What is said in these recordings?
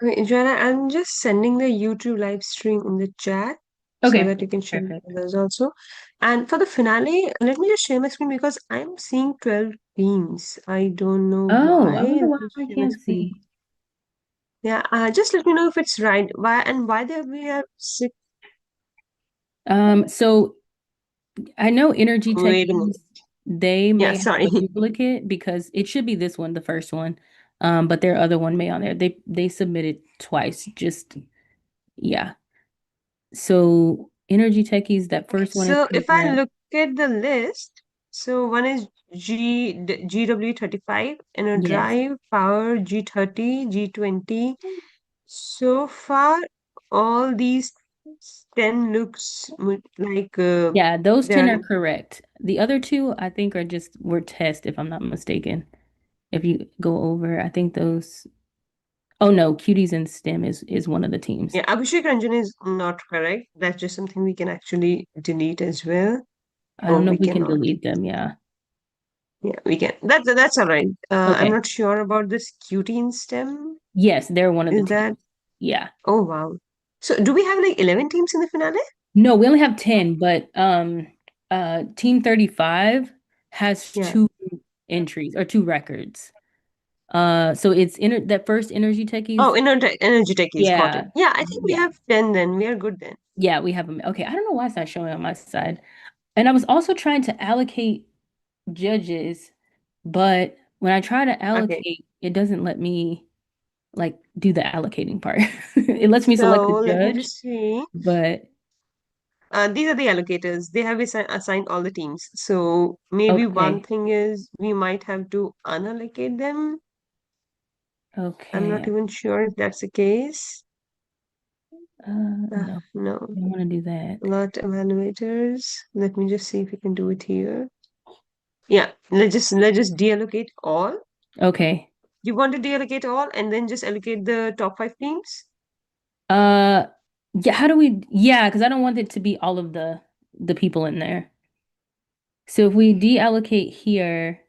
Okay, Joanna, I'm just sending the YouTube live stream in the chat so Okay, that you can share with perfect. others also. And for the finale, let me just share my screen because I'm seeing 12 teams. I don't know Oh, I why. wonder Let why me I share my can't screen. see. Yeah, just let me know if it's right. Why we have six. So I know Energy Wait a Techies, minute. they Yeah, may have sorry. a duplicate because it should be this one, the first one. But their other one may on there. They submitted twice, just yeah. So Energy Techies, that first one is So if I correct. look at the list, so one is GW35, Yes. EnerDrive, Power G30, G20. So far, all these 10 looks like Yeah, those 10 are they're correct. The other two, I think, are just were test, if I'm not mistaken. If you go over, I think those. Oh no, Cuties and STEM is one of the teams. yeah, Abhishek Ranjan is not correct. That's just something we can actually delete as well. I Oh, don't know we if we can cannot. delete them. Yeah. Yeah, we can. That's all right. I'm Okay. not sure about this cutie in STEM. Yes, they're one of the Is teams. that? Yeah. Oh, wow. So do we have like 11 teams in the finale? No, we only have 10, but Team 35 has Yeah. two entries or two records. So it's that first Energy Oh, Techies. energy techies. Got it. Yeah. Yeah, I think we Yeah. have 10 then. We are good then. Yeah, we have them. Okay, I don't know why it's not showing on my side. And I was also trying to allocate judges, but when I try to Okay. allocate, it doesn't let me like do the allocating part. It lets me select the So let me judge, just see. but These are the allocators. They have assigned all the teams. So maybe one okay. thing is we might have to unallocate them. I'm Okay. not even sure if that's the case. No, No, I don't want to do that. not evaluators. Let me just see if we can do it here. Yeah, let's just deallocate all. Okay. You want to deallocate all and then just allocate the top five teams? Uh, yeah, how do we, yeah, because I don't want it to be all of the people in there. So if we deallocate here,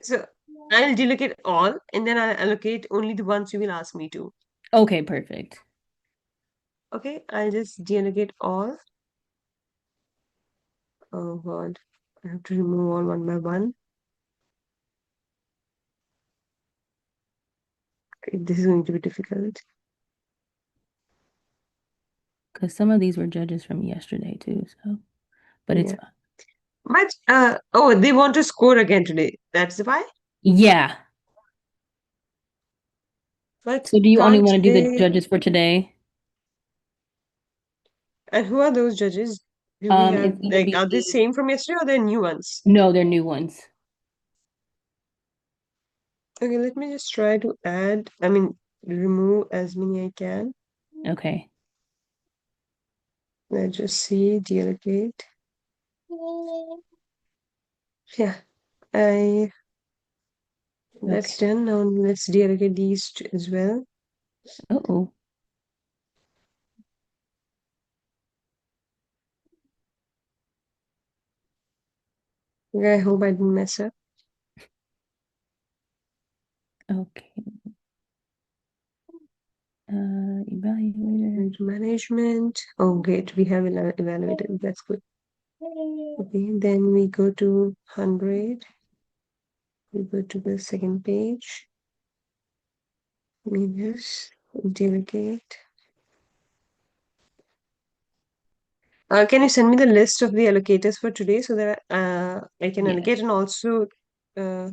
So I'll deallocate all and then I'll allocate only the ones you will ask me to. okay, perfect. Okay, I'll just deallocate all. Oh God, I have to remove all one by one. This is going to be difficult. Because some of these were judges from yesterday too, so, but it's Yeah. fine. But oh, they want to score again today. That's why. Yeah. But So do you only can't want to do the they? judges for today? And who are those judges? Do we have It's gonna like be are they same from yesterday or they're new ones? no, they're new ones. Okay, let me just try to add. I mean, remove as many I can. Okay. Let's just see, delegate. Yeah, I that's Okay. done. Now let's delegate these as well. Oh, Okay, I hope I didn't mess up. okay. Evaluator. Management. Oh, great. We have evaluated. That's good. Okay, then we go to 100. We go to the second page. We just delegate. Can you send me the list of the allocators for today so that I can Yes. allocate and also uh,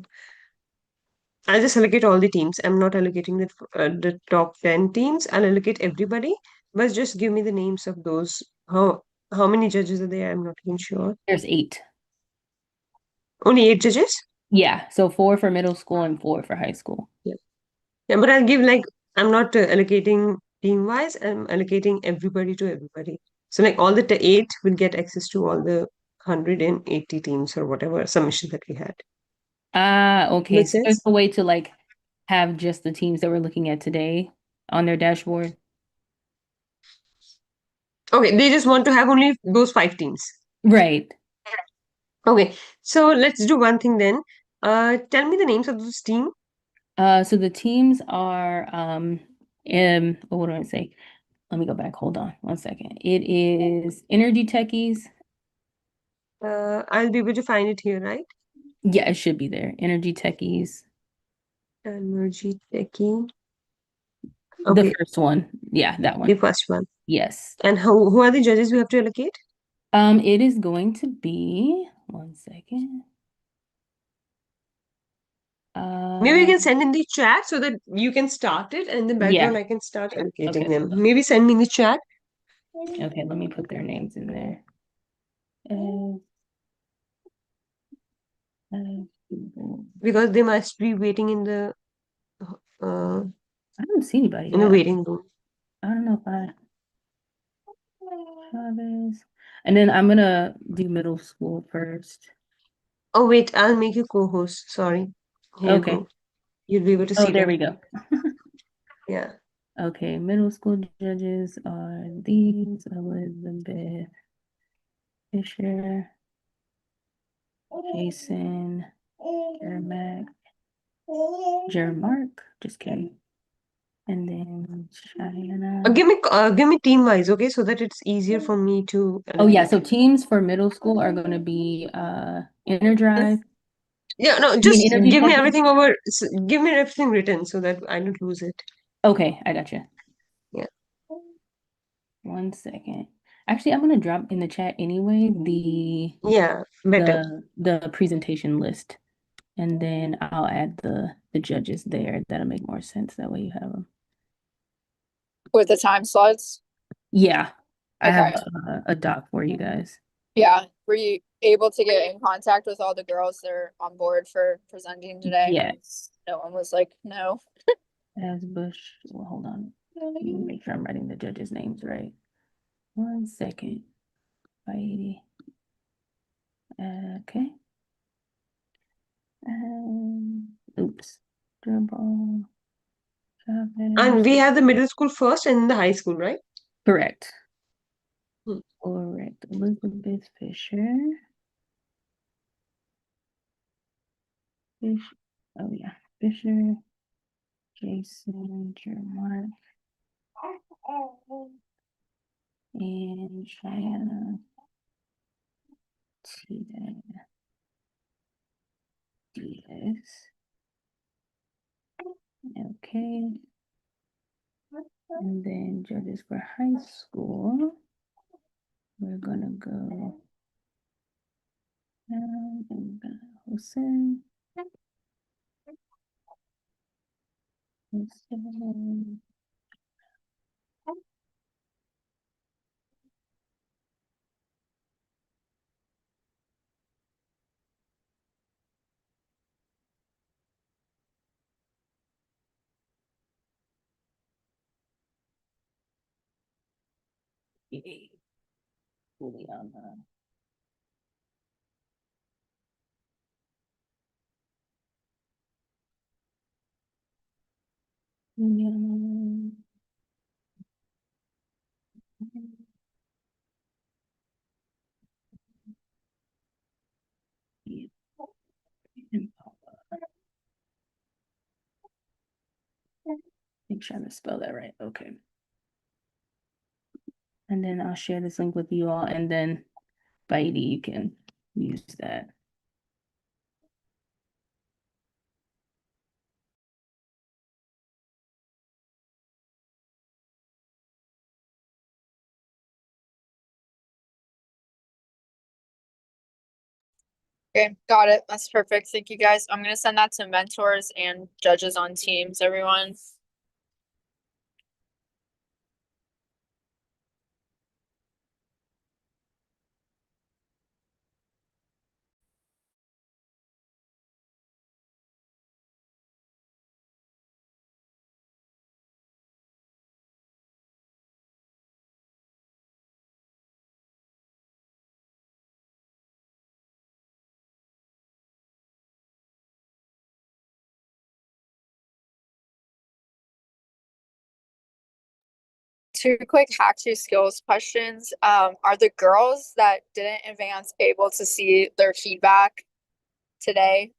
I'll just allocate all the teams. I'm not allocating the top 10 teams. I'll allocate everybody, but just give me the names of those. How many judges are there? I'm not even sure. There's 8. Only 8 judges? Yeah. So 4 for middle school and 4 for high school. Yeah. Yeah, but I'll give like I'm not allocating team wise. I'm allocating everybody to everybody. So like all the eight will get access to all the 180 teams or whatever submission that we had. Ah, okay. Makes So there's sense? no way to like have just the teams that we're looking at today on their dashboard. Okay, they just want to have only those five teams. Right. Okay, so let's do one thing then. Tell me the names of those team. So the teams are What do I say? Let me go back. Hold on 1 second. It is Energy Techies. I'll be able to find it here, right? Yeah, it should be there. Energy Techies. Energy Techie. The Okay, first one. Yeah, that the one. first one. Yes. And who are the judges we have to allocate? It is going to be 1 second. Maybe you can Um, send in the chat so that you can start it, and in the background yeah. I can start allocating Okay, them. hold on. Maybe send me in the chat Okay, let me put their names in there. because they must be waiting uh I don't see anybody in the yet. waiting room. I don't know if I have this. And then I'm gonna do middle school first. Oh wait, I'll make you co-host. Sorry. Here you Okay. go. You'll be able to Oh, see there them. we go. Yeah. Okay, middle school judges are these: Elizabeth Fisher, Jason, Jermac, Jermark, just kidding. And then Cheyenne. Give me team wise, okay, so that it's easier for me to Oh yeah, allocate. so teams for middle school are gonna be EnerDrive. Yeah, no, I just mean Energy give me Techie. everything over. Give me everything written so that I don't lose it. Okay, I got you. Yeah. 1 second. Actually, I'm gonna drop in the chat anyway Yeah, better. the presentation list, and then I'll add the judges there. That'll make more sense. That way you have them. With the time slots? Yeah, I have Okay. a doc for you guys. Yeah. Were you able to get in contact with all the girls that are on board for presenting today? Yes. No one was like, no. As Bush. Well, hold on. Let me make sure I'm writing the judges' names right. 1 second. Bye. Okay. Oops. Dribble. And we Chavez. have the middle school first and the high school, right? Correct. Hmm. Correct. Elizabeth Fisher. Fish. Oh yeah. Fisher. Jason. Jermark. And Cheyenne. Tita. Diaz. Okay. And then judges for high school. We're gonna go down and Jose. Jose. Juliana. Juliana. And Paula. Make sure I spell that right. Okay. And then I'll share this link with you all, and then Bitey, you can use that. Okay, got it. That's perfect. Thank you guys. I'm gonna send that to mentors and judges on teams, everyone. Two quick hack to skills questions. Are the girls that didn't advance able to see their feedback today?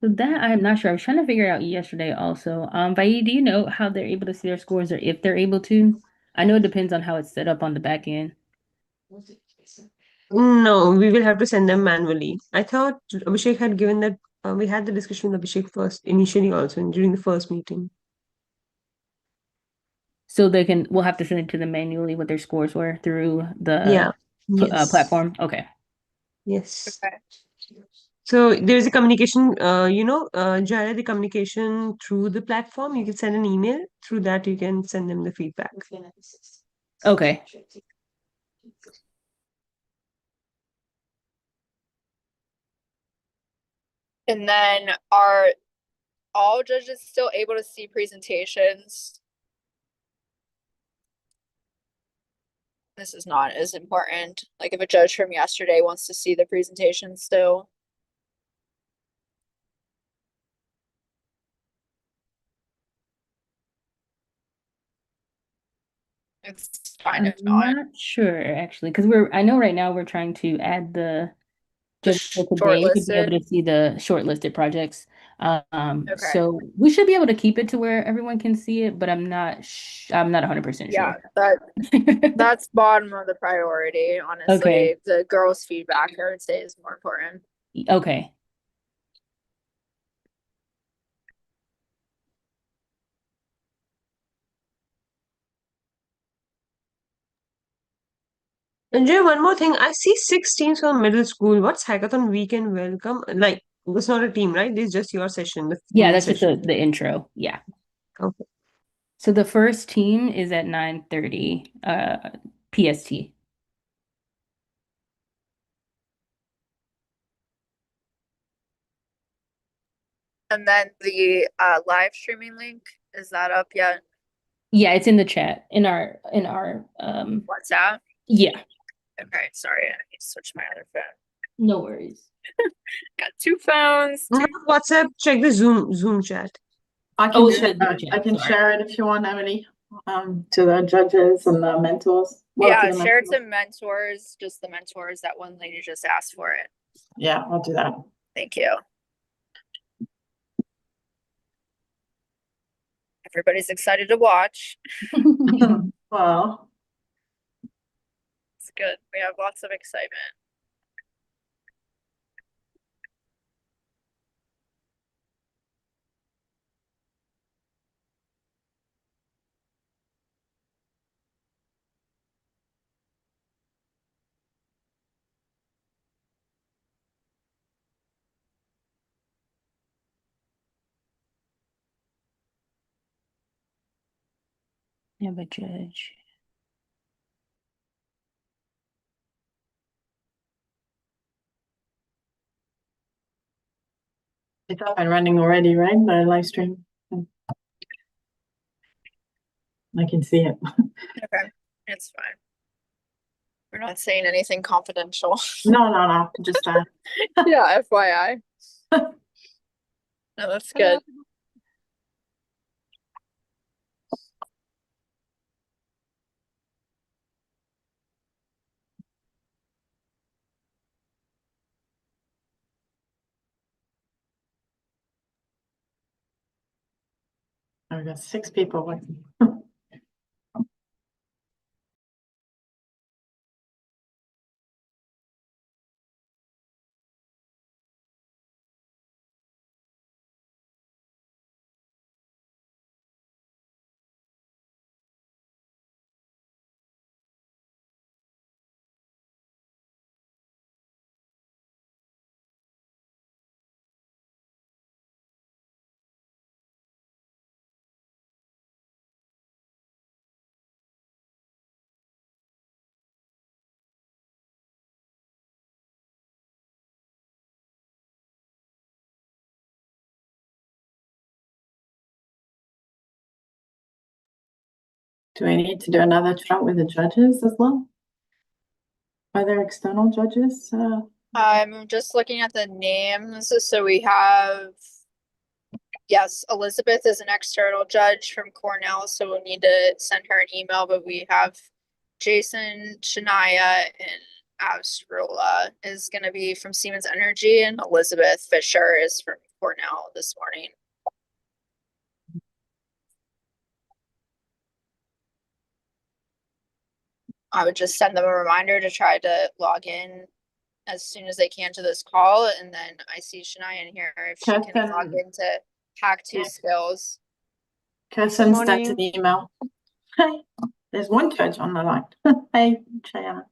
So that I'm not sure. I was trying to figure it out yesterday also. Vai, do you know how they're able to see their scores or if they're able to? I know it depends on how it's set up on the back end. No, we will have to send them manually. I thought Abhishek had given that we had the discussion with Abhishek first, initially also during the first meeting. So we'll have to send it to them manually what their scores were through Yeah. the Yes. platform. Okay. Yes. Okay. So there's a communication, Jaya, the communication through the platform. You can send an email. Through that, you can send them the feedback. Okay. And then are all judges still able to see presentations? This is not as important. Like if a judge from yesterday wants to see the presentation still. It's fine I'm if not. not sure actually, because I know right now we're trying to add the The judges for today to be able shortlisted. to see the shortlisted projects. Okay. So we should be able to keep it to where everyone can see it, but I'm not 100% Yeah, sure. that's bottom of the priority, honestly. Okay. The girls' feedback, I would say, is more important. Okay. And Jay, one more thing. I see 6 teams from middle school. What's Hackathon Weekend Welcome? Like, it's not a team, right? This is just your session, the Yeah, main that's just session. the intro. Yeah. Okay. So the first team is at 9:30 PST. And then the live streaming link, is that up yet? Yeah, it's in the chat in our WhatsApp? yeah, Okay, sorry, I need to switch my other phone. no worries. Got two phones. Not WhatsApp, check the Zoom chat. I Oh, can it's share, the Zoom chat, I can sorry. share it if you want, Emily, to the judges and the mentors. Well, to Yeah, the share it mentors. to mentors, just the mentors. That one lady just asked for it. Yeah, I'll do that. Thank you. Everybody's excited to watch. Well, It's good. We have lots of excitement. Yeah, but judge. it's up and running already, right? The live stream. I can see it. Okay, it's fine. We're not saying anything confidential. No, just Yeah, FYI. No, that's good. I've got 6 people working. Do I need to do another chat with the judges as well? Are there external judges? I'm just looking at the names. So we have, yes, Elizabeth is an external judge from Cornell, so we'll need to send her an email, but we have Jason, Shania, and Avsrula is going to be from Siemens Energy, and Elizabeth Fisher is from Cornell. email this morning. I would just send them a reminder to try to log in as soon as they can to this call, and then I see Shania in here if she can log Kirsten. into Hack2 Skills. Kirsten sent morning. an email. Hey, there's one judge on the line. Hey, Cheyenne.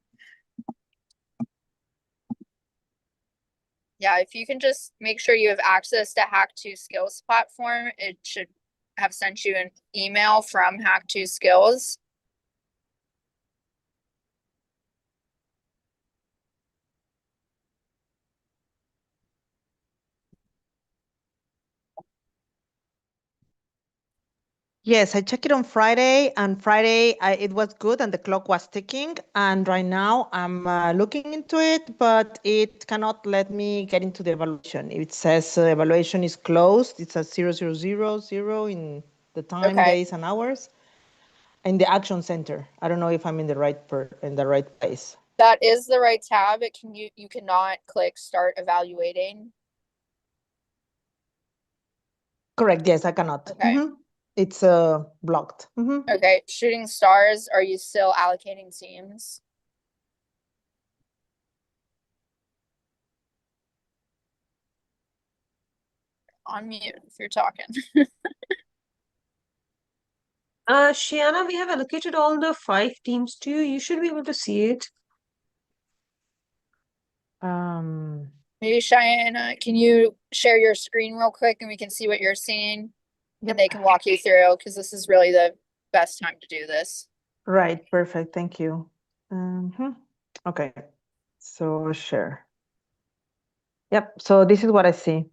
Yeah, if you can just make sure you have access to Hack2 Skills platform, it should have sent you an email from Hack2 Skills. Yes, I checked it on Friday, and Friday it was good, and the clock was ticking. And right now I'm looking into it, but it cannot let me get into the evaluation. It says evaluation is closed. It's at 0000 in the time, Okay. days, and hours. In the action center. I don't know if I'm in the right place. That is the right tab. You cannot click start evaluating. Correct. Yes, I cannot. Okay. It's blocked. Okay, shooting stars, are you still allocating teams? On mute if you're talking. Shiana, we have allocated all the 5 teams to you. You should be able to see it. Maybe Cheyenne, can you share your screen real quick and we can see what you're seeing? Yep. And they can walk you through, because this is really the best time to do this. Right. Perfect. Thank you. Okay. So share. Yep. So this is what I see.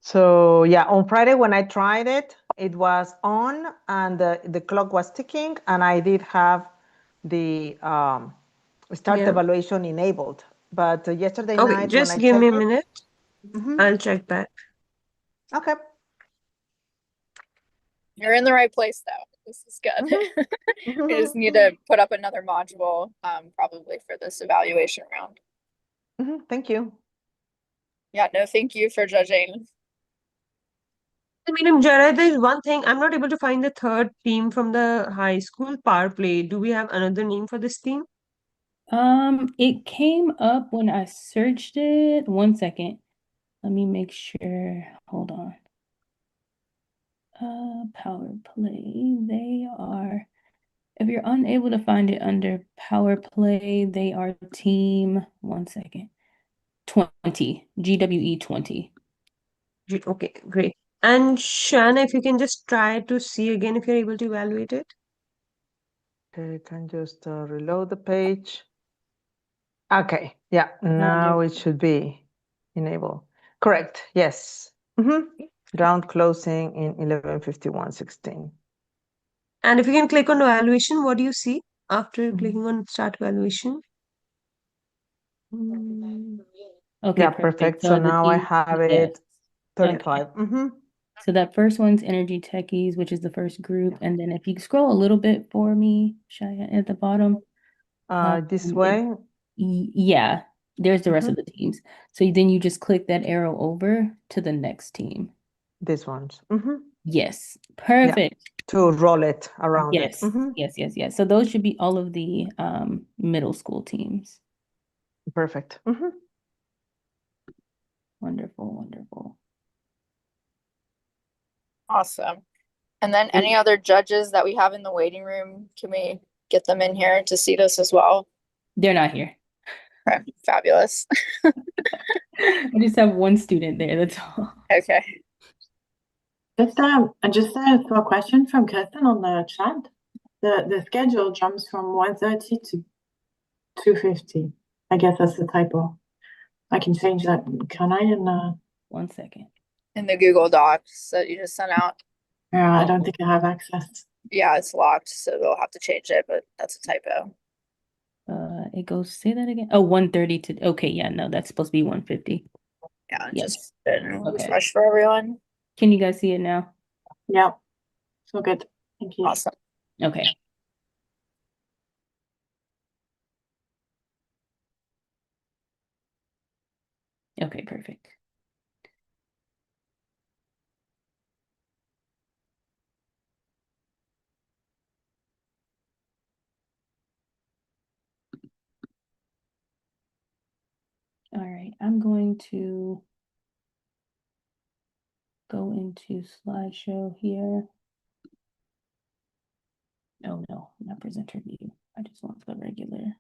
So yeah, on Friday when I tried it, it was on and the clock was ticking, and I did have the start Yeah. evaluation enabled. But yesterday Okay, night just when I give me a checked it, minute. I'll check back. okay. You're in the right place though. This is good. We just need to put up another module, probably for this evaluation round. Thank you. Yeah, no, thank you for judging. I mean, Jared, there's one thing. I'm not able to find the third team from the high school, Power Play. Do we have another name for this team? It came up when I searched it. One second. Let me make sure. Hold on. Power Play. They are, if you're unable to find it under Power Play, they are team, one second, 20, GWE 20. Okay, great. And Shana, if you can just try to see again if you're able to evaluate it. Okay, I can just reload the page. Okay, yeah, now it should be enabled. Correct, yes. Round closing in 11:51:16. And if you can click on evaluation, what do you see after clicking on start evaluation? Okay, Yeah, perfect. So the now I team- have yes. it 35. So that first one's Energy Techies, which is the first group. And then if you scroll a little bit for me, Cheyenne, at the bottom. This way? Yeah, there's the rest of the teams. So then you just click that arrow over to the next team. These ones. Yes, perfect. To roll it around Yes, it. yes. So those should be all of the middle school teams. Perfect. Wonderful. Awesome. And then any other judges that we have in the waiting room, can we get them in here to see this as well? They're not here. Okay, fabulous. I just have one student there, that's all. Okay. Just a question from Kirsten on the chat. The schedule jumps from 1:30 to 2:50. I guess that's the typo. I can change that. Can I? In 1 second. In the Google Docs that you just sent out. yeah, I don't think I have access. Yeah, it's locked, so they'll have to change it, but that's a typo. It goes, say that again. Oh, 1:30 to, okay, yeah, no, that's supposed to be 1:50. Yeah, Yes. just refresh for everyone. Can you guys see it now? Yeah. So good. Thank you. Awesome. Okay. Okay, perfect. All right, I'm going to go into slideshow here. Oh no, not presenter view. I just want the regular.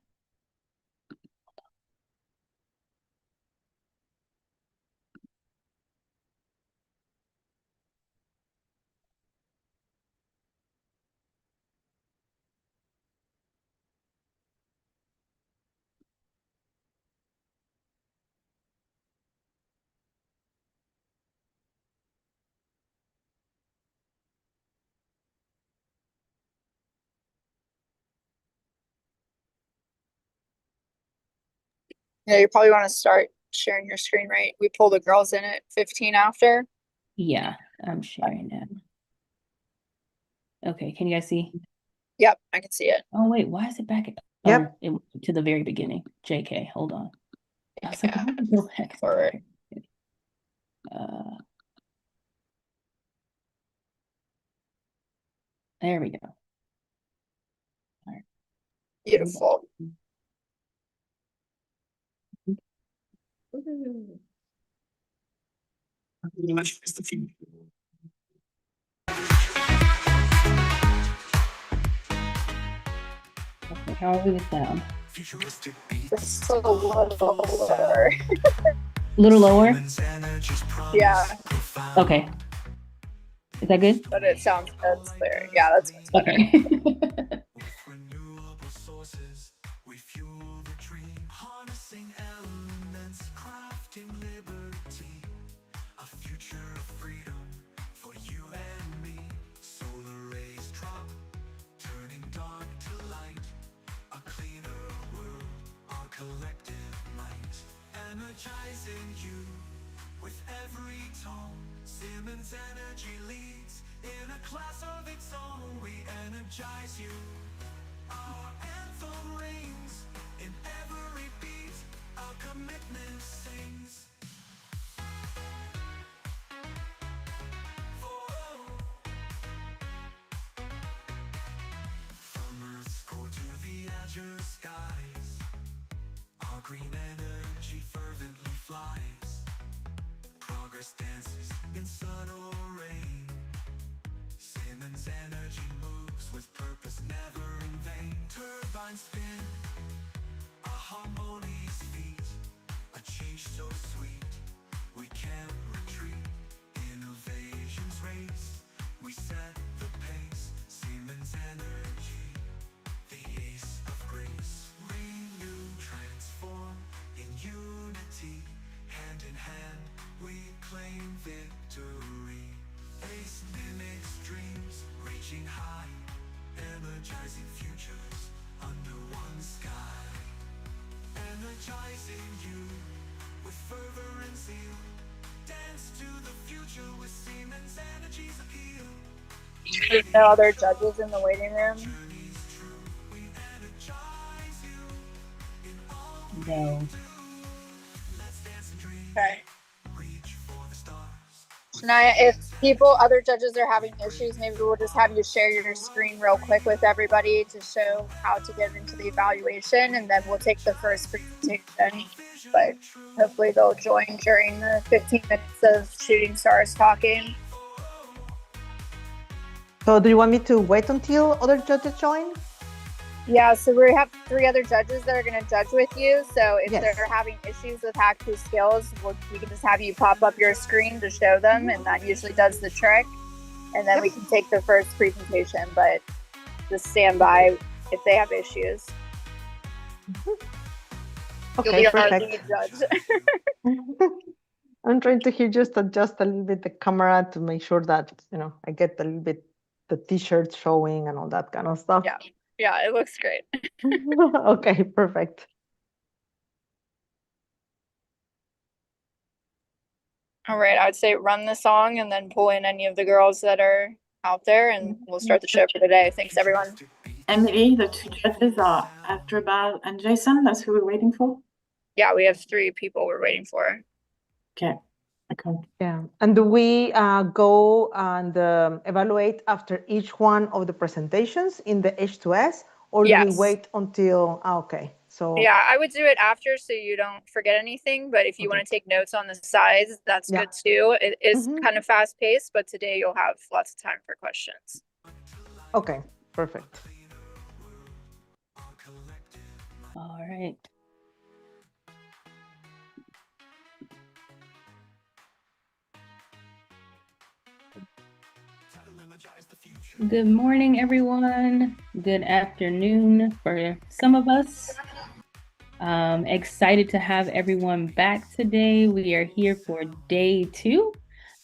Yeah, you probably want to start sharing your screen, right? We pull the girls in at 15 after. Yeah, I'm sharing that. Okay, can you guys see? Yep, I can see it. Oh wait, why is it back? Yep. It went to the very beginning. JK, hold on. I was like, Yeah. I want to go back. Forward. There we go. Beautiful. Okay, how are we with sound? Just a little lower. Little lower? Yeah, Okay. Is that good? but it sounds good. It's clear. Yeah, that's much better. Okay. Renewable sources, we fuel the dream, harnessing elements, crafting liberty, a future of freedom for you and me. Solar rays drop, turning dark to light, a cleaner world, our collective might, energizing you with every tone. Siemens energy leads in a class of its own. We energize you. Our anthem rings in every beat. Our commitment sings. From Earth's core to the azure skies, our green energy fervently flies. Progress dances in sun or rain. Siemens energy moves with purpose, never in vain. Turbines spin, a harmonious beat, a change so sweet, we can't retreat. Innovations race, we set the pace. Siemens energy, the ace of grace. Renew, transform in unity, hand in hand we claim victory. Ace mimics dreams, reaching high, energizing futures under one sky. Energizing you with fervor and zeal. Dance to the future with Siemens Energy's appeal. There's no other judges in the waiting room. Journey's true, we energize you in all we No. do. Let's dance and dream. Okay. Reach for the stars. Shania, if other judges are having issues, maybe we'll just have you share your screen real quick with everybody to show how to get into the evaluation, and then we'll take the first presentation. But hopefully they'll join during the 15 minutes of shooting stars talking. So do you want me to wait until other judges join? Yeah, so we have 3 other judges that are going to judge with you. So if Yes. they're having issues with Hack 2 skills, we can just have you pop up your screen to show them, and that usually does the trick. And then we can take the first presentation, but just stand by if they have issues. You'll Okay, be our perfect. lead judge. I'm trying to here just adjust a little bit the camera to make sure that, I get a little bit the t-shirt showing and all that kind of stuff. Yeah. Yeah, it looks great. Okay, perfect. All right, I would say run the song and then pull in any of the girls that are out there, and we'll start the show for today. Thanks, everyone. Emily, the 2 judges are Afterbal and Jason. That's who we're waiting for. Yeah, we have 3 people we're waiting for. Okay. I can't. Yeah. And do we go and evaluate after each one of the presentations in the H2S, or do we Yes. wait until, okay, so. Yeah, I would do it after so you don't forget anything. But if you want to take notes on the sides, that's Yeah. good too. It is Mhm. kind of fast paced, but today you'll have lots of time for questions. Okay, perfect. All right. Good morning, everyone. Good afternoon for some of us. Excited to have everyone back today. We are here for day 2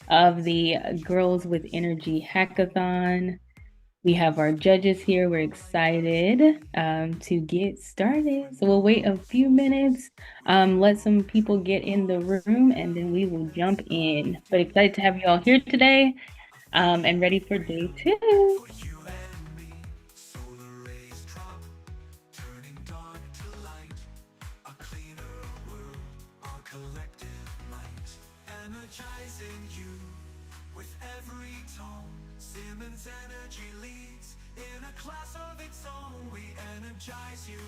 of the Girls with Energy Hackathon. We have our judges here. We're excited to get started. So we'll wait a few minutes, let some people get in the room, and then we will jump in. But excited to have you all here today and ready for day 2. Energizing you with every tone. Siemens energy leads in a class of its own. We energize you.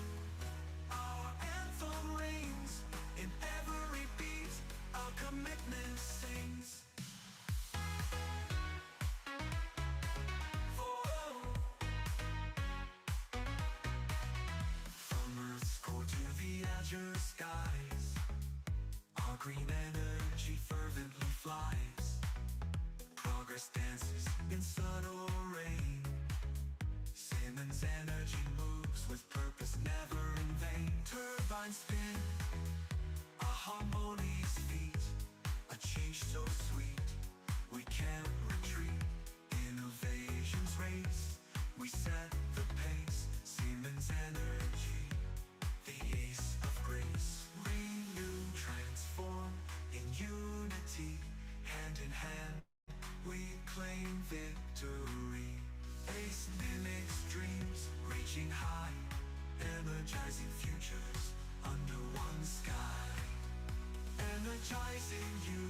Our anthem rings in every beat. Our commitment sings. From Earth's core to the azure skies, our green energy fervently flies. Progress dances in sun or rain. Siemens energy moves with purpose, never in vain. Turbines spin, a harmonious feat, a change so sweet, we can't retreat. Innovations race, we set the pace. Siemens energy, the ace of grace. Renew, transform in unity, hand in hand, we claim victory. Ace mimics dreams, reaching high, energizing futures under one sky. Energizing you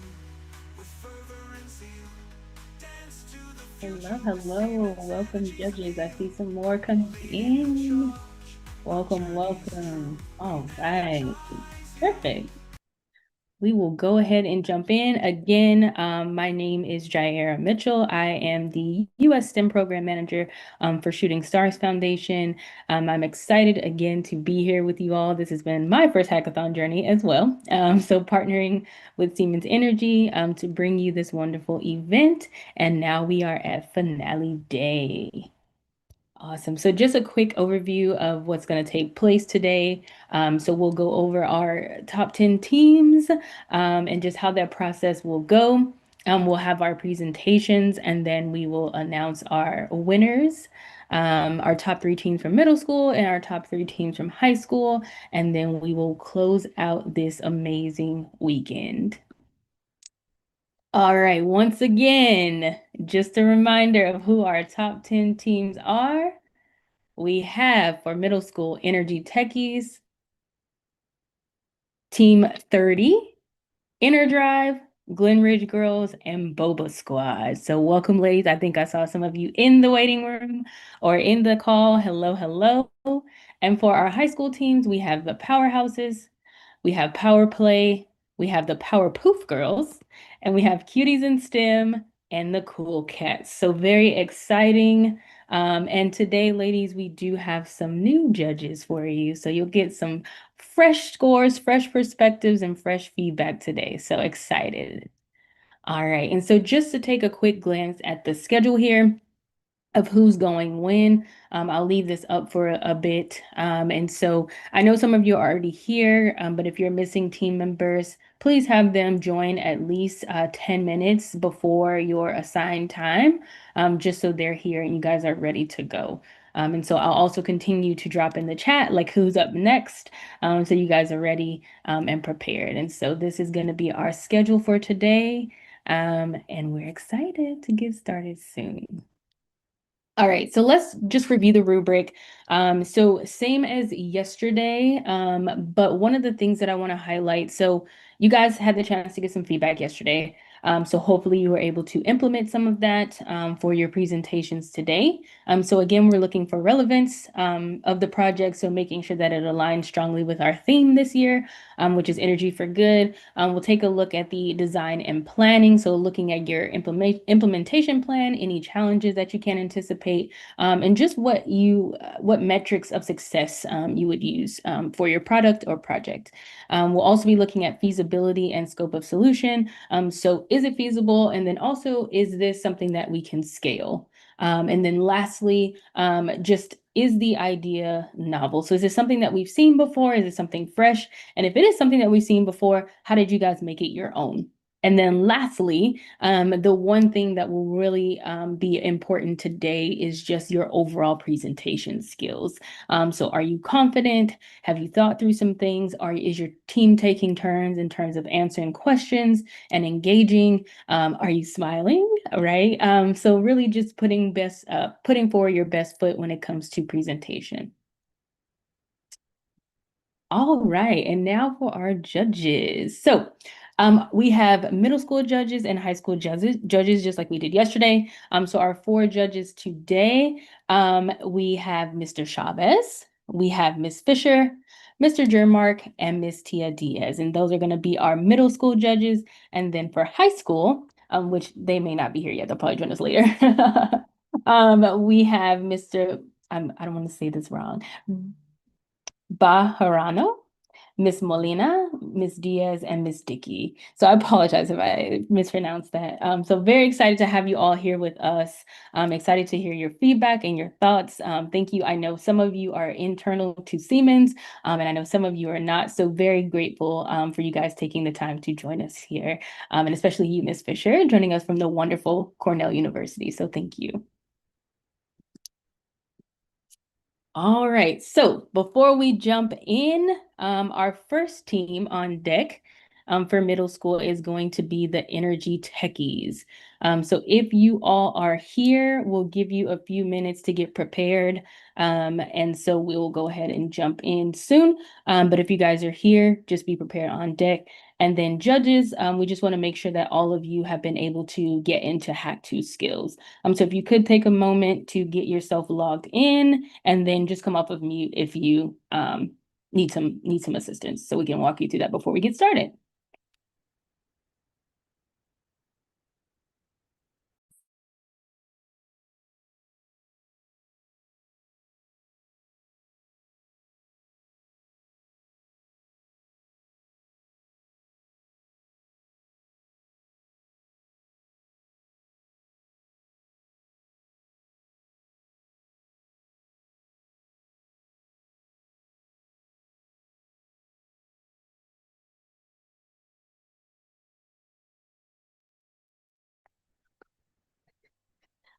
with fervor and zeal. Dance to the future. Hello. Welcome, judges. I see some more coming in. Welcome. All right. Perfect. We will go ahead and jump in. Again, my name is Jaira Mitchell. I am the U.S. STEM Program Manager for Shooting Stars Foundation. I'm excited again to be here with you all. This has been my first hackathon journey as well. So partnering with Siemens Energy to bring you this wonderful event. And now we are at finale day. Awesome. So just a quick overview of what's going to take place today. So we'll go over our top 10 teams and just how that process will go. We'll have our presentations and then we will announce our winners, our top 3 teams from middle school and our top 3 teams from high school. And then we will close out this amazing weekend. All right, once again, just a reminder of who our top 10 teams are. We have for middle school Energy Techies, Team 30, EnerDrive, Glen Ridge Girls, and Boba Squad. So welcome, ladies. I think I saw some of you in the waiting room or in the call. Hello, hello. And for our high school teams, we have the Powerhouses, we have Power Play, we have the Powerpuff Girls, and we have Cuties in STEM and the Cool Cats. So very exciting. And today, ladies, we do have some new judges for you. So you'll get some fresh scores, fresh perspectives, and fresh feedback today. So excited. All right. And so just to take a quick glance at the schedule here of who's going when. I'll leave this up for a bit. And so I know some of you are already here, but if you're missing team members, please have them join at least 10 minutes before your assigned time, just so they're here and you guys are ready to go. And so I'll also continue to drop in the chat, like who's up next, so you guys are ready and prepared. And so this is going to be our schedule for today. And we're excited to get started soon. All right, so let's just review the rubric. So same as yesterday, but one of the things that I want to highlight, so you guys had the chance to get some feedback yesterday. So hopefully you were able to implement some of that for your presentations today. So again, we're looking for relevance of the project, so making sure that it aligns strongly with our theme this year, which is Energy for Good. We'll take a look at the design and planning, so looking at your implementation plan, any challenges that you can anticipate, and just what metrics of success you would use for your product or project. We'll also be looking at feasibility and scope of solution. So is it feasible? And then also, is this something that we can scale? And then lastly, just is the idea novel? So is this something that we've seen before? Is it something fresh? And if it is something that we've seen before, how did you guys make it your own? And then lastly, the one thing that will really be important today is just your overall presentation skills. So are you confident? Have you thought through some things? Is your team taking turns in terms of answering questions and engaging? Are you smiling? Right? So really just putting forward your best foot when it comes to presentation. All right, and now for our judges. So we have middle school judges and high school judges, just like we did yesterday. So our 4 judges today, we have Mr. Chavez, we have Miss Fisher, Mr. Jermark, and Miss Tia Diaz. And those are going to be our middle school judges. And then for high school, which they may not be here yet, they'll probably join us later. We have Mr. I don't want to say this wrong. Bajarano, Miss Molina, Miss Diaz, and Miss Dickey. So I apologize if I mispronounced that. So very excited to have you all here with us. I'm excited to hear your feedback and your thoughts. Thank you. I know some of you are internal to Siemens, and I know some of you are not. So very grateful for you guys taking the time to join us here, and especially you, Miss Fisher, joining us from the wonderful Cornell University. So thank you. All right, so before we jump in, our first team on deck for middle school is going to be the Energy Techies. So if you all are here, we'll give you a few minutes to get prepared. And so we'll go ahead and jump in soon. But if you guys are here, just be prepared on deck. And then judges, we just want to make sure that all of you have been able to get into Hack2 skills. So if you could take a moment to get yourself logged in and then just come off of mute if you need some assistance, so we can walk you through that before we get started.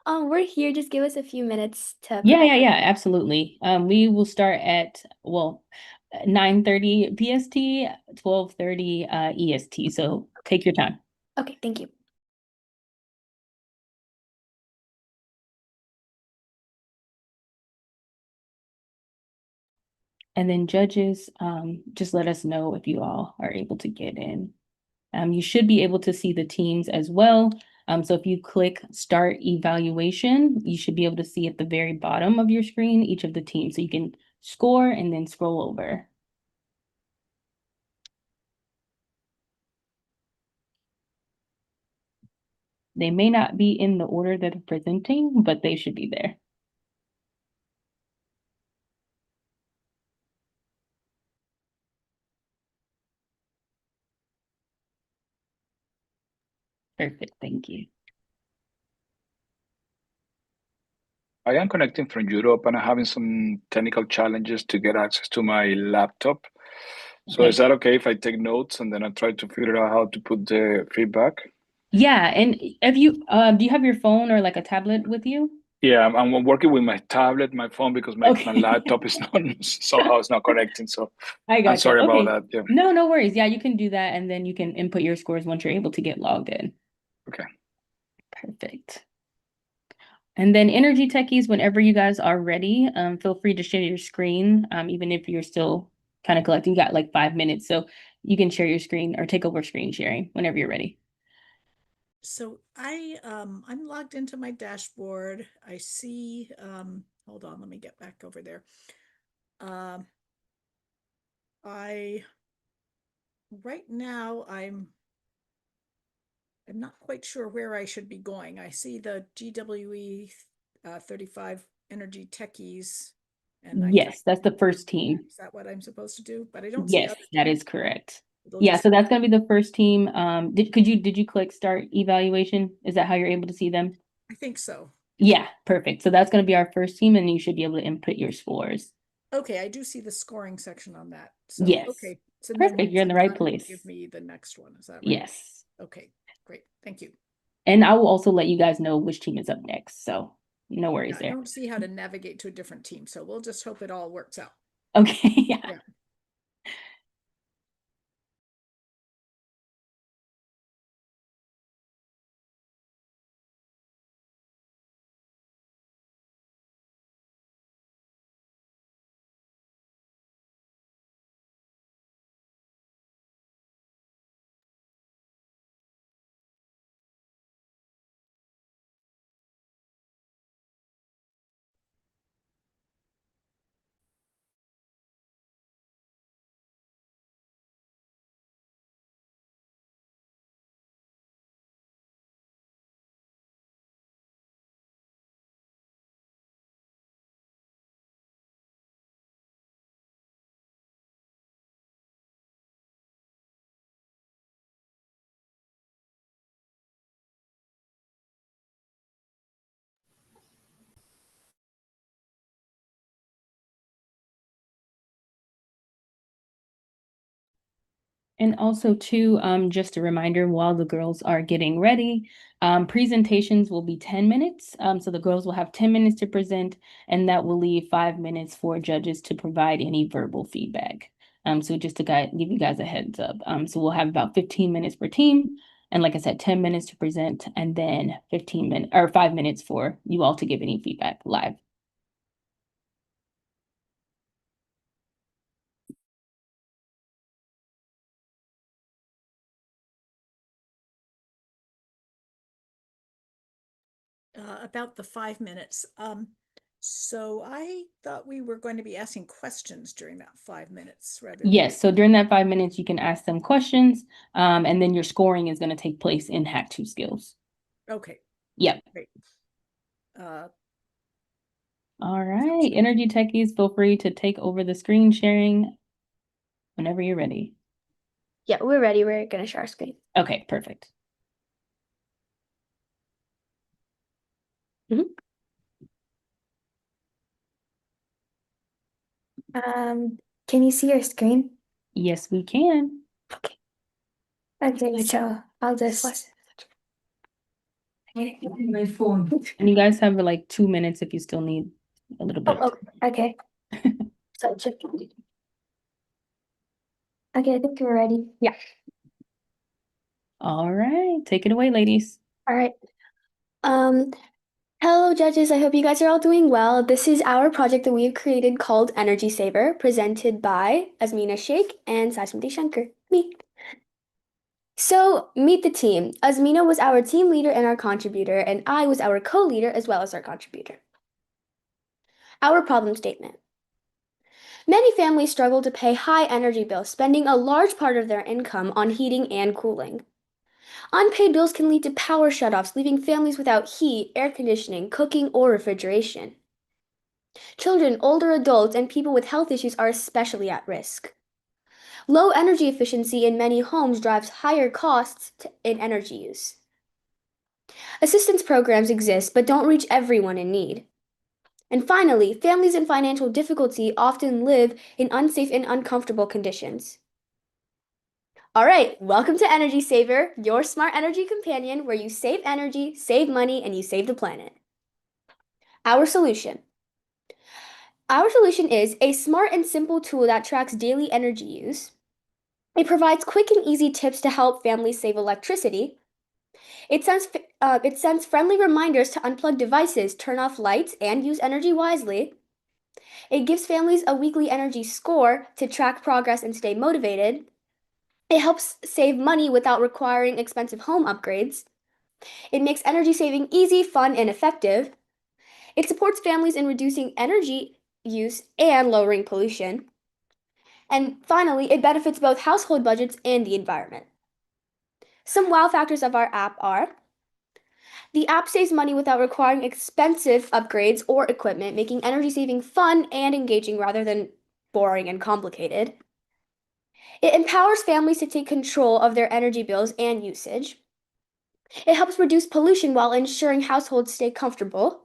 We're here. Just give us a few minutes to Yeah, absolutely. We will start at 9:30 PST, 12:30 EST. So take your time. Okay, thank you. And then judges, just let us know if you all are able to get in. You should be able to see the teams as well. So if you click Start Evaluation, you should be able to see at the very bottom of your screen each of the teams. So you can score and then scroll over. They may not be in the order that they're presenting, but they should be there. Perfect, thank you. I am connecting from Europe and I'm having some technical challenges to get access to my laptop. So Okay. is that okay if I take notes and then I try to figure out how to put the feedback? Yeah, and if you do you have your phone or like a tablet with you? Yeah, I'm working with my tablet, my phone, because my Okay. laptop is not somehow it's not connecting. So I got I'm sorry you. about Okay. that. Yeah. No worries. Yeah, you can do that and then you can input your scores once you're able to get logged in. Okay. Perfect. And then Energy Techies, whenever you guys are ready, feel free to share your screen, even if you're still kind of collecting. You got like 5 minutes. So You can share your screen or take over screen sharing whenever you're ready. So I'm logged into my dashboard. I see, hold on, let me get back over there. Right now I'm not quite sure where I should be going. I see the GWE 35 Energy Techies. And Yes, that's the first team. Is that what I'm supposed to do? But I don't Yes, see that is correct. It'll Yeah, just- so that's gonna be the first team. Did you click start evaluation? Is that how you're able to see them? I think so. Yeah, perfect. So that's gonna be our first team, and you should be able to input your scores. Okay, I do see the scoring section on that. So Yes. okay. So Perfect, then you're in the once I'm right done, it'll place. Give me the next one. Is that right? Yes. Okay, great. Thank you. And I will also let you guys know which team is up next. So no worries I there. don't see how to navigate to a different team, so we'll just hope it all works out. Okay, yeah. Yeah. And also too, just a reminder, while the girls are getting ready, presentations will be 10 minutes. So the girls will have 10 minutes to present, and that will leave 5 minutes for judges to provide any verbal feedback. So just to give you guys a heads up. So we'll have about 15 minutes per team. And like I said, 10 minutes to present, and then 15 minutes or 5 minutes for you all to give any feedback live. About the 5 minutes. So I thought we were going to be asking questions during that 5 minutes rather than. Yes, so during that 5 minutes, you can ask them questions, and then your scoring is going to take place in Hack 2 Skills. Okay. Yep. Great. All right, Energy Techies, feel free to take over the screen sharing whenever you're ready. Yeah, we're ready. We're gonna share our screen. Okay, perfect. Can you see your screen? Yes, we can. Okay, so I'll just. My phone. And you guys have like 2 minutes if you still need a little bit. Oh, okay. So check. Okay, I think we're ready. Yeah. All right, take it away, ladies. All right. Hello, judges. I hope you guys are all doing well. This is our project that we've created called Energy Saver, presented by Azmina Sheikh and Sashmati Shankar, me. So, meet the team. Azmina was our team leader and our contributor, and I was our co-leader as well as our contributor. Our problem statement. Many families struggle to pay high energy bills, spending a large part of their income on heating and cooling. Unpaid bills can lead to power shutoffs, leaving families without heat, air conditioning, cooking, or refrigeration. Children, older adults, and people with health issues are especially at risk. Low energy efficiency in many homes drives higher costs in energy use. Assistance programs exist but don't reach everyone in need. And finally, families in financial difficulty often live in unsafe and uncomfortable conditions. All right, welcome to Energy Saver, your smart energy companion where you save energy, save money, and you save the planet. Our solution. Our solution is a smart and simple tool that tracks daily energy use. It provides quick and easy tips to help families save electricity. It sends friendly reminders to unplug devices, turn off lights, and use energy wisely. It gives families a weekly energy score to track progress and stay motivated. It helps save money without requiring expensive home upgrades. It makes energy saving easy, fun, and effective. It supports families in reducing energy use and lowering pollution. And finally, it benefits both household budgets and the environment. Some wow factors of our app are: the app saves money without requiring expensive upgrades or equipment, making energy saving fun and engaging rather than boring and complicated. It empowers families to take control of their energy bills and usage. It helps reduce pollution while ensuring households stay comfortable.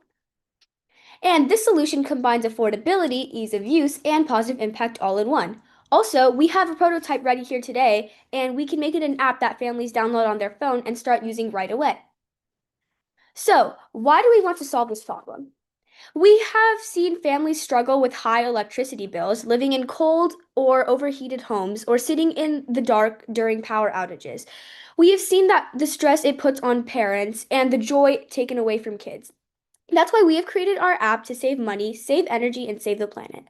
And this solution combines affordability, ease of use, and positive impact all in one. Also, we have a prototype ready here today, and we can make it an app that families download on their phone and start using right away. So, why do we want to solve this problem? We have seen families struggle with high electricity bills, living in cold or overheated homes, or sitting in the dark during power outages. We have seen that the stress it puts on parents and the joy taken away from kids. That's why we have created our app to save money, save energy, and save the planet.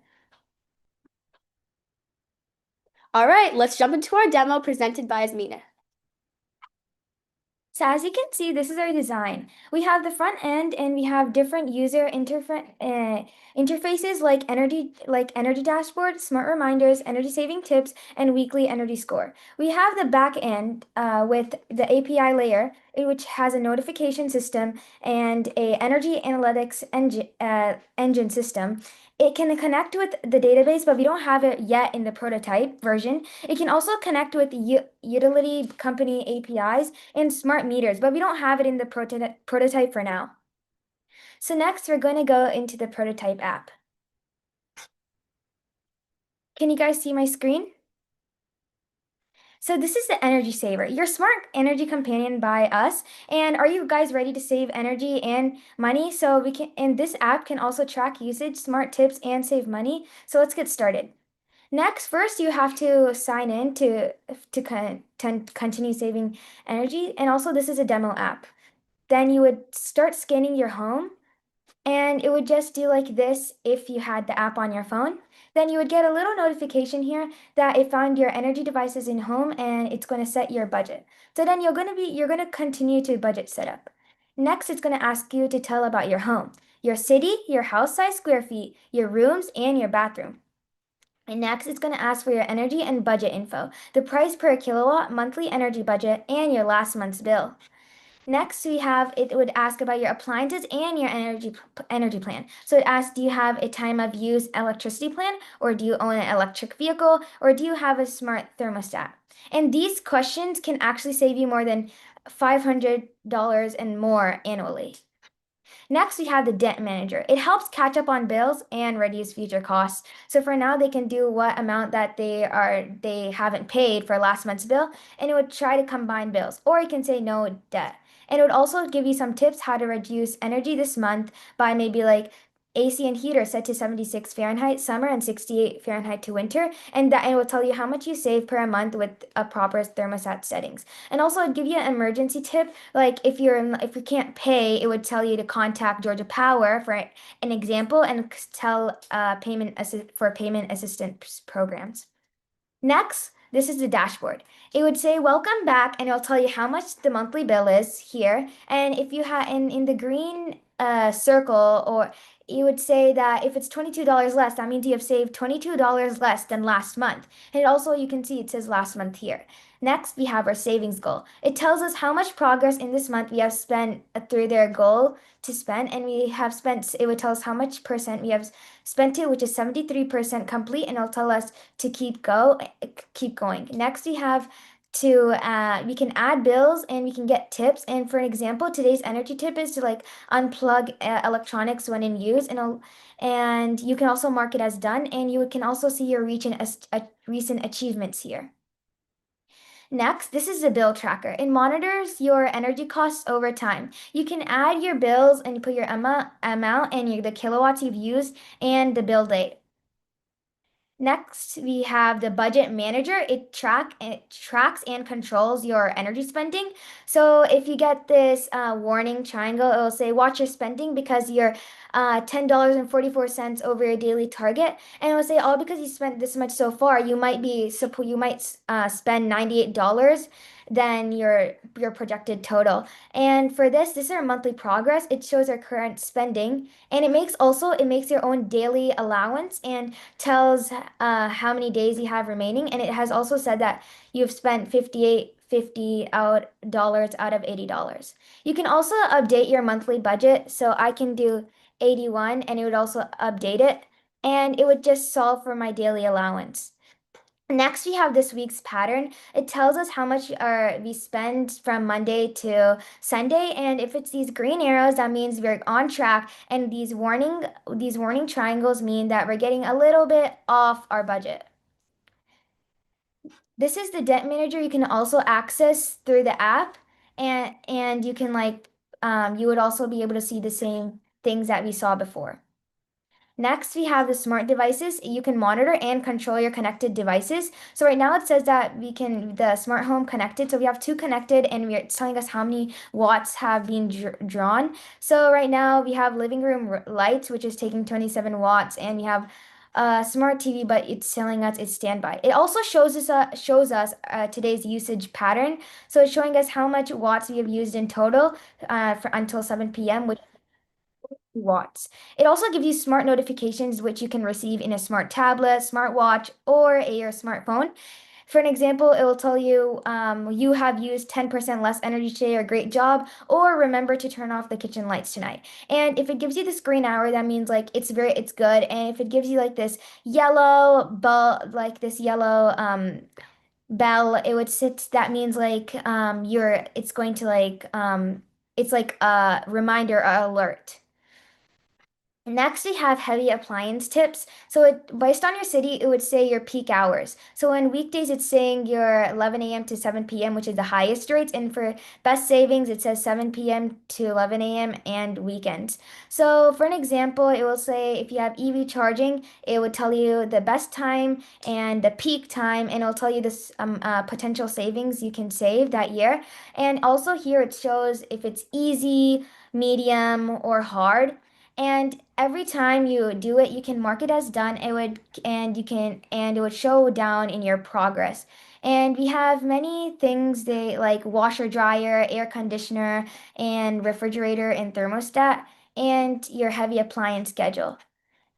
All right, let's jump into our demo presented by Asmina. So as you can see, this is our design. We have the front end and we have different user interfaces like energy dashboard, smart reminders, energy saving tips, and weekly energy score. We have the back end with the API layer, which has a notification system and a energy analytics engine system. It can connect with the database, but we don't have it yet in the prototype version. It can also connect with utility company APIs and smart meters, but we don't have it in the prototype for now. So next, we're going to go into the prototype app. Can you guys see my screen? So this is the Energy Saver, your smart energy companion by us. And are you guys ready to save energy and money? So we can, and this app can also track usage, smart tips, and save money. So let's get started. Next, first you have to sign in to continue saving energy. And also this is a demo app. Then you would start scanning your home, and it would just do like this if you had the app on your phone. Then you would get a little notification here that it found your energy devices in home and it's going to set your budget. So then you're going to continue to budget setup. Next, it's going to ask you to tell about your home, your city, your house size square feet, your rooms, and your bathroom. And next, it's going to ask for your energy and budget info, the price per kilowatt, monthly energy budget, and your last month's bill. Next, it would ask about your appliances and your energy plan. So it asks, do you have a time of use electricity plan, or do you own an electric vehicle, or do you have a smart thermostat? And these questions can actually save you more than $500 and more annually. Next, we have the debt manager. It helps catch up on bills and reduce future costs. So for now, they can do what amount that they haven't paid for last month's bill, and it would try to combine bills, or you can say no debt. And it would also give you some tips how to reduce energy this month by maybe like AC and heater set to 76 Fahrenheit summer and 68 Fahrenheit to winter, and that it will tell you how much you save per month with a proper thermostat settings. And also it'd give you an emergency tip, like if you can't pay, it would tell you to contact Georgia Power for an example and tell payment assistance programs. Next, this is the dashboard. It would say welcome back, and it'll tell you how much the monthly bill is here. And if you have in the green circle, or you would say that if it's $22 less, that means you have saved $22 less than last month. And also you can see it says last month here. Next, we have our savings goal. It tells us how much progress in this month we have spent through their goal to spend, and it would tell us how much percent we have spent it, which is 73% complete, and it'll tell us to keep going. Next, we have we can add bills and we can get tips. And for an example, today's energy tip is to like unplug electronics when in use, and you can also mark it as done, and you can also see your recent achievements here. Next, this is the bill tracker. It monitors your energy costs over time. You can add your bills and put your amount and the kilowatts you've used and the bill date. Next, we have the budget manager. It tracks and controls your energy spending. So if you get this warning triangle, it will say watch your spending because you're $10.44 over your daily target, and it will say all because you spent this much so far. You might spend $98 than your projected total. And for this is our monthly progress. It shows our current spending, and it makes your own daily allowance and tells how many days you have remaining, and it has also said that you've spent 58.50 dollars out of $80. You can also update your monthly budget, so I can do 81 and it would also update it, and it would just solve for my daily allowance. Next, we have this week's pattern. It tells us how much we spend from Monday to Sunday, and if it's these green arrows, that means we're on track, and these warning triangles mean that we're getting a little bit off our budget. This is the debt manager. You can also access through the app, and you can you would also be able to see the same things that we saw before. Next, we have the smart devices. You can monitor and control your connected devices. So right now it says that the smart home connected. So we have two connected, and it's telling us how many watts have been drawn. So right now we have living room lights, which is taking 27 watts, and we have smart TV, but it's telling us it's standby. It also shows us today's usage pattern. So it's showing us how much watts we have used in total until 7 p.m., which watts. It also gives you smart notifications, which you can receive in a smart tablet, smartwatch, or your smartphone. For an example, it will tell you you have used 10% less energy today, or great job, or remember to turn off the kitchen lights tonight. And if it gives you this green hour, that means it's good. And if it gives you this yellow bell, that means it's going to it's like a reminder or alert. Next, we have heavy appliance tips. So based on your city, it would say your peak hours. So on weekdays, it's saying your 11 a.m. to 7 p.m., which is the highest rates. And for best savings, it says 7 p.m. to 11 a.m. and weekends. So for an example, it will say if you have EV charging, it would tell you the best time and the peak time, and it'll tell you this potential savings you can save that year. And also here it shows if it's easy, medium, or hard. And every time you do it, you can mark it as done. It would show down in your progress. And we have many things like washer, dryer, air conditioner, and refrigerator and thermostat, and your heavy appliance schedule.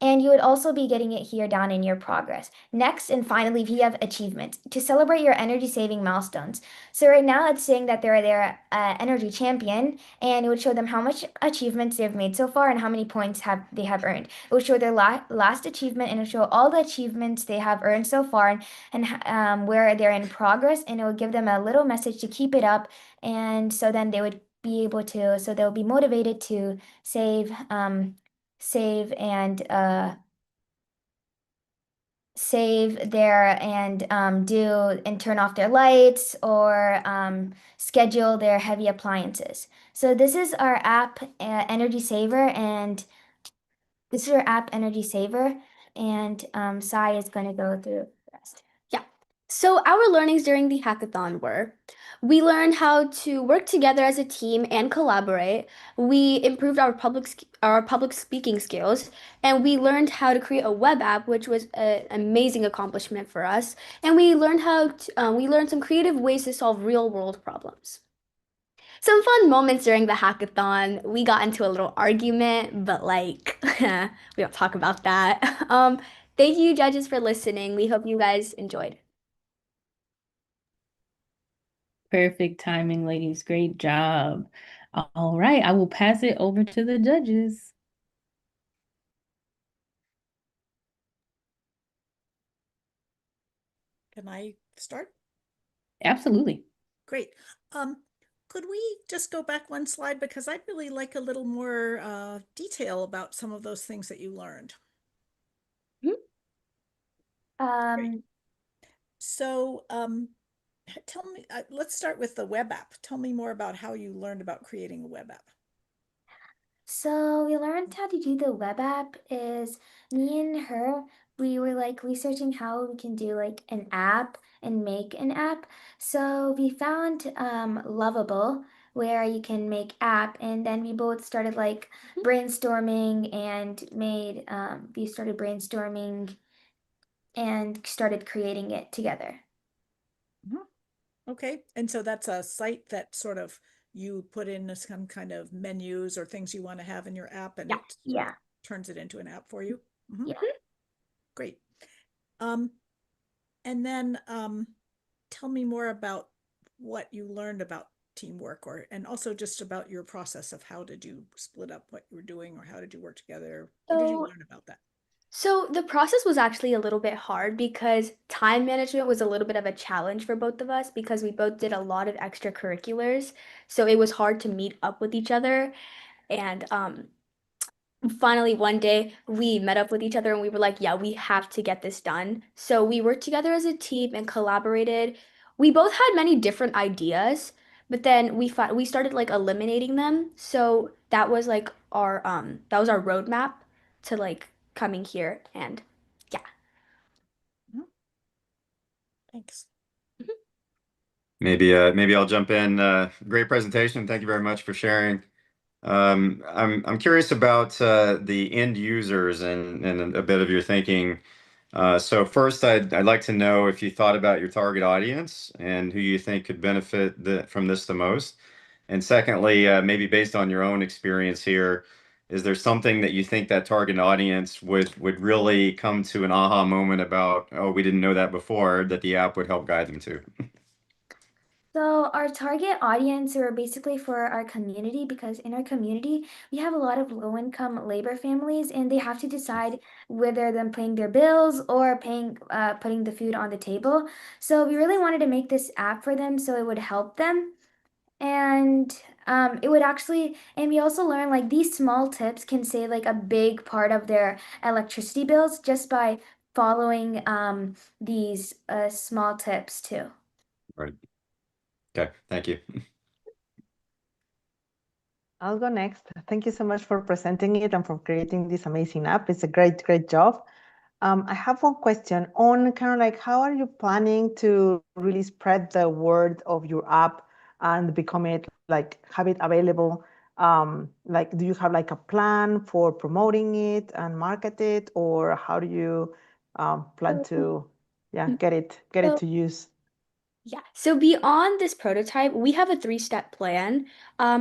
And you would also be getting it here down in your progress. Next, and finally, we have achievements to celebrate your energy saving milestones. So right now it's saying that they're their energy champion, and it would show them how much achievements they've made so far and how many points they have earned. It would show their last achievement, and it would show all the achievements they have earned so far, and where they're in progress, and it would give them a little message to keep it up, and so then they would be able to, so they'll be motivated to save there and do and turn off their lights or schedule their heavy appliances. So this is our app Energy Saver, and Sai is going to go through the rest. Yeah. So our learnings during the hackathon were we learned how to work together as a team and collaborate. We improved our public speaking skills, and we learned how to create a web app, which was an amazing accomplishment for us. And we learned we learned some creative ways to solve real world problems. Some fun moments during the hackathon. We got into a little argument, but we don't talk about that. Thank you, judges, for listening. We hope you guys enjoyed. Perfect timing, ladies. Great job. All right, I will pass it over to the judges. Can I start? Absolutely. Great. Could we just go back one slide, because I'd really like a little more detail about some of those things that you learned. So tell me, let's start with the web app. Tell me more about how you learned about creating a web app. So we learned how to do the web app is me and her we were like researching how we can do like an app and make an app. So we found Lovable, where you can make app, and then we both started like brainstorming and made we started brainstorming and started creating it together. Okay, and so that's a site that sort of you put in some kind of menus or things you want to have in your app, and Yeah, it sort of yeah, turns it into an app for you. Mhm. yeah. Great. Um, and then tell me more about what you learned about teamwork, or and also just about your process of how did you split up what you were doing, or how did you work together? What did you So learn about that? So the process was actually a little bit hard because time management was a little bit of a challenge for both of us because we both did a lot of extracurriculars. So it was hard to meet up with each other. And finally, one day we met up with each other and we were like, yeah, we have to get this done. So we worked together as a team and collaborated. We both had many different ideas, but then we started like eliminating them. So that was our roadmap to like coming here and yeah. Thanks. Maybe I'll jump in. Great presentation. Thank you very much for sharing. I'm curious about the end users and a bit of your thinking. So first, I'd like to know if you thought about your target audience and who you think could benefit from this the most. And secondly, maybe based on your own experience here, is there something that you think that target audience would really come to an aha moment about, oh, we didn't know that before, that the app would help guide them to? So our target audience are basically for our community, because in our community we have a lot of low-income labor families, and they have to decide whether they're paying their bills or paying putting the food on the table. So we really wanted to make this app for them so it would help them. And it would actually, and we also learned like these small tips can save like a big part of their electricity bills just by following these small tips too. Right. Okay, thank you. I'll go next. Thank you so much for presenting it and for creating this amazing app. It's a great job. I have one question on kind of like how are you planning to really spread the word of your app and become it like have it available? Like, do you have like a plan for promoting it and market it, or how do you plan to, yeah, get it So to use? yeah. So beyond this prototype, we have a three-step plan.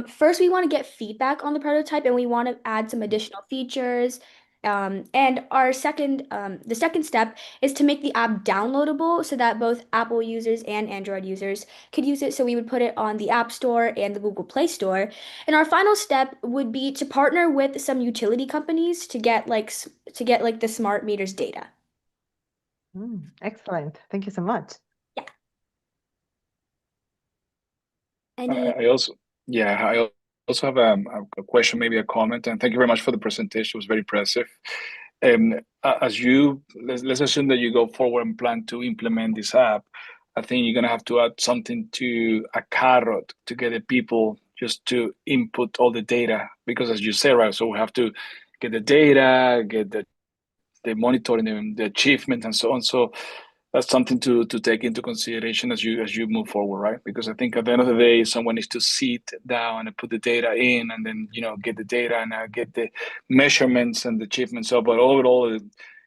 First, we want to get feedback on the prototype and we want to add some additional features. And the second step is to make the app downloadable so that both Apple users and Android users could use it. So we would put it on the App Store and the Google Play Store. And our final step would be to partner with some utility companies to get like the smart meters data. Excellent. Thank you so much. Yeah. Any I also, yeah, I also have a question, maybe a comment, and thank you very much for the presentation. It was very impressive. As let's assume that you go forward and plan to implement this app, I think you're gonna have to add something to a carrot to get the people just to input all the data, because as you say, right, so we have to get the data, get the monitoring, the achievement, and so on. So that's something to take into consideration as you move forward, right? Because I think at the end of the day, someone needs to sit down and put the data in, and then get the data and get the measurements and the achievements. So, but overall,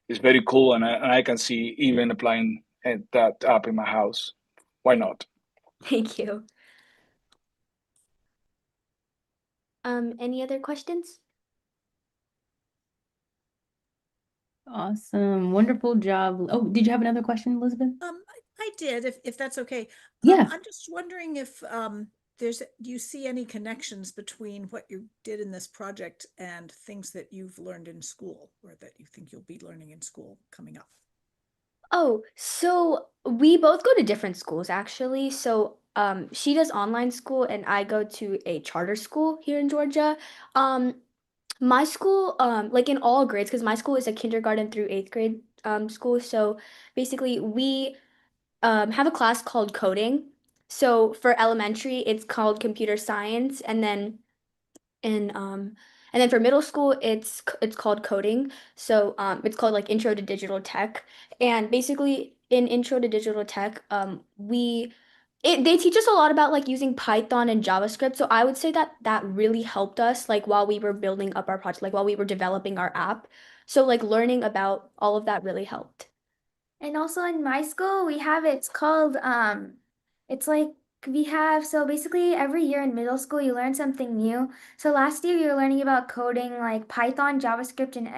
it's very cool, and I can see even applying that app in my house. Why not? Thank you. Any other questions? Awesome. Wonderful job. Oh, did you have another question, Elizabeth? I did, if that's okay. Yeah. I'm just wondering if do you see any connections between what you did in this project and things that you've learned in school, or that you think you'll be learning in school coming up? Oh, so we both go to different schools actually. So she does online school and I go to a charter school here in Georgia. My school, like in all grades, because my school is a kindergarten through eighth grade school. So basically we have a class called coding. So for elementary, it's called computer science, and then in And then for middle school, it's called coding. So it's called like Intro to Digital Tech. And basically in Intro to Digital Tech, they teach us a lot about like using Python and JavaScript. So I would say that that really helped us like while we were building up our project, like while we were developing our app. So like learning about all of that really helped. And also in my school, we have it's called it's like we have so basically every year in middle school you learn something new. So last year you were learning about coding like Python, JavaScript, and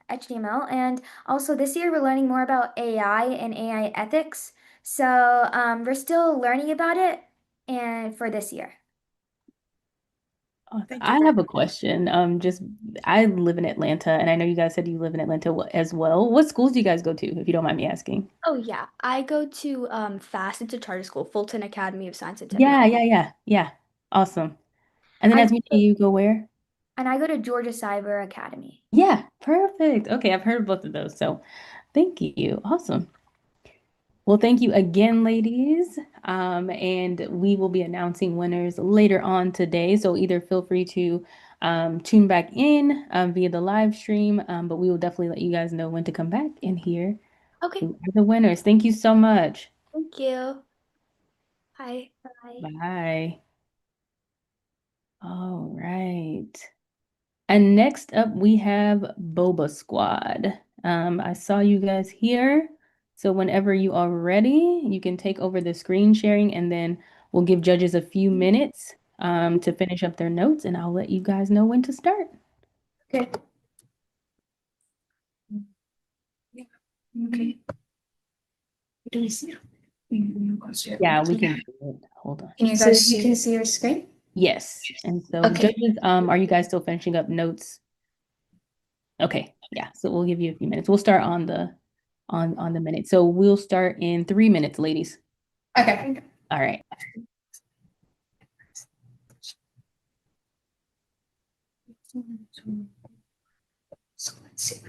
HTML, and also this year we're learning more about AI and AI ethics. So we're still learning about it, and for this year. Thank you I very have a much. question. I live in Atlanta, and I know you guys said you live in Atlanta as well. What schools do you guys go to, if you don't mind me asking? Oh yeah, I go to FAST. It's a charter school, Fulton Academy of Science and Yeah, Technology. yeah. Awesome. And then I as me, you go where? and I go to Georgia Cyber Academy. Yeah, perfect. Okay, I've heard of both of those, so thank you. Awesome. Well, thank you again, ladies. And we will be announcing winners later on today. So either feel free to tune back in via the live stream, but we will definitely let you guys know when to come back and hear Okay, who are the winners. Thank you so much. thank you. Bye. Bye. Bye. All right. And next up, we have Boba Squad. I saw you guys here. So whenever you are ready, you can take over the screen sharing, and then we'll give judges a few minutes to finish up their notes, and I'll let you guys know when to start. Okay. Okay. Do we see it? Yeah, we can do it. Hold on. Can you guys see? You can see your screen? Yes. And so Okay. judges, are you guys still finishing up notes? Okay. Yeah. So we'll give you a few minutes. We'll start on the minute. So we'll start in 3 minutes, ladies. Okay. All right. So let's see.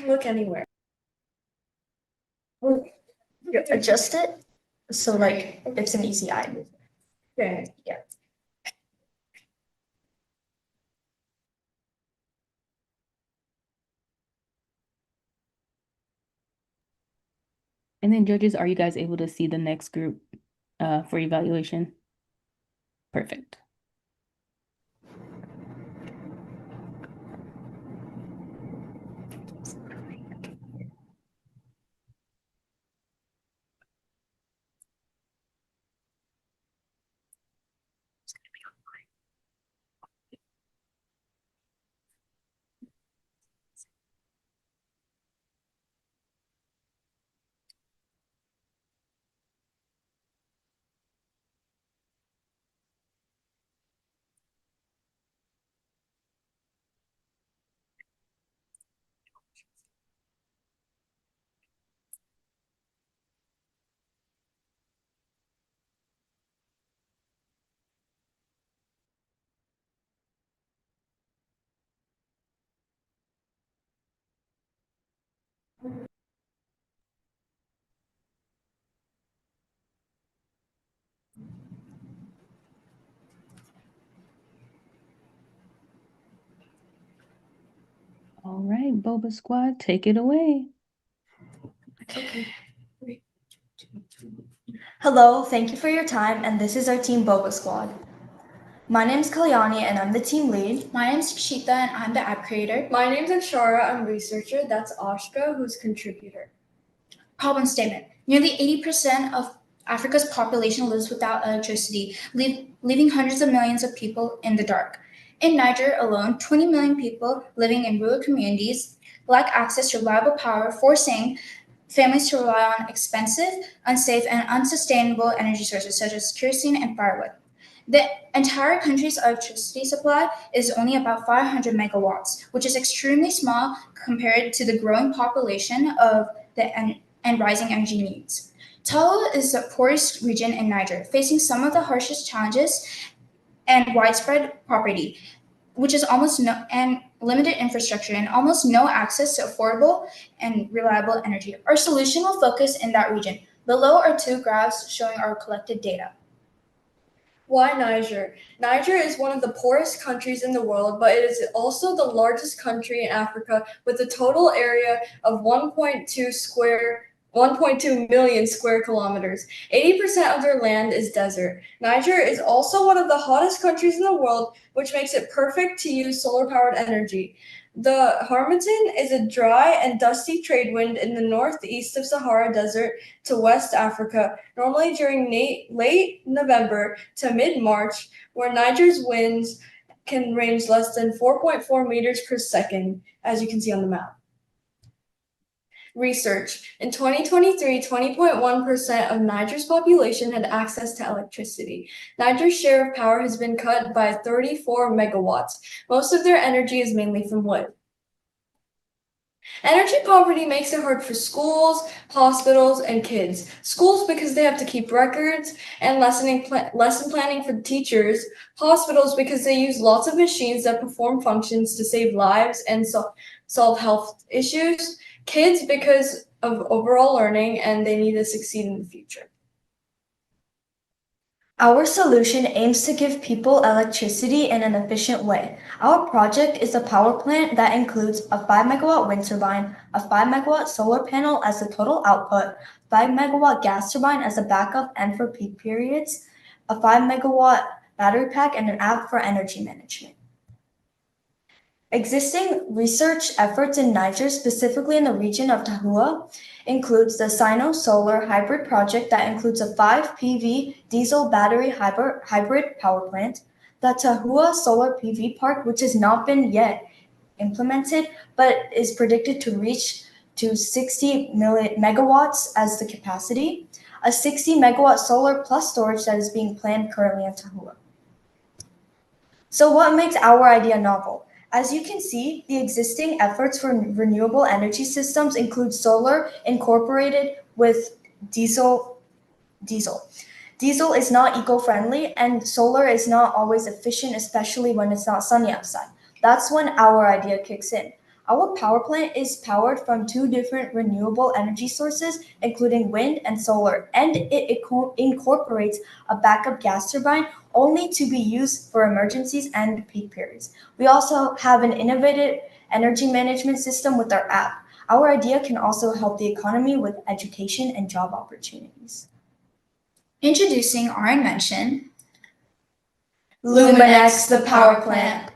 Look anywhere. You adjust it so like it's an easy eye movement. Okay. Yeah. And then judges, are you guys able to see the next group for evaluation? Perfect. All right, Boba Squad, take it away. Okay. Hello, thank you for your time, and this is our team Boba Squad. My name's Kalyani, and I'm the team lead. My name's Kshita, and I'm the app creator. My name's Akshara, I'm researcher. That's Ashka, who's contributor. Problem statement. Nearly 80% of Africa's population lives without electricity, leaving hundreds of millions of people in the dark. In Niger alone, 20 million people living in rural communities lack access to reliable power, forcing families to rely on expensive, unsafe, and unsustainable energy sources such as kerosene and firewood. The entire country's electricity supply is only about 500 megawatts, which is extremely small compared to the growing population of and rising energy needs. Tawa is the poorest region in Niger, facing some of the harshest challenges and widespread poverty, which is almost no and limited infrastructure and almost no access to affordable and reliable energy. Our solution will focus in that region. Below are two graphs showing our collected data. Why Niger? Niger is one of the poorest countries in the world, but it is also the largest country in Africa with a total area of 1.2 million square kilometers. 80% of their land is desert. Niger is also one of the hottest countries in the world, which makes it perfect to use solar-powered energy. The Harmattan is a dry and dusty trade wind in the northeast of Sahara Desert to West Africa, normally during late November to mid-March, where Niger's winds can range less than 4.4 meters per second, as you can see on the map. Research. In 2023, 20.1% of Niger's population had access to electricity. Niger's share of power has been cut by 34 megawatts. Most of their energy is mainly from wood. Energy poverty makes it hard for schools, hospitals, and kids. Schools because they have to keep records and lesson planning for teachers. Hospitals because they use lots of machines that perform functions to save lives and solve health issues. Kids because of overall learning and they need to succeed in the future. Our solution aims to give people electricity in an efficient way. Our project is a power plant that includes a 5 megawatt wind turbine, a 5 megawatt solar panel as the total output, 5 megawatt gas turbine as a backup and for peak periods, a 5 megawatt battery pack, and an app for energy management. Existing research efforts in Niger, specifically in the region of Tahua, includes the Sino Solar Hybrid project that includes a 5 PV diesel battery hybrid power plant, the Tahua Solar PV Park, which has not been yet implemented, but is predicted to reach to 60 megawatts as the capacity, a 60 megawatt solar plus storage that is being planned currently in Tahua. So what makes our idea novel? As you can see, the existing efforts for renewable energy systems include solar incorporated with diesel. Diesel is not eco-friendly and solar is not always efficient, especially when it's not sunny outside. That's when our idea kicks in. Our power plant is powered from 2 different renewable energy sources, including wind and solar, and it incorporates a backup gas turbine only to be used for emergencies and peak periods. We also have an innovative energy management system with our app. Our idea can also help the economy with education and job opportunities. Introducing our invention, Luminex, the power plant.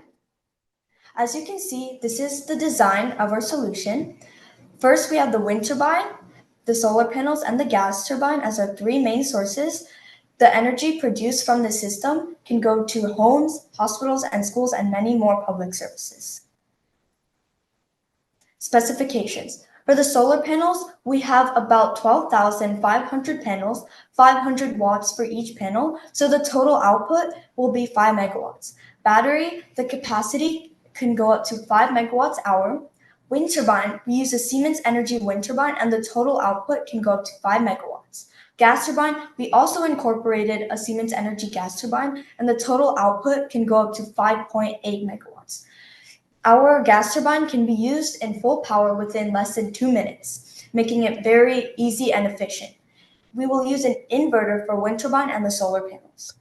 As you can see, this is the design of our solution. First, we have the wind turbine, the solar panels, and the gas turbine as our 3 main sources. The energy produced from the system can go to homes, hospitals, and schools, and many more public services. Specifications. For the solar panels, we have about 12,500 panels, 500 watts for each panel, so the total output will be 5 megawatts. Battery, the capacity can go up to 5 megawatts hour. Wind turbine, we use a Siemens Energy wind turbine and the total output can go up to 5 megawatts. Gas turbine, we also incorporated a Siemens Energy gas turbine and the total output can go up to 5.8 megawatts. Our gas turbine can be used in full power within less than 2 minutes, making it very easy and efficient. We will use an inverter for wind turbine and the solar panels.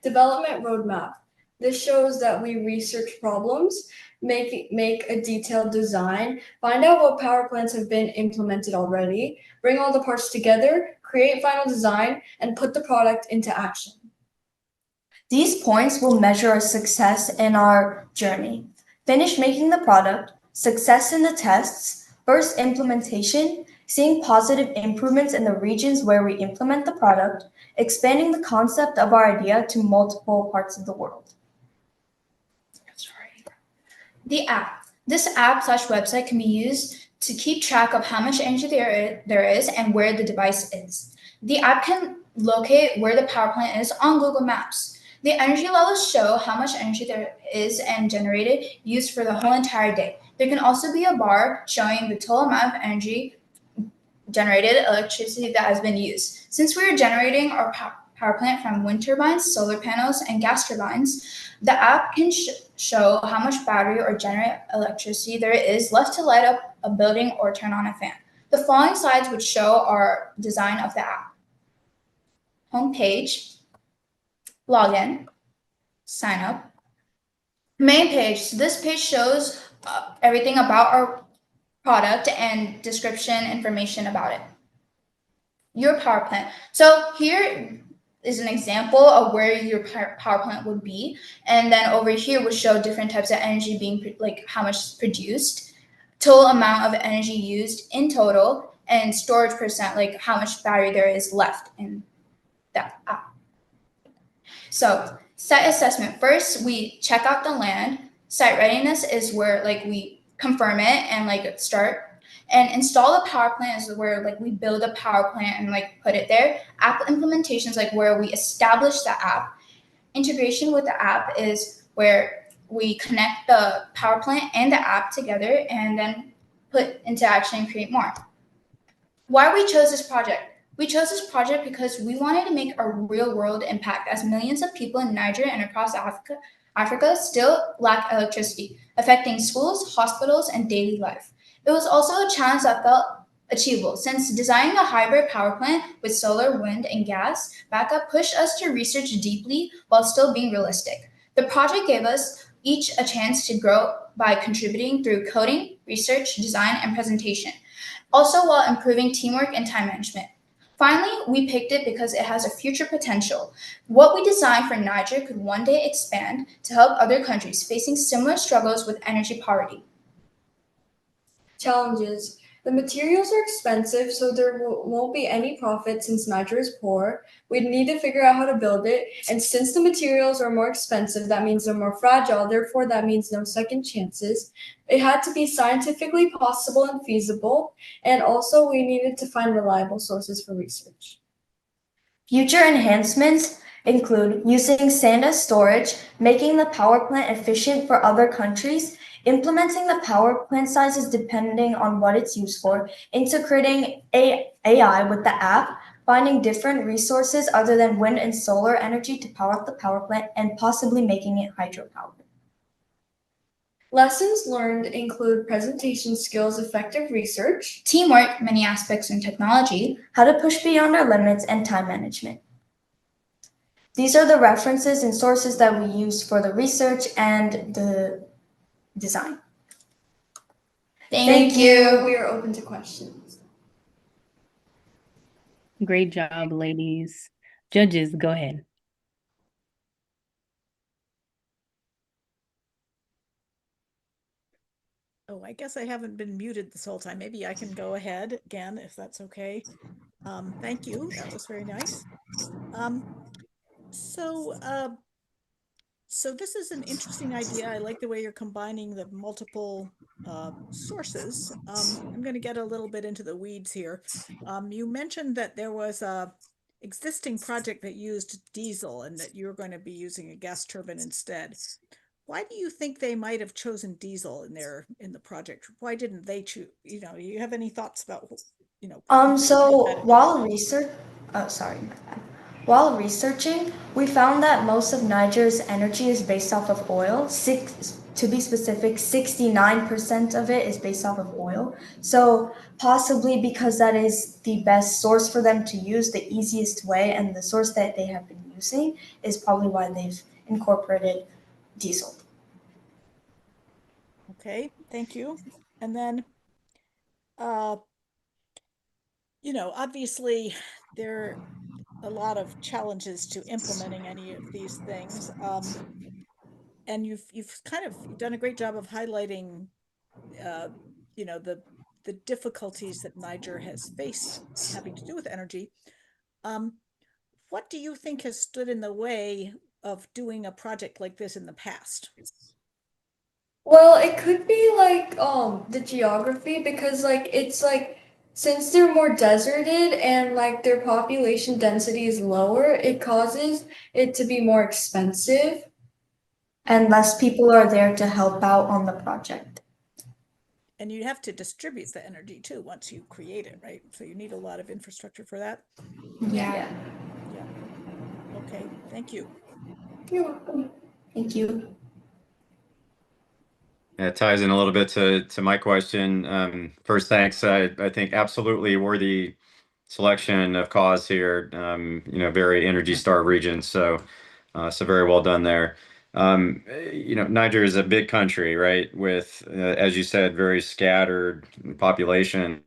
Development roadmap. This shows that we research problems, make a detailed design, find out what power plants have been implemented already, bring all the parts together, create final design, and put the product into action. These points will measure our success in our journey. Finish making the product, success in the tests, first implementation, seeing positive improvements in the regions where we implement the product, expanding the concept of our idea to multiple parts of the world. The app. This app/website can be used to keep track of how much energy there is and where the device is. The app can locate where the power plant is on Google Maps. The energy levels show how much energy there is and generated used for the whole entire day. There can also be a bar showing the total amount of energy generated, electricity that has been used. Since we are generating our power plant from wind turbines, solar panels, and gas turbines, the app can show how much battery or generate electricity there is left to light up a building or turn on a fan. The following slides would show our design of the app. Homepage, login, sign up, main page. So this page shows everything about our product and description information about it. Your power plant. So here is an example of where your power plant would be, and then over here would show different types of energy being like how much is produced, total amount of energy used in total, and storage percent, like how much battery there is left in that app. So site assessment. First, we check out the land. Site readiness is where like we confirm it and like start. And install the power plant is where like we build a power plant and like put it there. App implementation is like where we establish the app. Integration with the app is where we connect the power plant and the app together and then put into action and create more. Why we chose this project? We chose this project because we wanted to make a real world impact as millions of people in Nigeria and across Africa still lack electricity, affecting schools, hospitals, and daily life. It was also a challenge that felt achievable since designing a hybrid power plant with solar, wind, and gas backup pushed us to research deeply while still being realistic. The project gave us each a chance to grow by contributing through coding, research, design, and presentation, also while improving teamwork and time management. Finally, we picked it because it has a future potential. What we designed for Niger could one day expand to help other countries facing similar struggles with energy poverty. Challenges. The materials are expensive, so there won't be any profit since Niger is poor. We'd need to figure out how to build it, and since the materials are more expensive, that means they're more fragile, therefore that means no second chances. It had to be scientifically possible and feasible, and also we needed to find reliable sources for research. Future enhancements include using sand as storage, making the power plant efficient for other countries, implementing the power plant sizes depending on what it's used for, integrating AI with the app, finding different resources other than wind and solar energy to power up the power plant, and possibly making it hydropower. Lessons learned include presentation skills, effective research, teamwork, many aspects in technology, how to push beyond our limits, and time management. These are the references and sources that we used for the research and the design. Thank you. We are open to questions. Great job, ladies. Judges, go ahead. Oh, I guess I haven't been muted this whole time. Maybe I can go ahead again, if that's okay. Thank you. That was very nice. So this is an interesting idea. I like the way you're combining the multiple sources. I'm going to get a little bit into the weeds here. You mentioned that there was a existing project that used diesel and that you're going to be using a gas turbine instead. Why do you think they might have chosen diesel in the project? Why didn't they choose? Do you have any thoughts about So while while researching, we found that most of Niger's energy is based off of oil. To be specific, 69% of it is based off of oil. So possibly because that is the best source for them to use, the easiest way, and the source that they have been using is probably why they've incorporated diesel. Okay, thank you. And then, obviously there are a lot of challenges to implementing any of these things. And you've done a great job of highlighting, the the difficulties that Niger has faced having to do with energy. What do you think has stood in the way of doing a project like this in the past? Well, it could be like the geography, because like it's like since they're more deserted and like their population density is lower, it causes it to be more expensive. And less people are there to help out on the project. And you have to distribute the energy too once you create it, right? So you need a lot of infrastructure for that. Yeah. Yeah. Okay, thank you. You're welcome. Thank you. It ties in a little bit to my question. First, thanks. I think absolutely worthy selection of cause here. Very Energy Star region, so very well done there. Niger is a big country, right? With, as you said, very scattered population.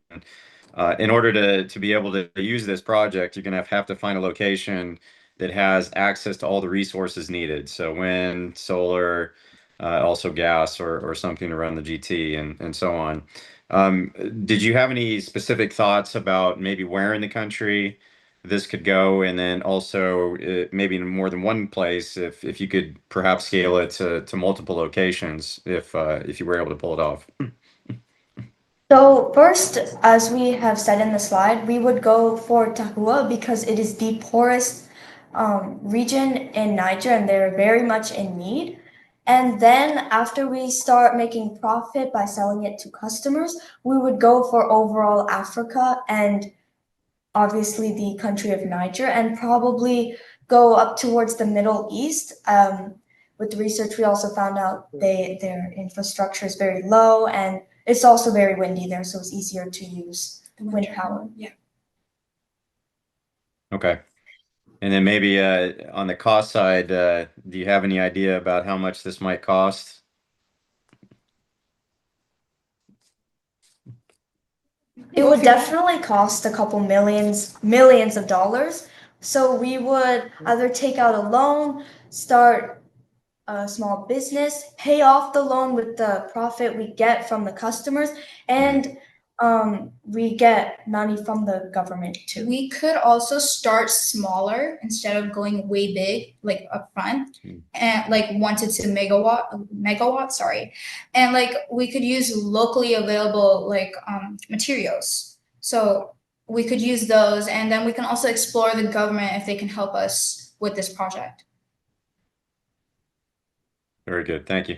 In order to be able to use this project, you're going to have to find a location that has access to all the resources needed. So wind, solar, also gas or something to run the GT and so on. Did you have any specific thoughts about maybe where in the country this could go, and then also maybe in more than one place, if you could perhaps scale it to multiple locations, if you were able to pull it off? So first, as we have said in the slide, we would go for Tahua because it is the poorest region in Niger and they're very much in need. And then after we start making profit by selling it to customers, we would go for overall Africa and obviously the country of Niger, and probably go up towards the Middle East. With the research, we also found out their infrastructure is very low, and it's also very windy there, so it's easier to use wind power. Yeah. Okay. And then maybe on the cost side, do you have any idea about how much this might cost? It would definitely cost a couple millions of dollars. So we would either take out a loan, start a small business, pay off the loan with the profit we get from the customers, and we get money from the government too. We could also start smaller instead of going way big, like upfront, and like 1 to 2 megawatt, sorry. And like we could use locally available like materials. So we could use those, and then we can also explore the government if they can help us with this project. Very good. Thank you.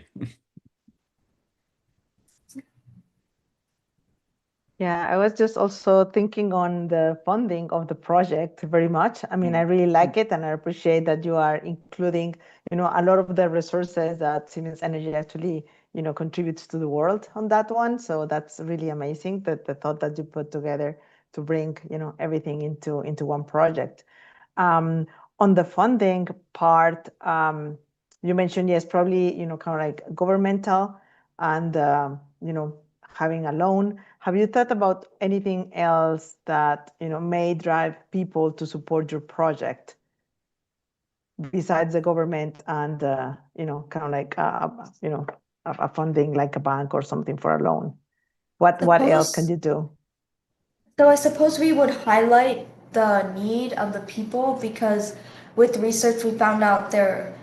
Yeah, I was just also thinking on the funding of the project very much. I mean, I really like it, and I appreciate that you are including, a lot of the resources that Siemens Energy actually, contributes to the world on that one. So that's really amazing, that the thought that you put together to bring, everything into one project. On the funding part, you mentioned, yes, probably, kind of like governmental and, having a loan. Have you thought about anything else that, may drive people to support your project besides the government and, kind of like, a funding like a bank or something for a loan? What else can you do? So I suppose we would highlight the need of the people, because with research we found out their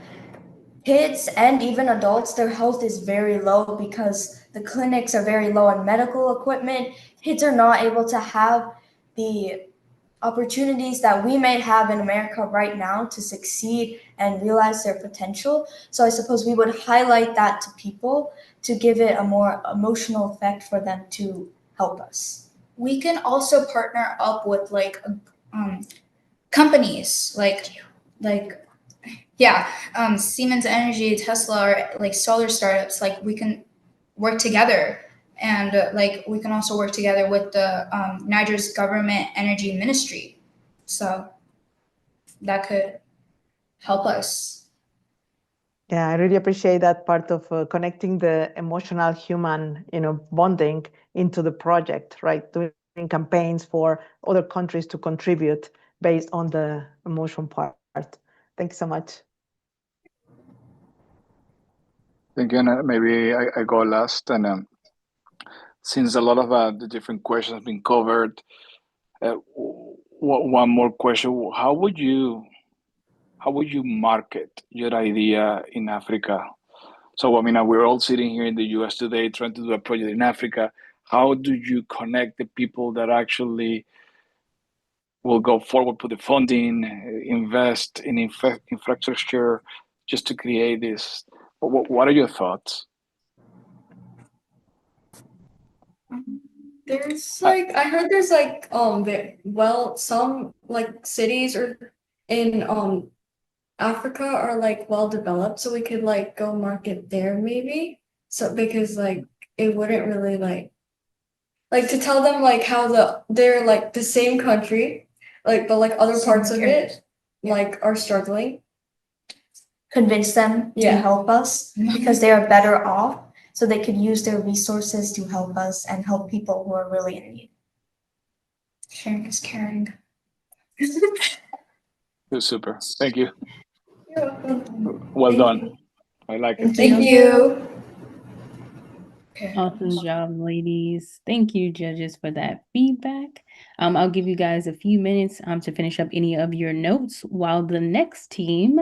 kids and even adults, their health is very low because the clinics are very low on medical equipment. Kids are not able to have the opportunities that we may have in America right now to succeed and realize their potential. So I suppose we would highlight that to people to give it a more emotional effect for them to help us. We can also partner up with like companies Siemens Energy, Tesla, or like solar startups. Like we can work together, and we can also work together with the Niger's government energy ministry. So that could help us. Yeah, I really appreciate that part of connecting the emotional human, bonding into the project, right? Doing campaigns for other countries to contribute based on the emotion part. Thank you so much. Again, maybe I go last, and since a lot of the different questions have been covered, one more question: how would you market your idea in Africa? So, I mean, we're all sitting here in the US today trying to do a project in Africa. How do you connect the people that actually will go forward, put the funding, invest in infrastructure just to create this? What are your thoughts? There's like I heard there's like some like cities or in Africa are like well developed, so we could like go market there maybe. So because like it wouldn't really like to tell them like how they're like the same country, like but like other parts of it like are struggling. Convince them to Yeah. help us because they are better off, so they could use their resources to help us and help people who are really in need. Sharing is caring. Super. Thank you. You're welcome. Well Thank done. you. I like it. Thank you. Awesome job, ladies. Thank you, judges, for that feedback. I'll give you guys a few minutes to finish up any of your notes while the next team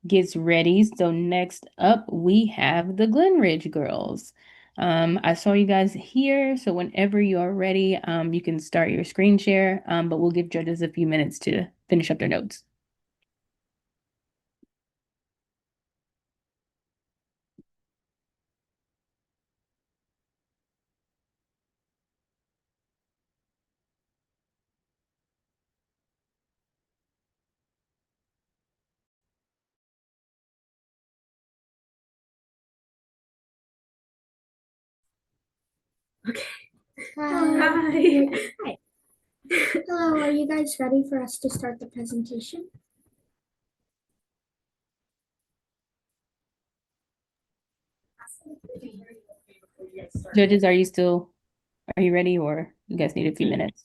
gets ready. So next up, we have the Glen Ridge Girls. I saw you guys here, so whenever you are ready, you can start your screen share, but we'll give judges a few minutes to finish up their notes. Hi. Hi. Hello, are you guys ready for us to start the presentation? Judges, are you ready, or you guys need a few minutes?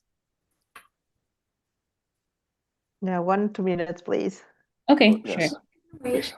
Yeah, 1-2 minutes, please. Okay, Yes. sure. Please.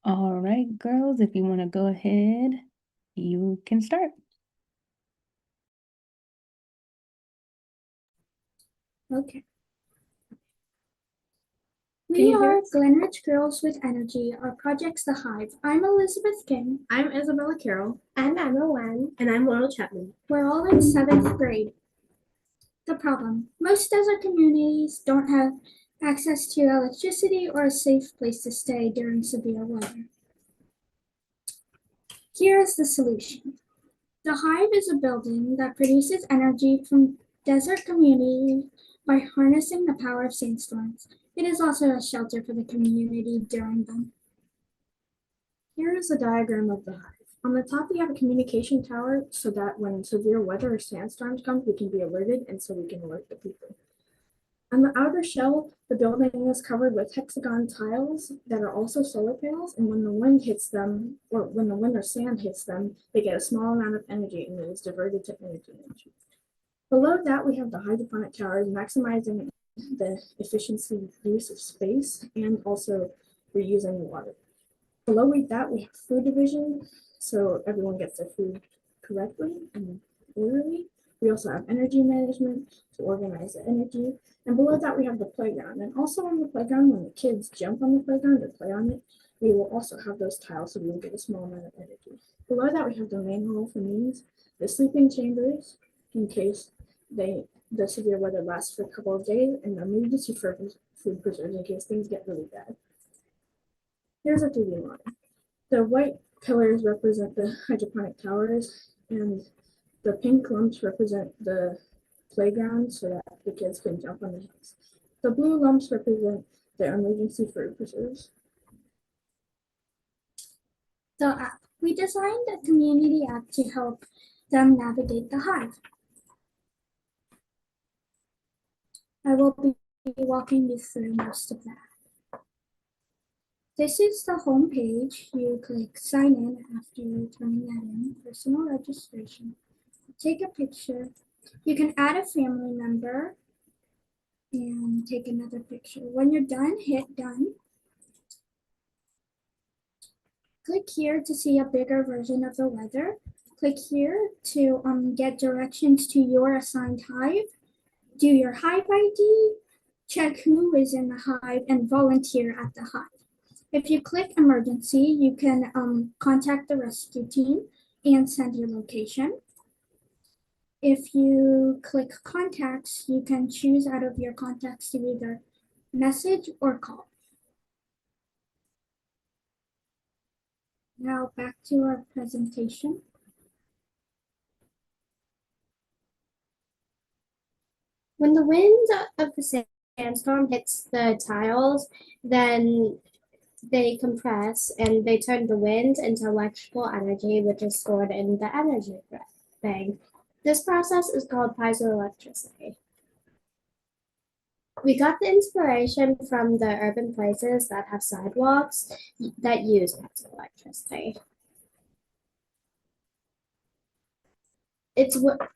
All right, girls, if you want to go ahead, you can start. Okay. We are Glen Ridge Girls with Energy. Our project's The Hive. I'm Elizabeth King. I'm Isabella Carroll. I'm Emma Wen. And I'm Laurel Chapman. We're all in 7th grade. The problem: most desert communities don't have access to electricity or a safe place to stay during severe weather. Here is the solution. The Hive is a building that produces energy from desert communities by harnessing the power of sandstorms. It is also a shelter for the community during them. Here is a diagram of the hive. On the top, we have a communication tower so that when severe weather or sandstorms come, we can be alerted and so we can alert the people. On the outer shell, the building is covered with hexagon tiles that are also solar panels, and when the wind hits them, or when the wind or sand hits them, they get a small amount of energy and it is diverted to energy management. Below that, we have the hydroponic towers, maximizing the efficiency use of space and also reusing water. Below that, we have food division, so everyone gets their food correctly and orderly. We also have energy management to organize the energy. And below that, we have the playground. And also on the playground, when the kids jump on the playground or play on it, we will also have those tiles so we will get a small amount of energy. Below that, we have the main hall for meetings, the sleeping chambers in case the severe weather lasts for a couple of days, and the emergency for food preserves in case things get really bad. Here's a 3D model. The white pillars represent the hydroponic towers, and the pink lumps represent the playground so that the kids can jump on the hills. The blue lumps represent the emergency food preserves. The app. We designed a community app to help them navigate the hive. I will be walking you through most of that. This is the home page. You click sign in after turning that in, personal registration. Take a picture. You can add a family member and take another picture. When you're done, hit done. Click here to see a bigger version of the weather. Click here to get directions to your assigned hive. Do your hive ID, check who is in the hive, and volunteer at the hive. If you click emergency, you can contact the rescue team and send your location. If you click contacts, you can choose out of your contacts to either message or call. Now back to our presentation. When the wind of the sandstorm hits the tiles, then they compress and they turn the wind into electrical energy, which is stored in the energy bank. This process is called piezoelectricity. We got the inspiration from the urban places that have sidewalks that use piezoelectricity.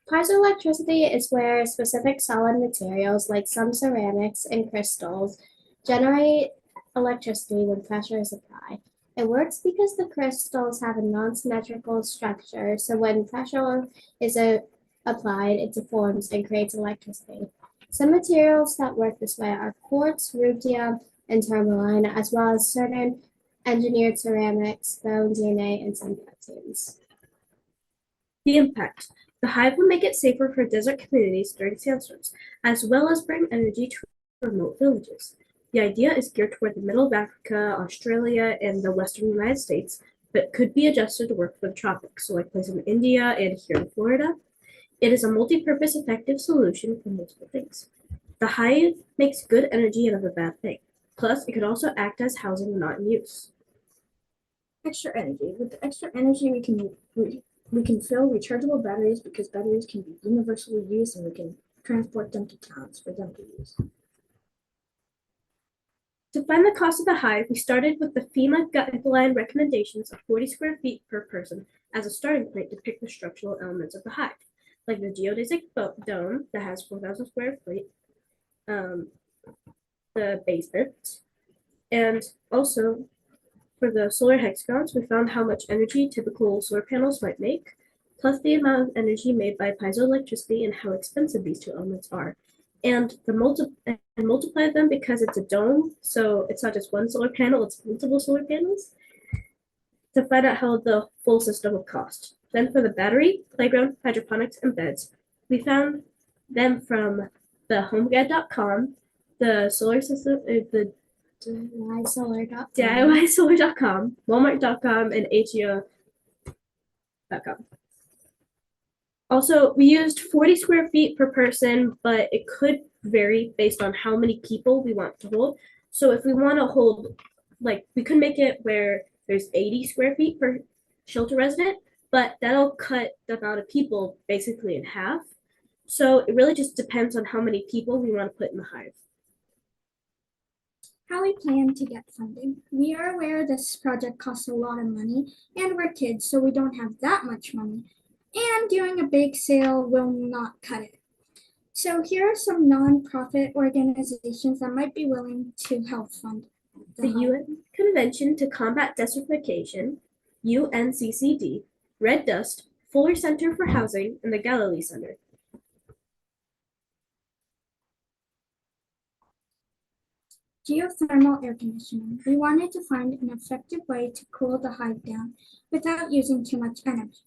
Piezoelectricity is where specific solid materials like some ceramics and crystals generate electricity when pressure is applied. It works because the crystals have a non-symmetrical structure, so when pressure is applied, it deforms and creates electricity. Some materials that work this way are quartz, rubidium, and tourmaline, as well as certain engineered ceramics, bone, DNA, and some proteins. The impact. The hive will make it safer for desert communities during sandstorms, as well as bring energy to remote villages. The idea is geared toward the middle of Africa, Australia, and the western United States, but could be adjusted to work for the tropics, so like places in India and here in Florida. It is a multi-purpose effective solution for multiple things. The hive makes good energy out of a bad thing. Plus, it could also act as housing when not in use. Extra energy. With the extra energy, we can fill rechargeable batteries because batteries can be universally used and we can transport them to towns for them to use. To find the cost of the hive, we started with the FEMA guideline recommendations of 40 square feet per person as a starting point to pick the structural elements of the hive, like the geodesic dome that has 4,000 square feet, the basement, and also for the solar hexagons, we found how much energy typical solar panels might make, plus the amount of energy made by piezoelectricity and how expensive these two elements are. And multiply them because it's a dome, so it's not just one solar panel, it's multiple solar panels, to find out how the full system will cost. Then for the battery, playground, hydroponics, and beds, we found them from the homeguide.com, the solar system, the DIYsolar.com, Walmart.com, and ATO.com. Also, we used 40 square feet per person, but it could vary based on how many people we want to hold. So if we want to hold, like, we could make it where there's 80 square feet per shelter resident, but that'll cut the amount of people basically in half. So it really just depends on how many people we want to put in the hive. How we plan to get funding. We are aware this project costs a lot of money, and we're kids, so we don't have that much money. And doing a big sale will not cut it. So here are some nonprofit organizations that might be willing to help fund the UN Convention to Combat Desertification, UNCCD, Red Dust, Fuller Center for Housing, and the Galilee Center. Geothermal air conditioning. We wanted to find an effective way to cool the hive down without using too much energy.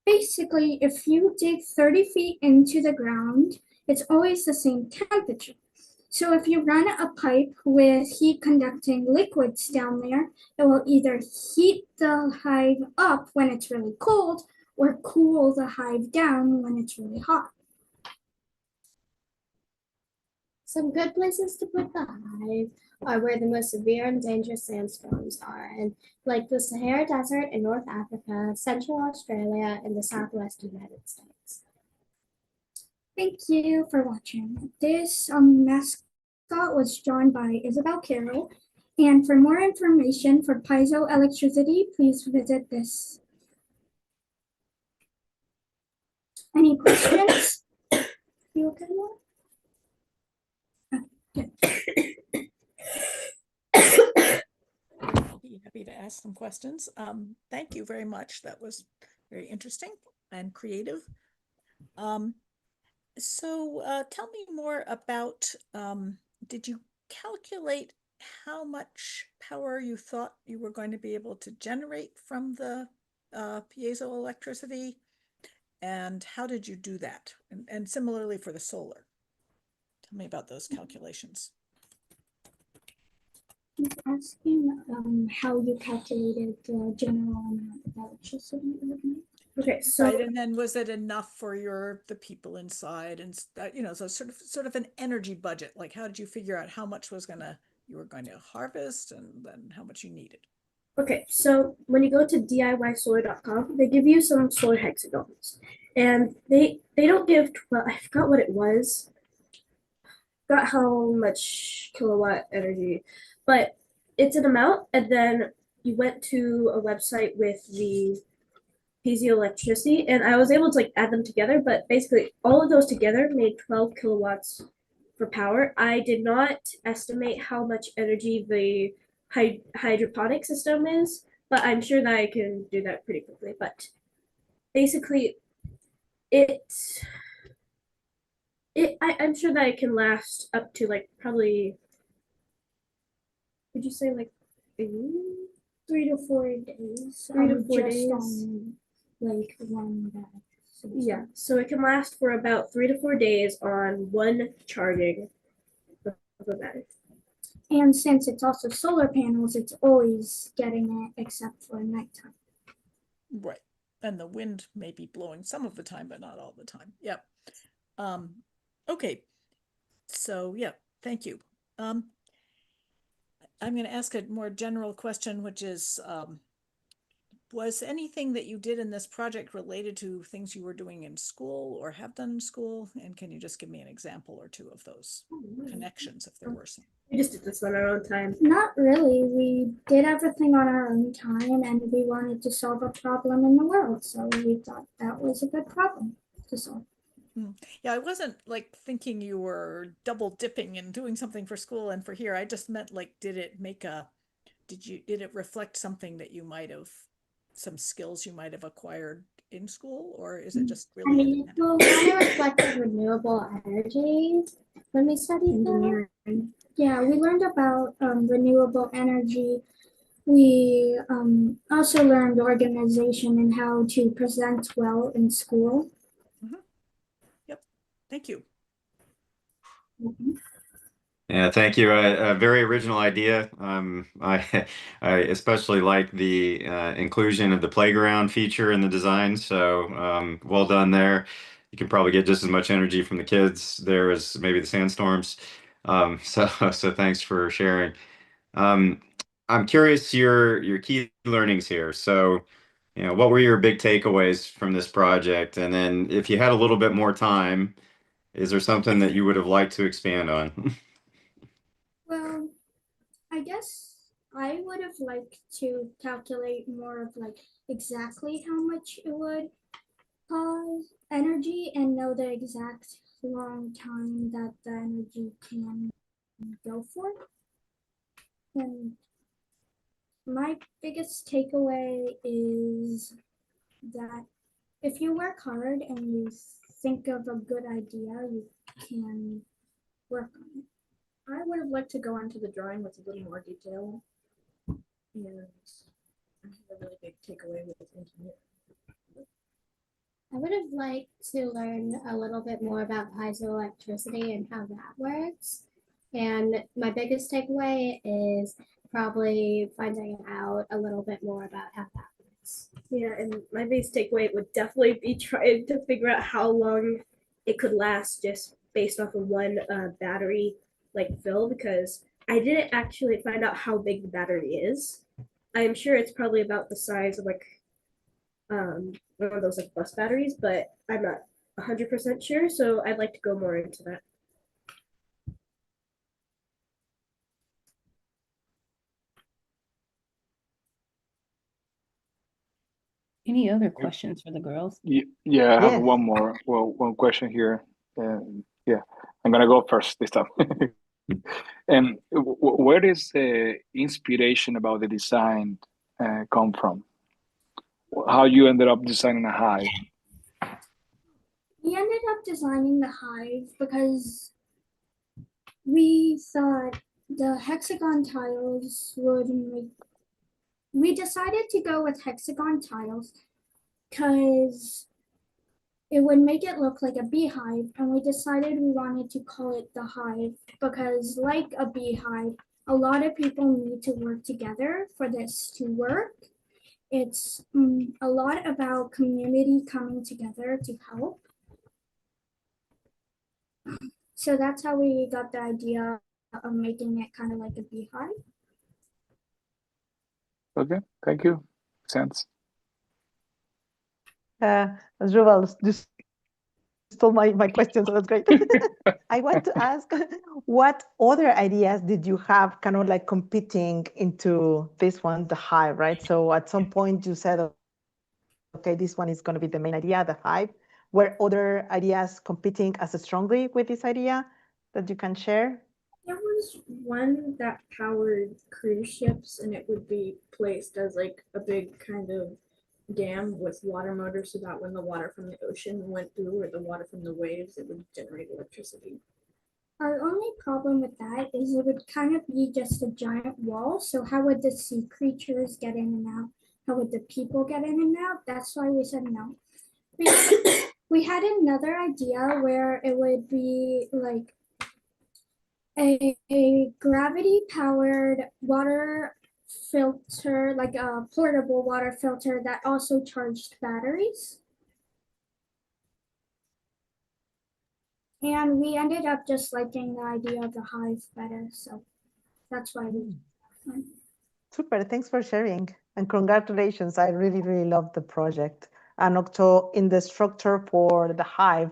Basically, if you dig 30 feet into the ground, it's always the same temperature. So if you run a pipe with heat conducting liquids down there, it will either heat the hive up when it's really cold or cool the hive down when it's really hot. Some good places to put the hive are where the most severe and dangerous sandstorms are, and like the Sahara Desert in North Africa, Central Australia, and the Southwest United States. Thank you for watching. This mascot was drawn by Isabel Carroll. And for more information for piezoelectricity, please visit this. Any questions? You okay, Laura? Be happy to ask some questions. Thank you very much. That was very interesting and creative. So tell me more about, did you calculate how much power you thought you were going to be able to generate from the piezoelectricity? And how did you do that? And similarly for the solar. Tell me about those calculations. He's asking how you calculated the general amount of electricity. Okay, so right, and then was it enough for the people inside, and you know, so sort of an energy budget? Like, how did you figure out how much you were going to harvest, and then how much you needed? Okay, so when you go to DIYsolar.com, they give you some solar hexagons, and they don't give, well, I forgot what it was, forgot how much kilowatt energy, but it's an amount, and then you went to a website with the piezoelectricity, and I was able to like add them together, but basically all of those together made 12 kilowatts for power. I did not estimate how much energy the hydroponic system is, but I'm sure that I can do that pretty quickly. But basically, I'm sure that it can last up to like probably, would you say like 3 to 4 days. 3 to 4 days. Like one bag. Yeah, so it can last for about 3 to 4 days on one charging of a battery. And since it's also solar panels, it's always getting it except for nighttime. Right. And the wind may be blowing some of the time, but not all the time. Yep. Okay. So yeah, thank you. I'm going to ask a more general question, which is, was anything that you did in this project related to things you were doing in school or have done in school? And can you just give me an example or two of those connections, if there were some? We just did this on our own time. Not really. We did everything on our own time, and we wanted to solve a problem in the world. So we thought that was a good problem to solve. Yeah, I wasn't like thinking you were double dipping and doing something for school and for here. I just meant like, did it reflect something that you might have, some skills you might have acquired in school, or is it just really? Well, kind of reflected renewable energy when we studied engineering. Yeah, we learned about renewable energy. We also learned organization and how to present well in school. Yep, thank you. Yeah, thank you. A very original idea. I especially like the inclusion of the playground feature in the design. So well done there. You can probably get just as much energy from the kids there as maybe the sandstorms. So thanks for sharing. I'm curious your key learnings here. So, what were your big takeaways from this project? And then if you had a little bit more time, is there something that you would have liked to expand on? Well, I guess I would have liked to calculate more of like exactly how much it would cause energy and know the exact long time that the energy can go for. And my biggest takeaway is that if you work hard and you think of a good idea, you can work on it. I would have liked to go into the drawing with a little more detail. And I have a really big takeaway with engineering. I would have liked to learn a little bit more about piezoelectricity and how that works. And my biggest takeaway is probably finding out a little bit more about how that works. Yeah, and my biggest takeaway would definitely be trying to figure out how long it could last just based off of one battery like fill, because I didn't actually find out how big the battery is. I'm sure it's probably about the size of like one of those like bus batteries, but I'm not 100% sure, so I'd like to go more into that. Any other questions for the girls? Yeah, I have Yes. one more. Well, one question here. Yeah, I'm gonna go first this time. And where does the inspiration about the design come from? How you ended up designing a hive? We ended up designing the hive because we thought the hexagon tiles would make. We decided to go with hexagon tiles because it would make it look like a beehive, and we decided we wanted to call it the hive because, like a beehive, a lot of people need to work together for this to work. It's a lot about community coming together to help. So that's how we got the idea of making it kind of like a beehive. Okay, thank you. Makes sense. As Ruval, you stole my question, so that's great. I want to ask, what other ideas did you have kind of like competing into this one, the hive, right? So at some point you said, okay, this one is going to be the main idea, the hive. Were other ideas competing as strongly with this idea that you can share? There was one that powered cruise ships, and it would be placed as like a big kind of dam with water motors, so that when the water from the ocean went through or the water from the waves, it would generate electricity. Our only problem with that is it would kind of be just a giant wall. So how would the sea creatures get in and out? How would the people get in and out? That's why we said no. We had another idea where it would be like a gravity powered water filter, like a portable water filter that also charged batteries. And we ended up just liking the idea of the hive better, so that's why we went. Super, thanks for sharing. And congratulations, I really, really love the project. And also in the structure for the hive,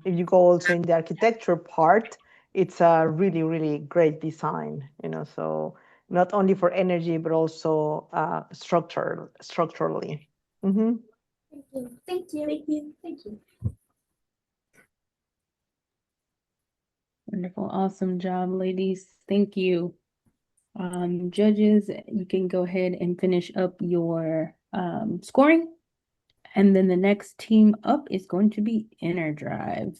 if you go also in the architecture part, it's a really, really great design, so not only for energy, but also structurally. Mm-hmm. Thank you. Thank you. Thank you. Wonderful. Awesome job, ladies. Thank you. Judges, you can go ahead and finish up your scoring. And then the next team up is going to be EnerDrive.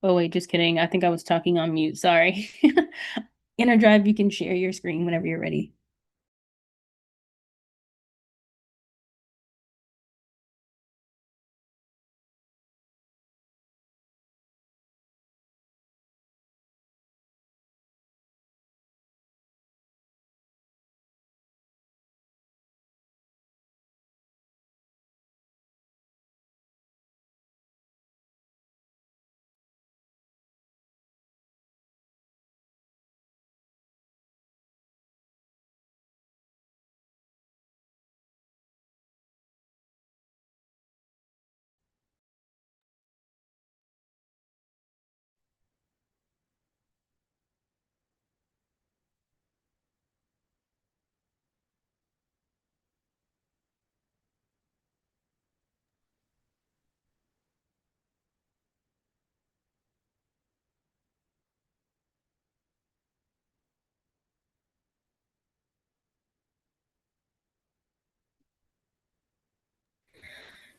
Oh, wait, just kidding. I think I was talking on mute. Sorry. EnerDrive, you can share your screen whenever you're ready.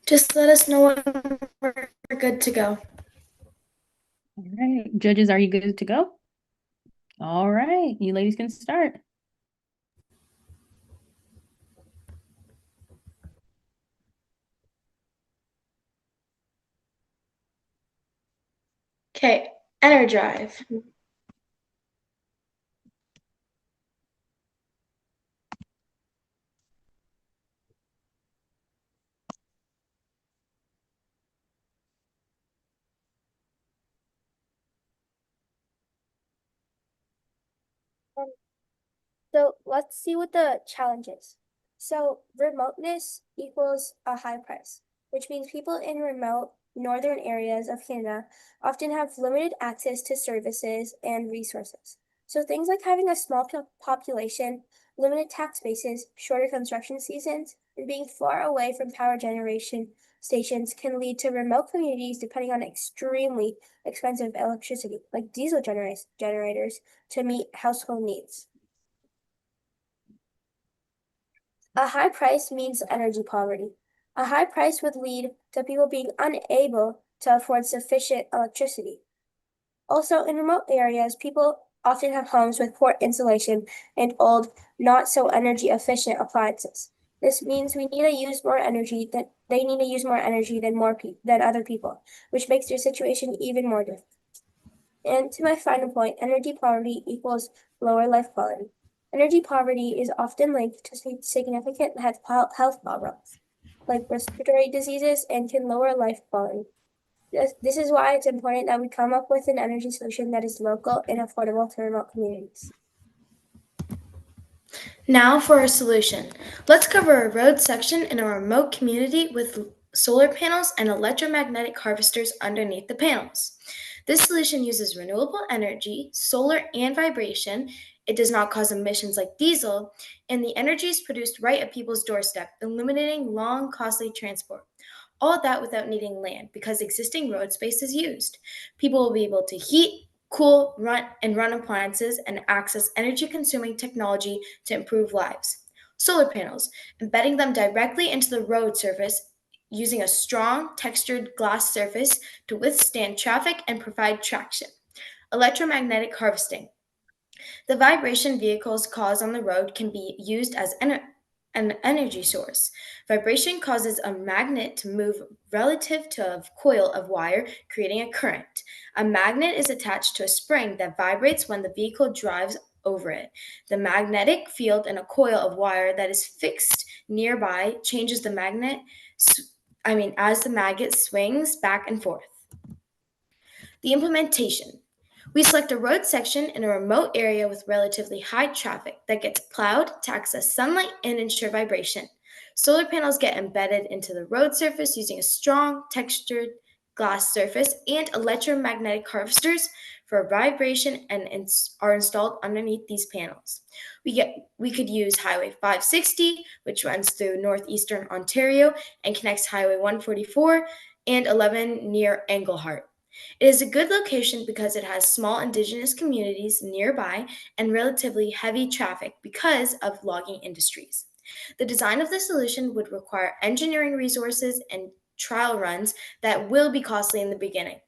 Just let us know when we're good to go. All right, judges, are you good to go? All right, you ladies can start. Okay, EnerDrive. So let's see what the challenge is. So remoteness equals a high price, which means people in remote northern areas of Canada often have limited access to services and resources. So things like having a small population, limited tax bases, shorter construction seasons, and being far away from power generation stations can lead to remote communities depending on extremely expensive electricity, like diesel generators, to meet household needs. A high price means energy poverty. A high price would lead to people being unable to afford sufficient electricity. Also, in remote areas, people often have homes with poor insulation and old, not so energy efficient appliances. This means we need to use more energy than they need to use more energy than other people, which makes their situation even more difficult. And to my final point, energy poverty equals lower life quality. Energy poverty is often linked to significant health problems, like respiratory diseases, and can lower life quality. This is why it's important that we come up with an energy solution that is local and affordable to remote communities. Now for our solution. Let's cover a road section in a remote community with solar panels and electromagnetic harvesters underneath the panels. This solution uses renewable energy, solar, and vibration. It does not cause emissions like diesel, and the energy is produced right at people's doorstep, eliminating long, costly transport. All that without needing land because existing road space is used. People will be able to heat, cool, run appliances and access energy-consuming technology to improve lives. Solar panels, embedding them directly into the road surface using a strong textured glass surface to withstand traffic and provide traction. Electromagnetic harvesting. The vibration vehicles cause on the road can be used as an energy source. Vibration causes a magnet to move relative to a coil of wire, creating a current. A magnet is attached to a spring that vibrates when the vehicle drives over it. The magnetic field in a coil of wire that is fixed nearby changes the as the magnet swings back and forth. The implementation. We select a road section in a remote area with relatively high traffic that gets plowed to access sunlight and ensure vibration. Solar panels get embedded into the road surface using a strong, textured glass surface, and electromagnetic harvesters for vibration and are installed underneath these panels. We could use Highway 560, which runs through northeastern Ontario and connects Highway 144 and 11 near Englehart. It is a good location because it has small indigenous communities nearby and relatively heavy traffic because of logging industries. The design of the solution would require engineering resources and trial runs that will be costly in the beginning.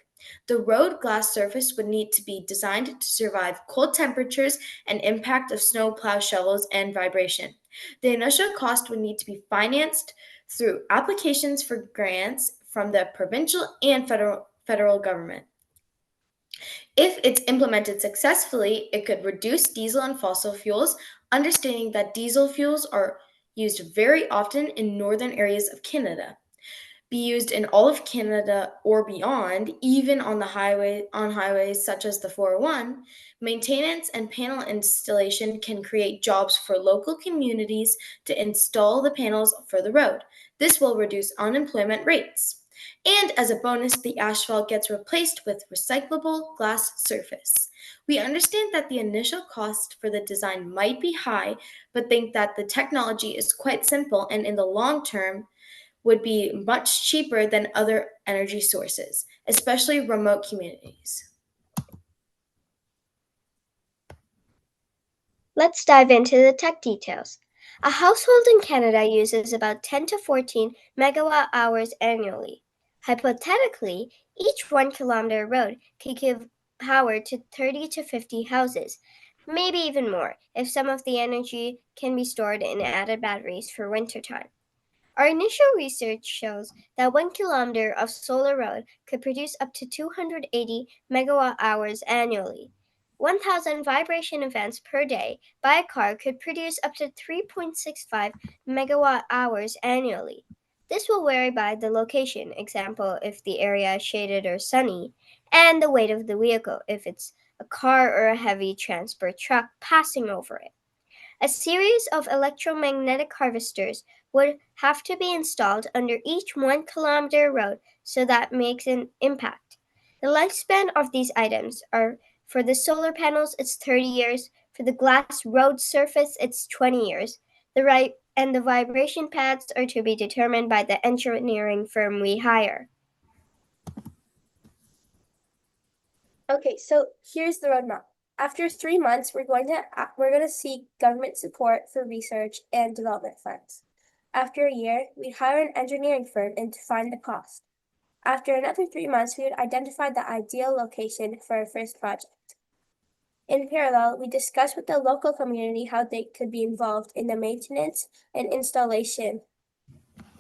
The road glass surface would need to be designed to survive cold temperatures and impact of snow plow shovels and vibration. The initial cost would need to be financed through applications for grants from the provincial and federal government. If it's implemented successfully, it could reduce diesel and fossil fuels, understanding that diesel fuels are used very often in northern areas of Canada, be used in all of Canada or beyond, even on highways such as the 401. Maintenance and panel installation can create jobs for local communities to install the panels for the road. This will reduce unemployment rates. And as a bonus, the asphalt gets replaced with recyclable glass surface. We understand that the initial cost for the design might be high, but think that the technology is quite simple and in the long term would be much cheaper than other energy sources, especially remote communities. Let's dive into the tech details. A household in Canada uses about 10 to 14 megawatt hours annually. Hypothetically, each 1 kilometer road could give power to 30 to 50 houses, maybe even more if some of the energy can be stored in added batteries for wintertime. Our initial research shows that 1 kilometer of solar road could produce up to 280 megawatt hours annually. 1,000 vibration events per day by a car could produce up to 3.65 megawatt hours annually. This will vary by the location, example, if the area is shaded or sunny, and the weight of the vehicle, if it's a car or a heavy transport truck passing over it. A series of electromagnetic harvesters would have to be installed under each 1 kilometer road so that makes an impact. The lifespan of these items are for the solar panels, it's 30 years. For the glass road surface, it's 20 years. And the vibration pads are to be determined by the engineering firm we hire. Okay, so here's the roadmap. After 3 months, we're going to seek government support for research and development funds. After a year, we'd hire an engineering firm and define the cost. After another 3 months, we would identify the ideal location for our first project. In parallel, we discussed with the local community how they could be involved in the maintenance and installation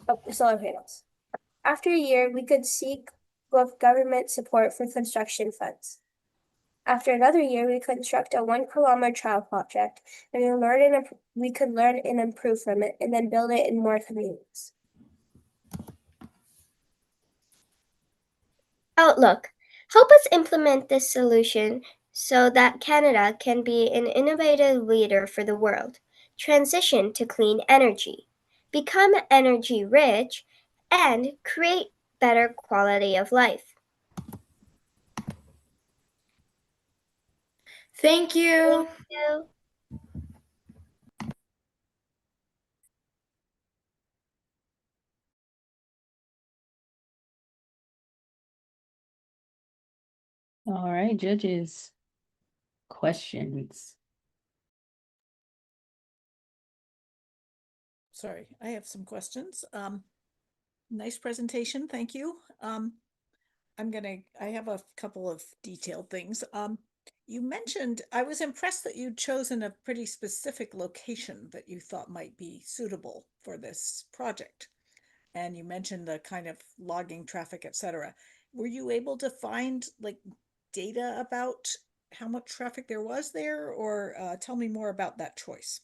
of the solar panels. After a year, we could seek government support for construction funds. After another year, we construct a 1 kilometer trial project, and we could learn and improve from it, and then build it in more communities. Outlook. Help us implement this solution so that Canada can be an innovative leader for the world. Transition to clean energy. Become energy rich and create better quality of life. Thank you. Thank you. All right, judges. Questions. Sorry, I have some questions. Nice presentation, thank you. I have a couple of detailed things. You mentioned, I was impressed that you'd chosen a pretty specific location that you thought might be suitable for this project. And you mentioned the kind of logging traffic, etc. Were you able to find like data about how much traffic there was there, or tell me more about that choice?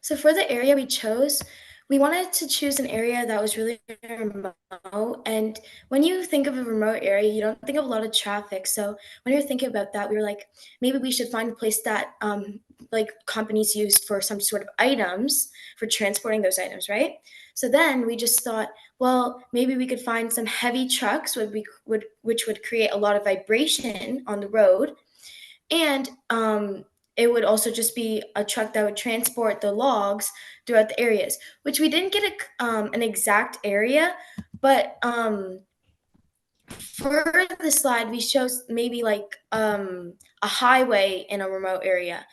So for the area we chose, we wanted to choose an area that was really remote. And when you think of a remote area, you don't think of a lot of traffic. So when we were thinking about that, we were like, maybe we should find a place that like companies used for some sort of items for transporting those items, right? So then we just thought, well, maybe we could find some heavy trucks which would create a lot of vibration on the road. And it would also just be a truck that would transport the logs throughout the areas, which we didn't get an exact area, but for the slide, we chose maybe like a highway in a remote area.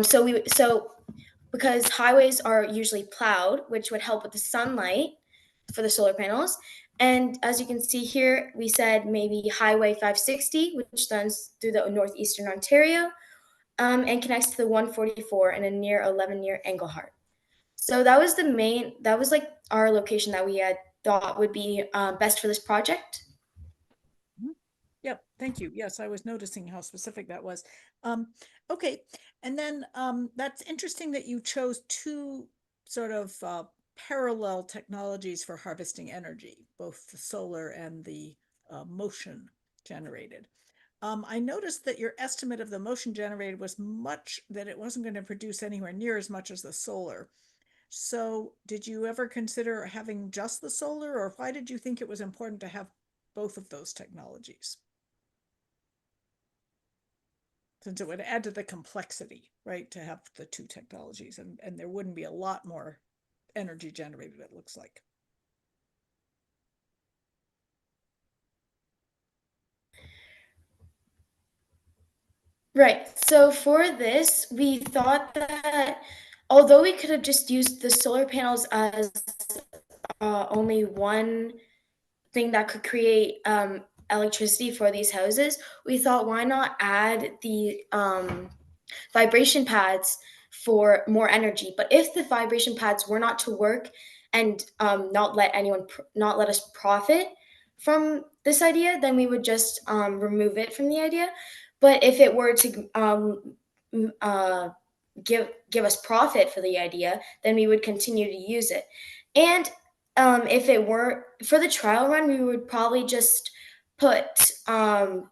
So because highways are usually plowed, which would help with the sunlight for the solar panels. And as you can see here, we said maybe Highway 560, which runs through the northeastern Ontario, and connects to the 144 and a near 11 near Englehart. So that was like our location that we had thought would be best for this project. Yep, thank you. Yes, I was noticing how specific that was. Okay, and then that's interesting that you chose two sort of parallel technologies for harvesting energy, both the solar and the motion generated. I noticed that your estimate of the motion generated was that it wasn't going to produce anywhere near as much as the solar. So did you ever consider having just the solar, or why did you think it was important to have both of those technologies? Since it would add to the complexity, right, to have the two technologies, and there wouldn't be a lot more energy generated, it looks like. Right. So for this, we thought that although we could have just used the solar panels as only one thing that could create electricity for these houses, we thought, why not add the vibration pads for more energy? But if the vibration pads were not to work and not let us profit from this idea, then we would just remove it from the idea. But if it were to give us profit for the idea, then we would continue to use it. And if it were for the trial run, we would probably just put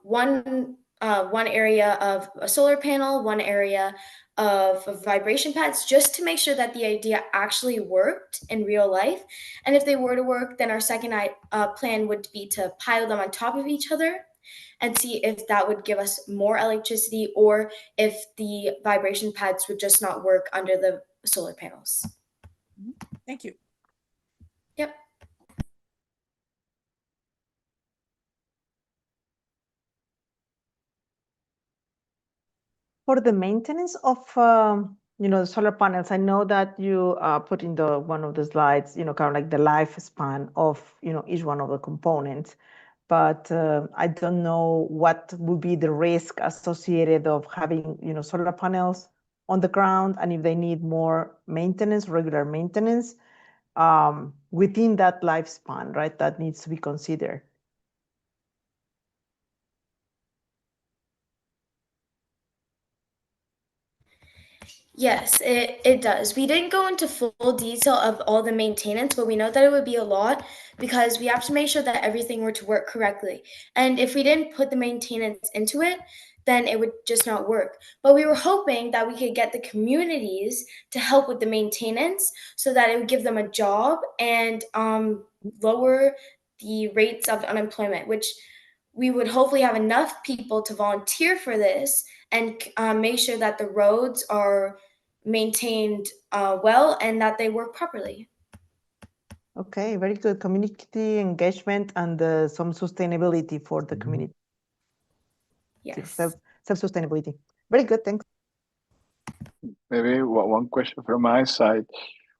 one area of a solar panel, one area of vibration pads, just to make sure that the idea actually worked in real life. And if they were to work, then our second plan would be to pile them on top of each other and see if that would give us more electricity, or if the vibration pads would just not work under the solar panels. Thank you. Yep. For the maintenance of the solar panels, I know that you put in one of the slides, kind of like the lifespan of each one of the components, but I don't know what would be the risk associated of having solar panels on the ground, and if they need more maintenance, regular maintenance within that lifespan, right? That needs to be considered. Yes, it does. We didn't go into full detail of all the maintenance, but we know that it would be a lot because we have to make sure that everything were to work correctly. And if we didn't put the maintenance into it, then it would just not work. But we were hoping that we could get the communities to help with the maintenance so that it would give them a job and lower the rates of unemployment, which we would hopefully have enough people to volunteer for this and make sure that the roads are maintained well and that they work properly. Okay, very good. Community engagement and some sustainability for the community. Yes. Self-sustainability. Very good, thanks. Maybe one question from my side.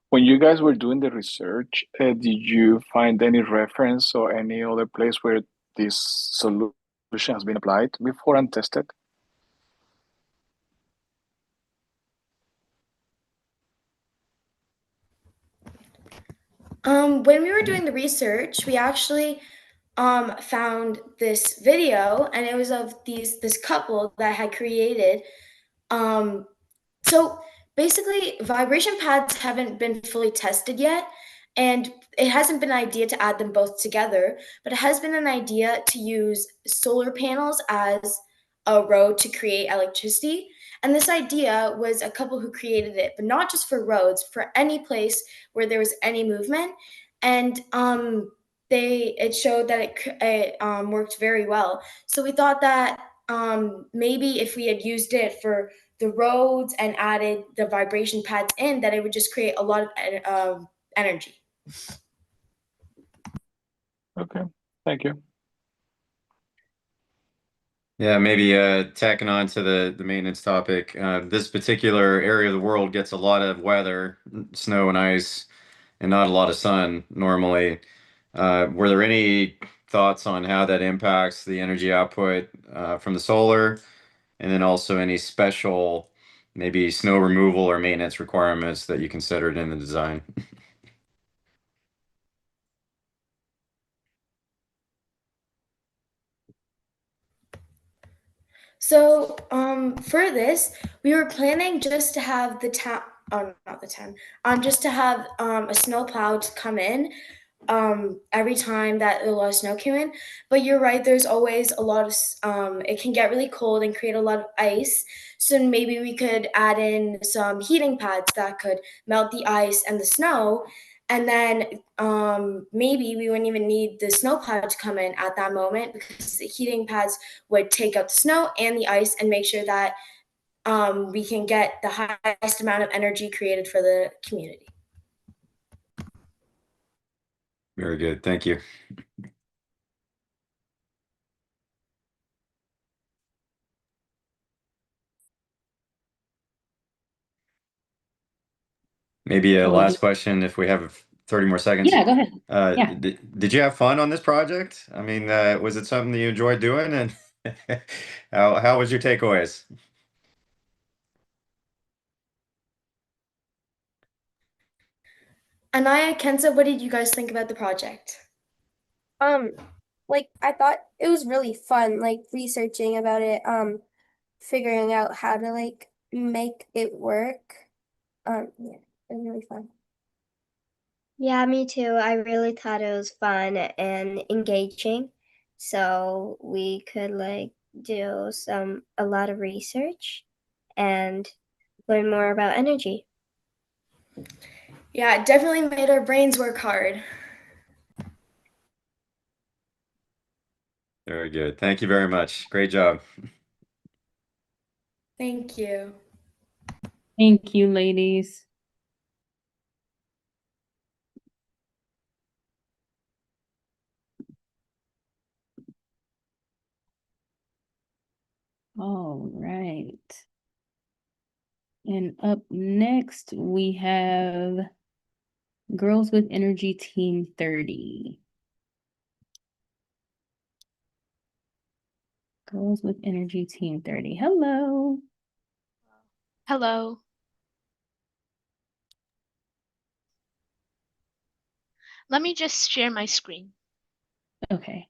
When you guys were doing the research, did you find any reference or any other place where this solution has been applied before and tested? When we were doing the research, we actually found this video, and it was of this couple that had created. So basically, vibration pads haven't been fully tested yet, and it hasn't been an idea to add them both together, but it has been an idea to use solar panels as a road to create electricity. And this idea was a couple who created it, but not just for roads, for any place where there was any movement. And it showed that it worked very well. So we thought that maybe if we had used it for the roads and added the vibration pads in, that it would just create a lot of energy. Okay, thank you. Yeah, maybe tacking on to the maintenance topic. This particular area of the world gets a lot of weather, snow and ice, and not a lot of sun normally. Were there any thoughts on how that impacts the energy output from the solar, and then also any special maybe snow removal or maintenance requirements that you considered in the design? So, for this, we were planning just to have the town, oh, not the town, just to have a snow plow to come in every time that a lot of snow came in. But you're right, there's always a lot of, it can get really cold and create a lot of ice. So maybe we could add in some heating pads that could melt the ice and the snow. And then maybe we wouldn't even need the snowplow to come in at that moment because the heating pads would take out the snow and the ice and make sure that we can get the highest amount of energy created for the community. Very good. Thank you. Maybe a last question if we have 30 more seconds. Yeah, go ahead. Yeah. Did you have fun on this project? I mean, was it something that you enjoyed doing? And how was your takeaways? Anaya, Kenza, what did you guys think about the project? Like I thought it was really fun, like researching about it, figuring out how to like make it work. Yeah, it was really fun. Yeah, me too. I really thought it was fun and engaging. So we could like do a lot of research and learn more about energy. Yeah, it definitely made our brains work hard. Very good. Thank you very much. Great job. Thank you. Thank you, ladies. All right. And up next, we have Girls with Energy Team 30. Girls with Energy Team 30. Hello. Hello. Let me just share my screen. Okay.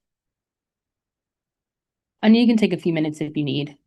I know you can take a few minutes if you need.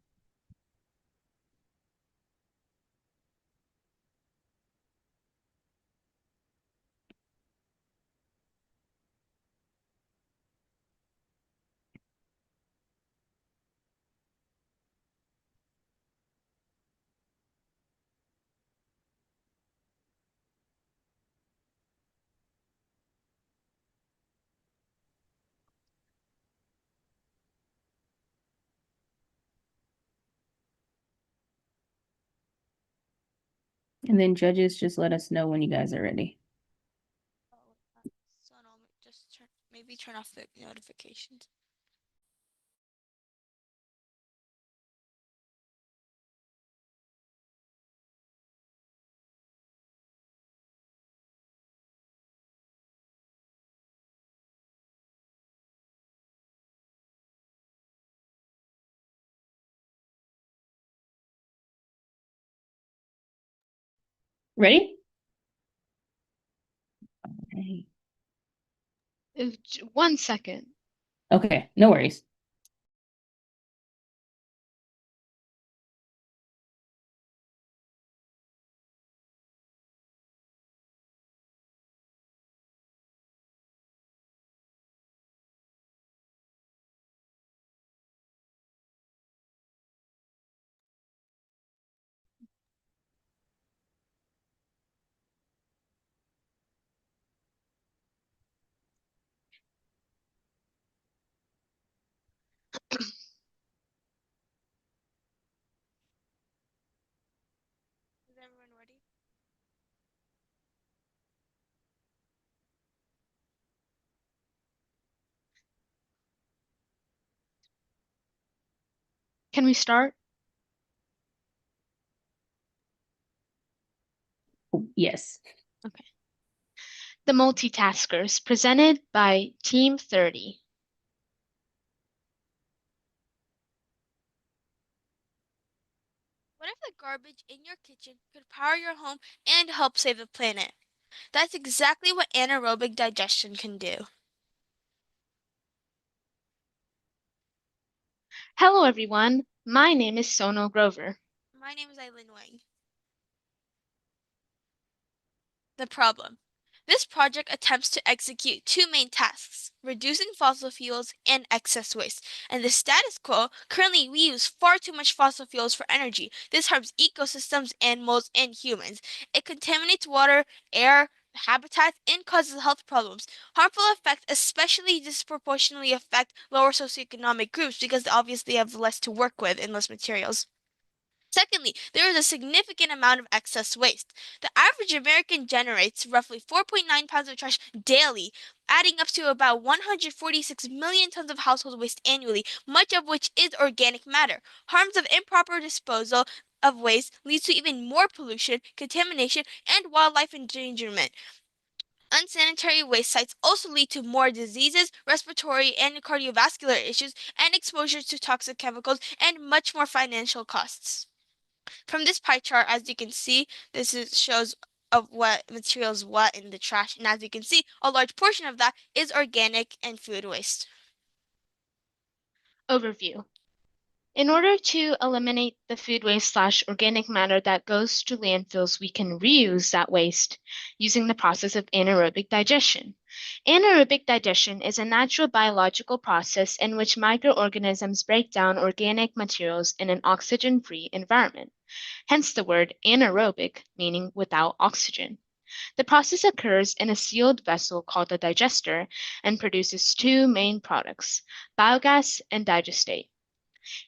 And then judges, just let us know when you guys are ready. So no, just maybe turn off the notifications. Ready? Okay. 1 second. Okay, no worries. can we start? Yes. Okay. The multitaskers presented by Team 30. What if the garbage in your kitchen could power your home and help save the planet? That's exactly what anaerobic digestion can do. Hello, everyone. My name is Sonal Grover. My name is Eileen Wang. The problem. This project attempts to execute two main tasks, reducing fossil fuels and excess waste. And the status quo, currently we use far too much fossil fuels for energy. This harms ecosystems, animals, and humans. It contaminates water, air, habitats, and causes health problems. Harmful effects especially disproportionately affect lower socioeconomic groups because they obviously have less to work with and less materials. Secondly, there is a significant amount of excess waste. The average American generates roughly 4.9 pounds of trash daily, adding up to about 146 million tons of household waste annually, much of which is organic matter. Harms of improper disposal of waste leads to even more pollution, contamination, and wildlife endangerment. Unsanitary waste sites also lead to more diseases, respiratory and cardiovascular issues, and exposure to toxic chemicals, and much more financial costs. From this pie chart, as you can see, shows of what materials what in the trash, and as you can see, a large portion of that is organic and food waste. Overview. In order to eliminate the food waste / organic matter that goes to landfills, we can reuse that waste using the process of anaerobic digestion. Anaerobic digestion is a natural biological process in which microorganisms break down organic materials in an oxygen-free environment. Hence the word anaerobic, meaning without oxygen. The process occurs in a sealed vessel called a digester and produces two main products, biogas and digestate.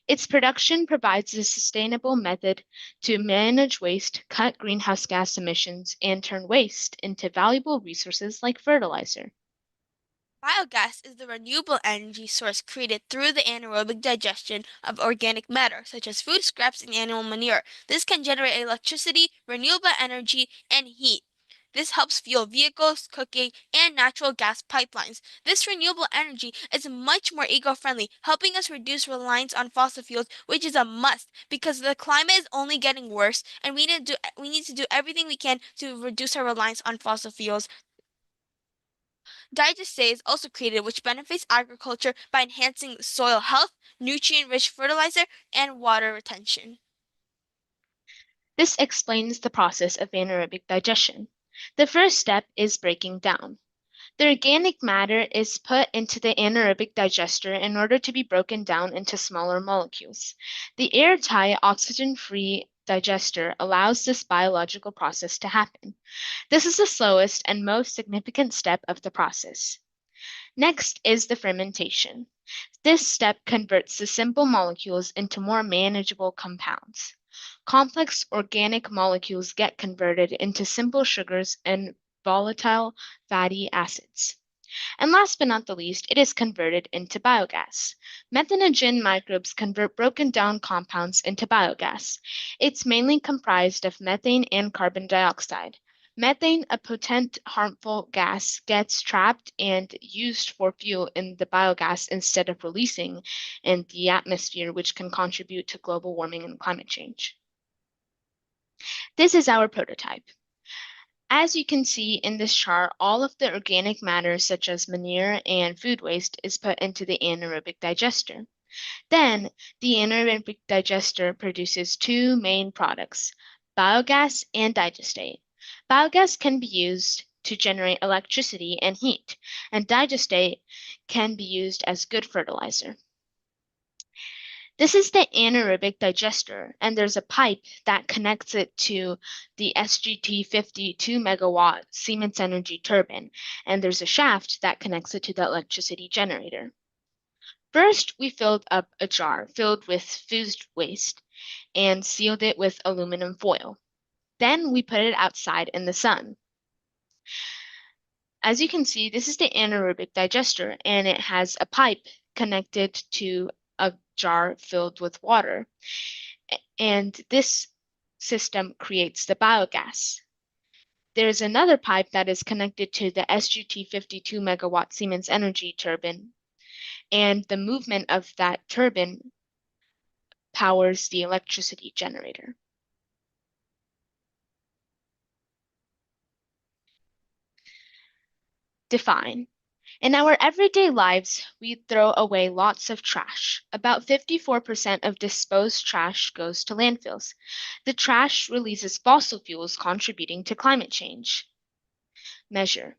Its production provides a sustainable method to manage waste, cut greenhouse gas emissions, and turn waste into valuable resources like fertilizer. Biogas is the renewable energy source created through the anaerobic digestion of organic matter, such as food scraps and animal manure. This can generate electricity, renewable energy, and heat. This helps fuel vehicles, cooking, and natural gas pipelines. This renewable energy is much more eco-friendly, helping us reduce reliance on fossil fuels, which is a must because the climate is only getting worse, and we need to do everything we can to reduce our reliance on fossil fuels. Digestate is also created, which benefits agriculture by enhancing soil health, nutrient-rich fertilizer, and water retention. This explains the process of anaerobic digestion. The first step is breaking down. The organic matter is put into the anaerobic digester in order to be broken down into smaller molecules. The airtight, oxygen-free digester allows this biological process to happen. This is the slowest and most significant step of the process. Next is the fermentation. This step converts the simple molecules into more manageable compounds. Complex organic molecules get converted into simple sugars and volatile fatty acids. And last but not the least, it is converted into biogas. Methanogen microbes convert broken down compounds into biogas. It's mainly comprised of methane and carbon dioxide. Methane, a potent harmful gas, gets trapped and used for fuel in the biogas instead of releasing in the atmosphere, which can contribute to global warming and climate change. This is our prototype. As you can see in this chart, all of the organic matter such as manure and food waste is put into the anaerobic digester. Then, the anaerobic digester produces two main products, biogas and digestate. Biogas can be used to generate electricity and heat, and digestate can be used as good fertilizer. This is the anaerobic digester, and there's a pipe that connects it to the SGT-50 2-megawatt Siemens energy turbine, and there's a shaft that connects it to the electricity generator. First, we filled up a jar filled with food waste and sealed it with aluminum foil. Then we put it outside in the sun. As you can see, this is the anaerobic digester, and it has a pipe connected to a jar filled with water, and this system creates the biogas. There's another pipe that is connected to the SGT 52 megawatt Siemens energy turbine, and the movement of that turbine powers the electricity generator. Define. In our everyday lives, we throw away lots of trash. About 54% of disposed trash goes to landfills. The trash releases fossil fuels contributing to climate change. Measure.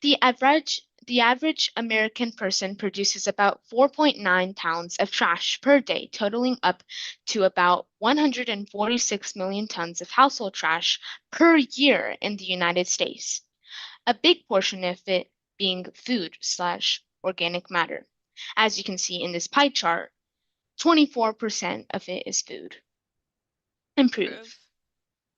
The average American person produces about 4.9 pounds of trash per day, totaling up to about 146 million tons of household trash per year in the United States. A big portion of it being food/organic matter. As you can see in this pie chart, 24% of it is food. Improve.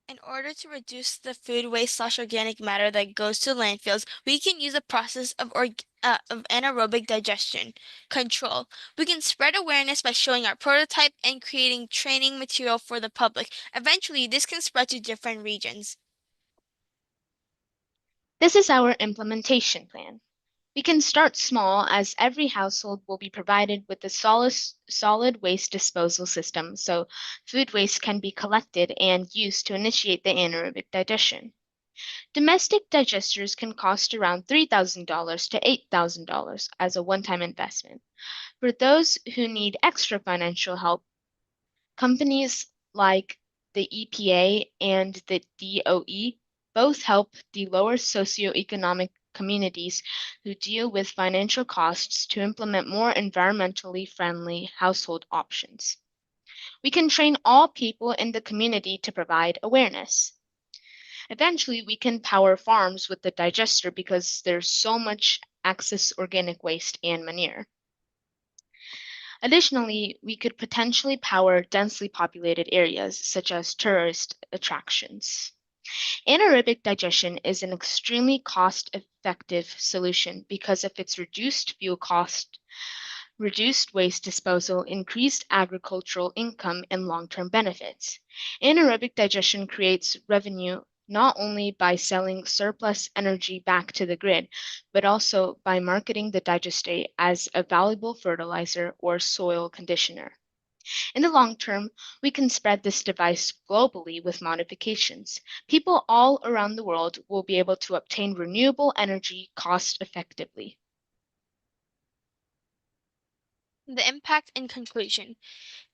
In order to reduce the food waste/organic matter that goes to landfills, we can use a process of anaerobic digestion. Control. We can spread awareness by showing our prototype and creating training material for the public. Eventually, this can spread to different regions. This is our implementation plan. We can start small, as every household will be provided with a solid waste disposal system, so food waste can be collected and used to initiate the anaerobic digestion. Domestic digesters can cost around $3,000 to $8,000 as a one-time investment. For those who need extra financial help, companies like the EPA and the DOE both help the lower socioeconomic communities who deal with financial costs to implement more environmentally friendly household options. We can train all people in the community to provide awareness. Eventually, we can power farms with the digester because there's so much excess organic waste and manure. Additionally, we could potentially power densely populated areas such as tourist attractions. Anaerobic digestion is an extremely cost-effective solution because of its reduced fuel cost, reduced waste disposal, increased agricultural income, and long-term benefits. Anaerobic digestion creates revenue not only by selling surplus energy back to the grid, but also by marketing the digestate as a valuable fertilizer or soil conditioner. In the long term, we can spread this device globally with modifications. People all around the world will be able to obtain renewable energy cost effectively. The impact in conclusion.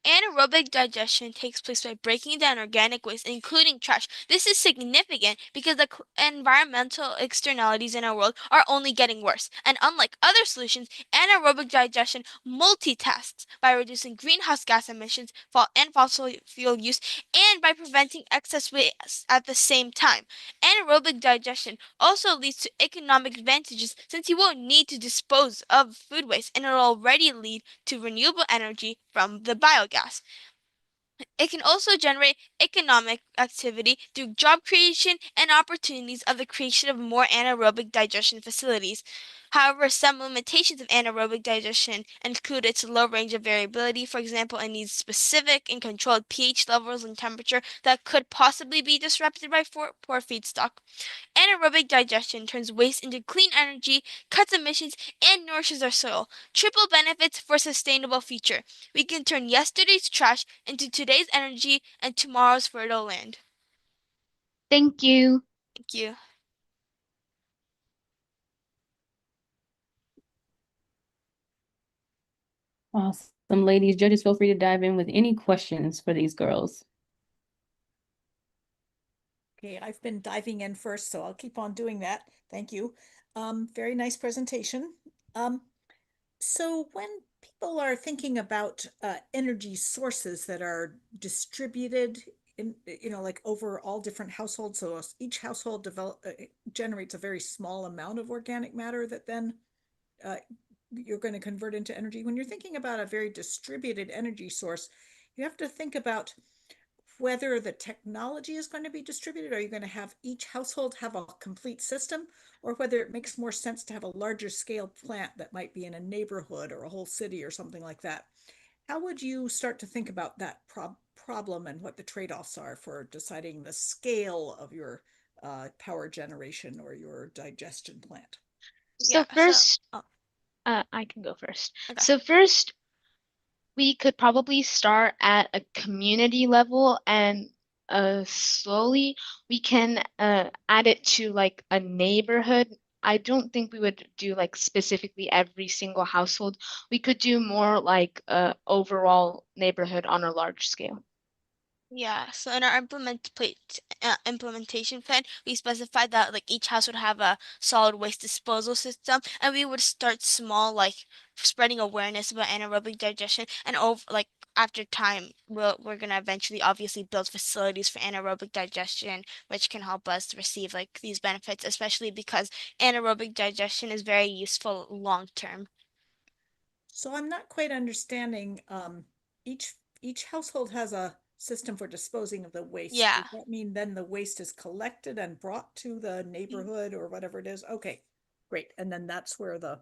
Anaerobic digestion takes place by breaking down organic waste, including trash. This is significant because the environmental externalities in our world are only getting worse. And unlike other solutions, anaerobic digestion multitasks by reducing greenhouse gas emissions and fossil fuel use and by preventing excess waste at the same time. Anaerobic digestion also leads to economic advantages since you won't need to dispose of food waste and it will already lead to renewable energy from the biogas. It can also generate economic activity through job creation and opportunities of the creation of more anaerobic digestion facilities. However, some limitations of anaerobic digestion include its low range of variability. For example, it needs specific and controlled pH levels and temperature that could possibly be disrupted by poor feedstock. Anaerobic digestion turns waste into clean energy, cuts emissions, and nourishes our soil. Triple benefits for a sustainable future. We can turn yesterday's trash into today's energy and tomorrow's fertile land. Thank you. Thank you. Awesome, ladies. Judges, feel free to dive in with any questions for these girls. Okay, I've been diving in first, so I'll keep on doing that. Thank you. Very nice presentation. So when people are thinking about energy sources that are distributed in, like over all different households, so each household generates a very small amount of organic matter that then you're going to convert into energy. When you're thinking about a very distributed energy source, you have to think about whether the technology is going to be distributed. Are you going to have each household have a complete system, or whether it makes more sense to have a larger scale plant that might be in a neighborhood or a whole city or something like that? how would you start to think about that problem and what the trade-offs are for deciding the scale of your power generation or your digestion plant? So Yeah, first, oh, I can go first. okay. So first, we could probably start at a community level and slowly we can add it to like a neighborhood. I don't think we would do like specifically every single household. We could do more like overall neighborhood on a large scale. Yeah, so in our implementation plan, we specified that like each house would have a solid waste disposal system, and we would start small, like spreading awareness about anaerobic digestion, and over like after time, we're gonna eventually obviously build facilities for anaerobic digestion, which can help us receive like these benefits, especially because anaerobic digestion is very useful long term. So I'm not quite understanding, each household has a system for disposing of the waste. Yeah. Does that mean then the waste is collected and brought to the neighborhood or whatever it is? Okay, great. And then that's where the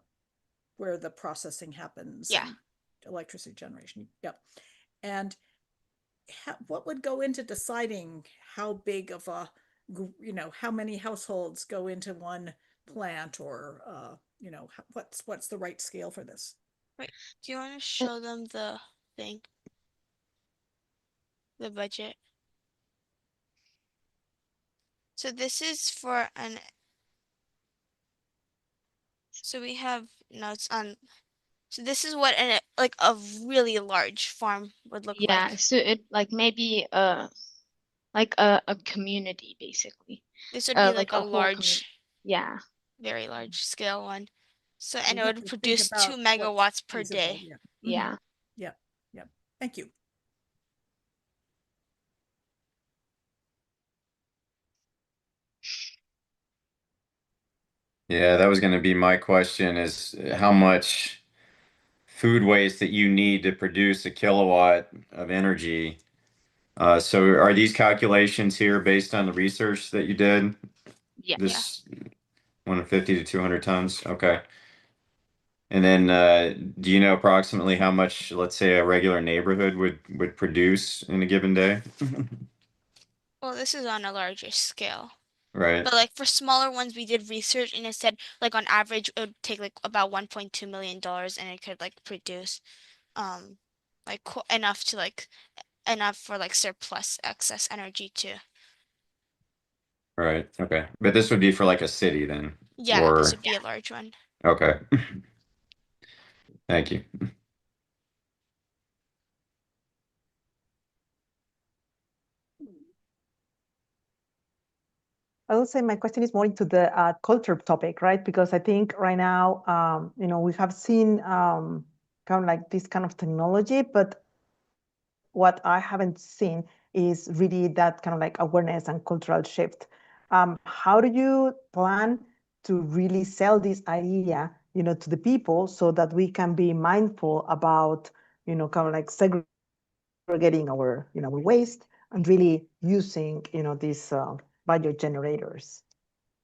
processing happens Yeah. and electricity generation. Yep. And what would go into deciding how big of a, how many households go into one plant, or what's the right scale for this? Wait, do you want to show them the thing? The budget? So this is for an, so we have notes on, so this is what an like a really large farm would look Yeah, like. so it like maybe like a community basically. This would be Like like a a whole community. large, Yeah. very large scale one. So, and We it have would to think produce 2 about what's megawatts per feasible. day. Yeah. Yeah. Yeah. Yeah. Thank you. Yeah, that was going to be my question, is how much food waste that you need to produce a kilowatt of energy. So are these calculations here based on the research that you did? Yeah. This 150 to 200 tons? Okay. And then do you know approximately how much, let's say, a regular neighborhood would produce in a given day? Well, this is on a larger scale. Right. But like for smaller ones, we did research and it said like on average it would take like about $1.2 million and it could like produce like enough to like enough for like surplus excess energy too. Right. Okay. But this would be for like a city then, Yeah, this or would be a large one. okay. Thank you. I would say my question is more into the culture topic, right? Because I think right now, we have seen kind of like this kind of technology, but what I haven't seen is really that kind of like awareness and cultural shift. How do you plan to really sell this idea, to the people so that we can be mindful about, kind of like segregating our, our waste and really using, these bio generators?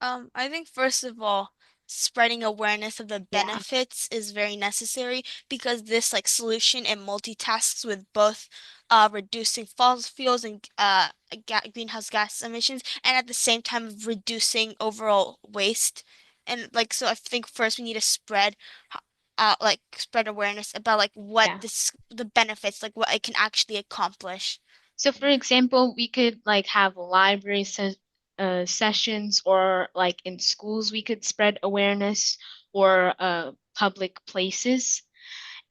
I think first of all, spreading awareness of the Yeah. benefits is very necessary because this like solution it multitasks with both reducing fossil fuels and greenhouse gas emissions and at the same time reducing overall waste. And like so I think first we need to spread like spread awareness about like what Yeah. the benefits like what it can actually accomplish. So for example, we could like have library sessions or like in schools we could spread awareness or public places.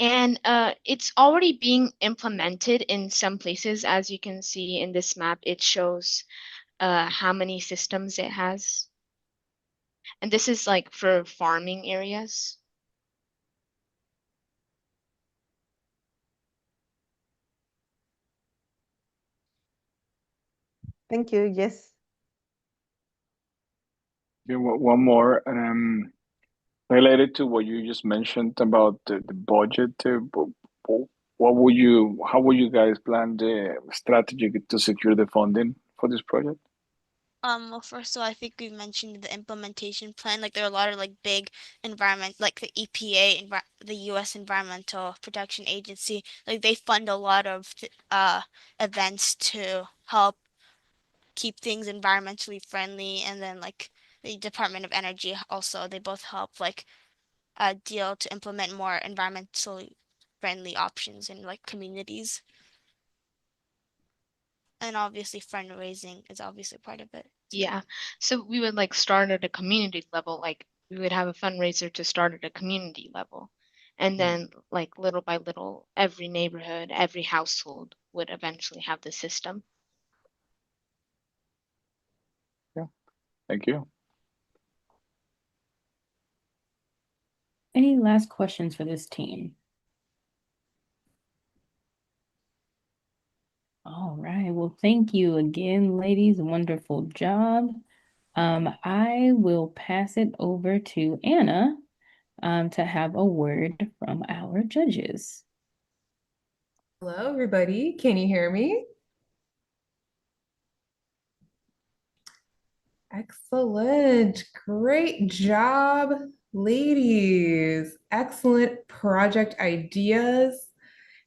And it's already being implemented in some places. As you can see in this map, it shows how many systems it has. And this is like for farming areas. Thank you. Yes. Okay, one more related to what you just mentioned about the budget. How would you guys plan the strategy to secure the funding for this project? Well, first of all, I think we mentioned the implementation plan. Like there are a lot of like big environment, like the EPA, the U.S. Environmental Protection Agency. Like they fund a lot of events to help keep things environmentally friendly, and then like the Department of Energy also. They both help like deal to implement more environmentally friendly options in like communities. And obviously fundraising is obviously part of it. Yeah. So we would like start at a community level, like we would have a fundraiser to start at a community level. And then like little by little, every neighborhood, every household would eventually have the system. Yeah. Thank you. Any last questions for this team? All right. Well, thank you again, ladies. Wonderful job. I will pass it over to Anna to have a word from our judges. Hello, everybody. Can you hear me? Excellent. Great job, ladies. Excellent project ideas.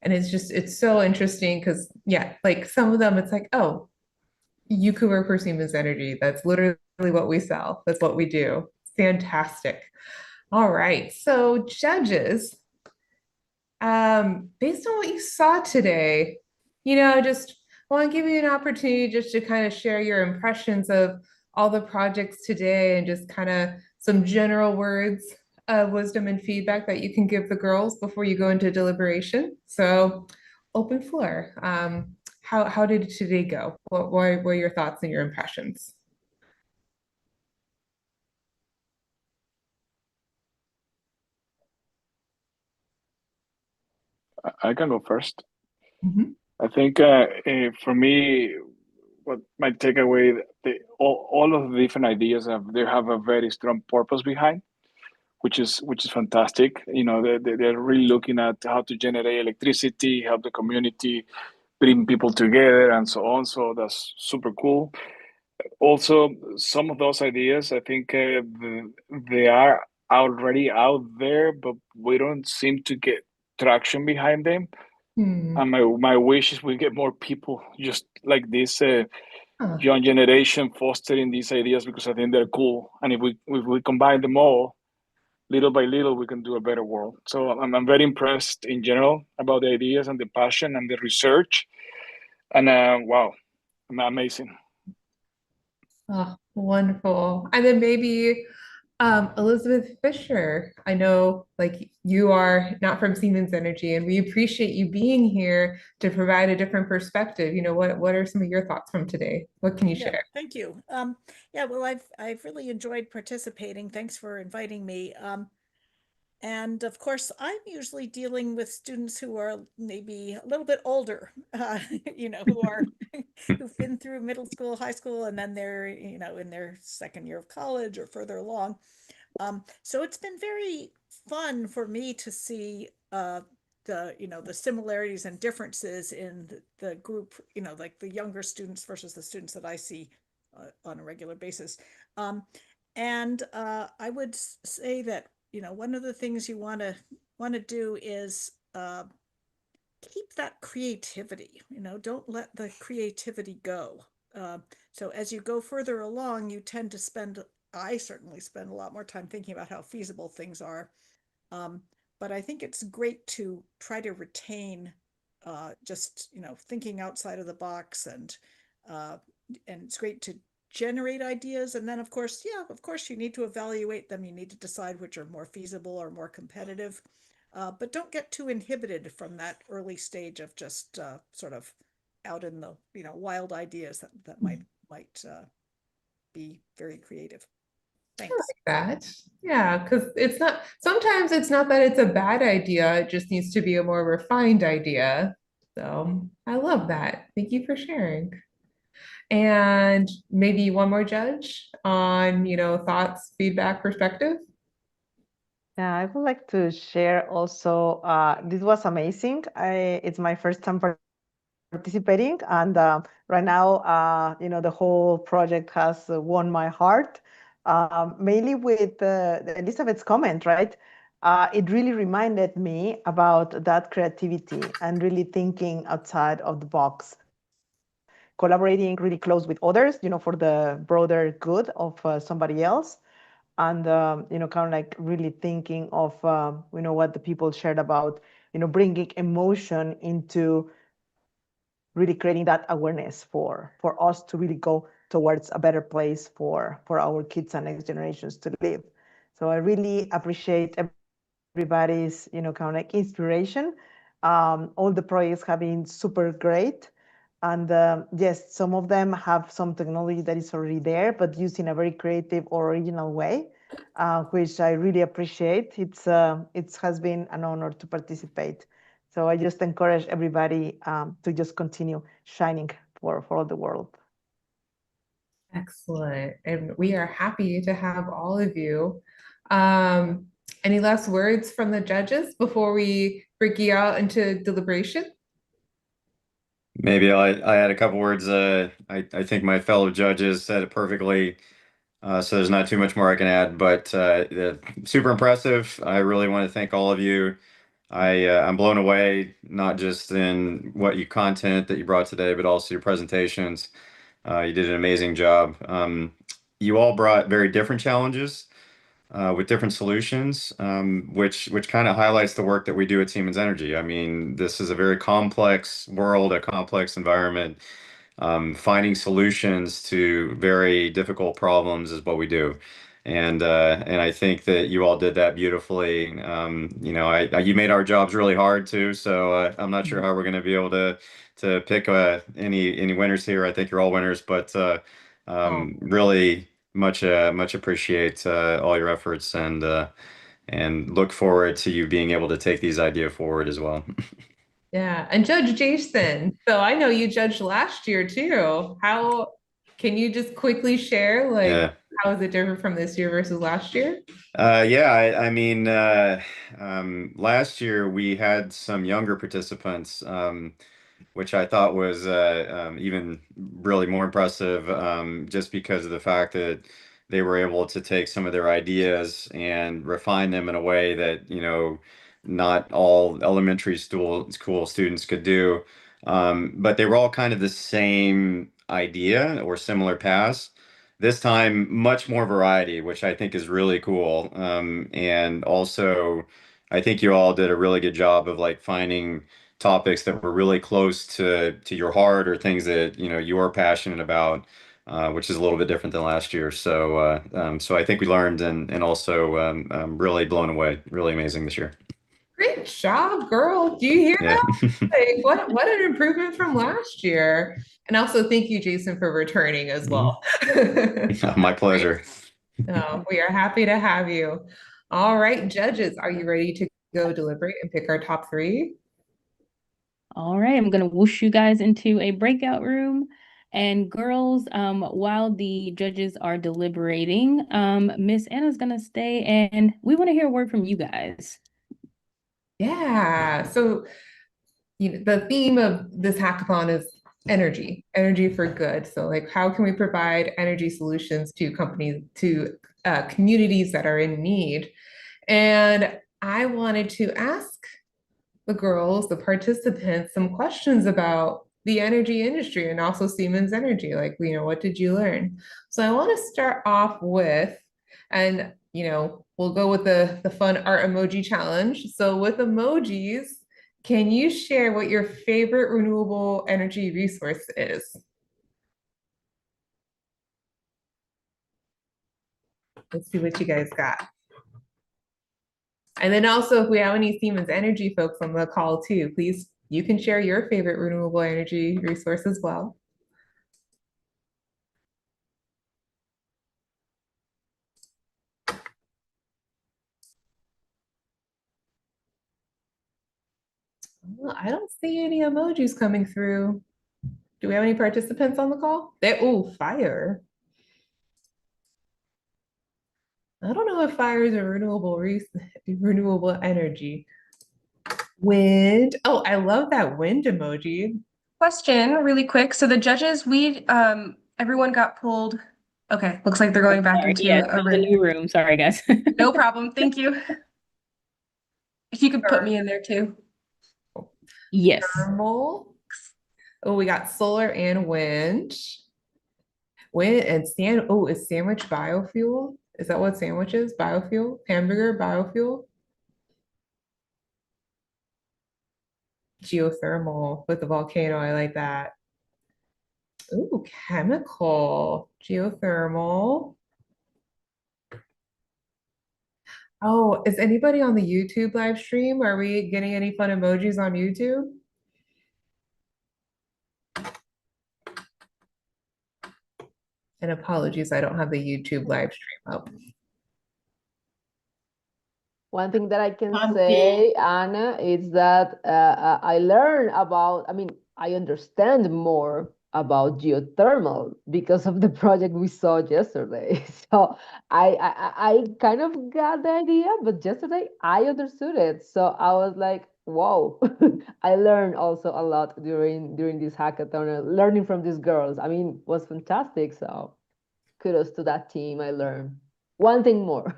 And it's so interesting because, yeah, like some of them, it's like, oh, you could work for Siemens Energy. That's literally what we sell. That's what we do. Fantastic. All right. So, judges, based on what you saw today, just want to give you an opportunity just to kind of share your impressions of all the projects today and just kind of some general words of wisdom and feedback that you can give the girls before you go into deliberation. So, open floor. How did today go? What were your thoughts and your impressions? I can go first. Mm-hmm. I think for me, what my takeaway, all of the different ideas they have a very strong purpose behind, which is fantastic. They're really looking at how to generate electricity, help the community, bring people together, and so on. So that's super cool. Also, some of those ideas, I think they are already out there, but we don't seem to get traction behind them. And my wish is we get more people just like this young generation fostering these ideas, because I think they're cool. And if we combine them all, little by little, we can do a better world. So I'm very impressed in general about the ideas and the passion and the research. And wow, amazing. Oh, wonderful. And then maybe Elizabeth Fisher, I know like you are not from Siemens Energy, and we appreciate you being here to provide a different perspective. What are some of your thoughts from today? What can you share? Thank you. Yeah, well, I've really enjoyed participating. Thanks for inviting me. And of course, I'm usually dealing with students who are maybe a little bit older, who've been through middle school, high school, and then they're, in their second year of college or further along. So it's been very fun for me to see the similarities and differences in the group, like the younger students versus the students that I see on a regular basis. And I would say that, one of the things you want to do is keep that creativity, don't let the creativity go. So as you go further along, you tend to I certainly spend a lot more time thinking about how feasible things are. But I think it's great to try to retain just, thinking outside of the box, and it's great to generate ideas. And then of course, you need to evaluate them. You need to decide which are more feasible or more competitive. But don't get too inhibited from that early stage of just sort of out in the, wild ideas that might be very creative. Thanks. That. Yeah, because sometimes it's not that it's a bad idea, it just needs to be a more refined idea. So I love that. Thank you for sharing. And maybe one more judge on, thoughts, feedback, perspective. Yeah, I would like to share also, this was amazing. It's my first time participating. And right now, the whole project has won my heart, mainly with Elizabeth's comment, right? It really reminded me about that creativity and really thinking outside of the box, collaborating really close with others, for the broader good of somebody else. And, kind of like really thinking of, what the people shared about, bringing emotion into really creating that awareness for us to really go towards a better place for our kids and next generations to live. So I really appreciate everybody's, kind of like inspiration. All the projects have been super great. And yes, some of them have some technology that is already there, but used in a very creative or original way, which I really appreciate. It has been an honor to participate. So I just encourage everybody to just continue shining for all the world. Excellent. And we are happy to have all of you. Any last words from the judges before we break you out into deliberation? Maybe I add a couple words. I think my fellow judges said it perfectly. So there's not too much more I can add, but super impressive. I really want to thank all of you. I'm blown away, not just in what you content that you brought today, but also your presentations. You did an amazing job. You all brought very different challenges with different solutions, which kind of highlights the work that we do at Siemens Energy. I mean, this is a very complex world, a complex environment. Finding solutions to very difficult problems is what we do. And I think that you all did that beautifully. You made our jobs really hard too. So I'm not sure how we're going to be able to pick any winners here. I think you're all winners, but really much appreciate all your efforts and look forward to you being able to take these ideas forward as well. Yeah, and Judge Jason, so I know you judged last year too. How can you just quickly share, Yeah. how is it different from this year versus last year? I mean, last year we had some younger participants, which I thought was even really more impressive, just because of the fact that they were able to take some of their ideas and refine them in a way that, not all elementary school students could do. But they were all kind of the same idea or similar paths. This time, much more variety, which I think is really cool. And also, I think you all did a really good job of like finding topics that were really close to your heart or things that you are passionate about, which is a little bit different than last year. So I think we learned and also really blown away. Really amazing this year. Great job, girl. Do you hear Yeah. that? What an improvement from last year. And also thank you, Jason, for returning as well. My pleasure. We are happy to have you. All right, judges, are you ready to go deliberate and pick our top three? All right, I'm gonna whoosh you guys into a breakout room. And girls, while the judges are deliberating, Miss Anna's gonna stay and we want to hear a word from you guys. Yeah, so the theme of this hackathon is energy for good. So how can we provide energy solutions to communities that are in need? And I wanted to ask the girls, the participants, some questions about the energy industry and also Siemens Energy. What did you learn? So I want to start off with, and we'll go with the fun art emoji challenge. So with emojis, can you share what your favorite renewable energy resource is? Let's see what you guys got. And then also, if we have any Siemens Energy folks on the call too, please, you can share your favorite renewable energy resource as well. Well, I don't see any emojis coming through. Do we have any participants on the call? Oh, fire. I don't know if fire is a renewable energy. Wind. Oh, I love that wind emoji. question really quick. So the judges, everyone got pulled. Okay, looks like they're going back Sorry, into yeah, a the new room. Sorry, guys. No problem. Thank you. If you could put me in there too. Yes. Thermal. Oh, we got solar and wind. Wind and sand. Oh, is sandwich biofuel? Is that what sandwich is? Biofuel? Hamburger biofuel? Geothermal with the volcano. I like that. Ooh, chemical. Geothermal. Oh, is anybody on the YouTube live stream? Are we getting any fun emojis on YouTube? And apologies, I don't have the YouTube live stream up. One thing that I can say, Anna, is that I learned about, I understand more about geothermal because of the project we saw yesterday. So I kind of got the idea, but yesterday I understood it. So I was like, whoa, I learned also a lot during this hackathon, learning from these girls. It was fantastic. So kudos to that team. I learned one thing more.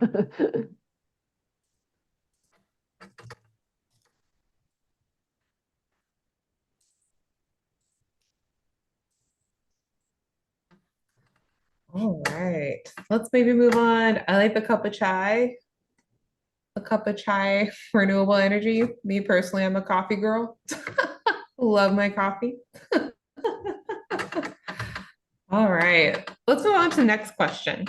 All right, let's maybe move on. I like the cup of chai. A cup of chai, renewable energy. Me personally, I'm a coffee girl. Love my coffee. All right, let's move on to the next question.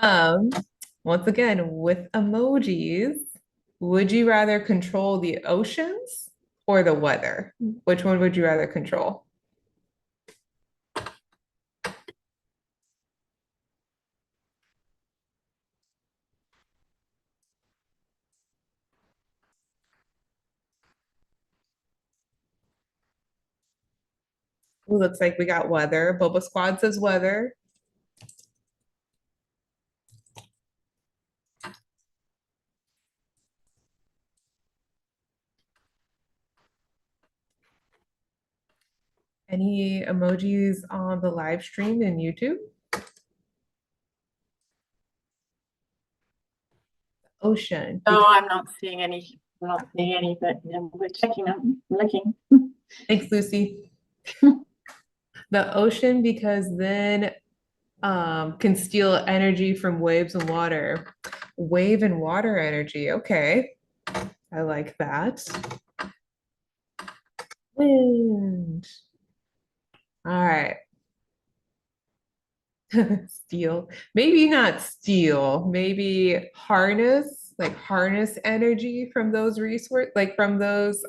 Once again, with emojis, would you rather control the oceans or the weather? Which one would you rather control? Ooh, looks like we got weather. Boba Squad says weather. Any emojis on the live stream in YouTube? Ocean. No, I'm not seeing any. I'm not seeing any, but we're checking out, looking. Thanks, Lucy. The ocean, because then can steal energy from waves and water. Wave and water energy. Okay. I like that. Wind. All right. Steal. Maybe not steal. Maybe harness, like harness energy from those resources, like from those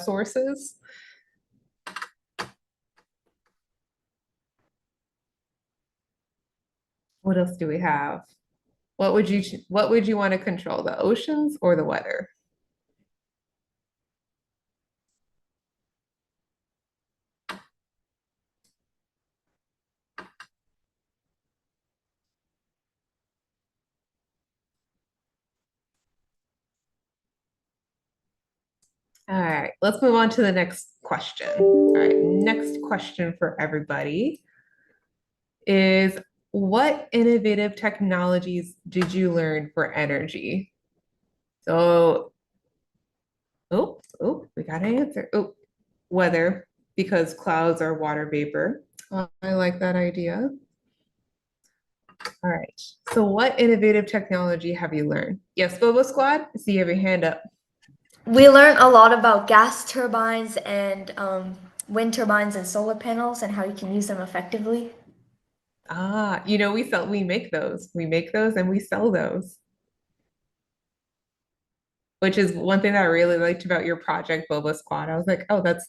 sources. What else do we have? What would you want to control, the oceans or the weather? All right, let's move on to the next question. All right, next question for everybody is, what innovative technologies did you learn for energy? So, we got an answer. Oh, weather, because clouds are water vapor. I like that idea. All right, so what innovative technology have you learned? Yes, Boba Squad, I see you have your hand up. We learned a lot about gas turbines and wind turbines and solar panels and how you can use them effectively. We make those. We make those and we sell those. Which is one thing that I really liked about your project, Boba Squad. I was like, oh, that's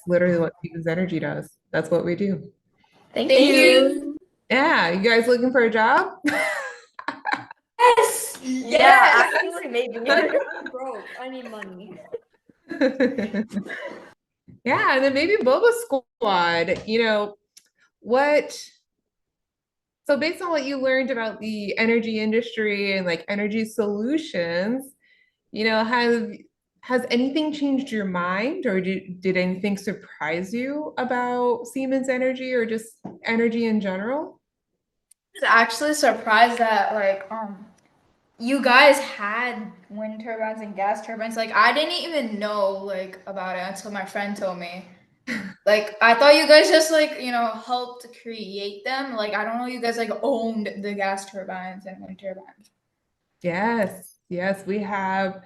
literally what Siemens Energy does. That's what we do. Thank you. Yeah, you guys looking for a job? Yes. Yeah, actually, maybe. I'm broke. I need money. Yeah, and then maybe Boba Squad, so based on what you learned about the energy industry and like energy solutions, has anything changed your mind, or did anything surprise you about Siemens Energy or just energy in general? was actually surprised that you guys had wind turbines and gas turbines. Like I didn't even know like about it until my friend told me. Like I thought you guys just helped create them. Like I don't know you guys like owned the gas turbines and wind turbines. Yes, we have.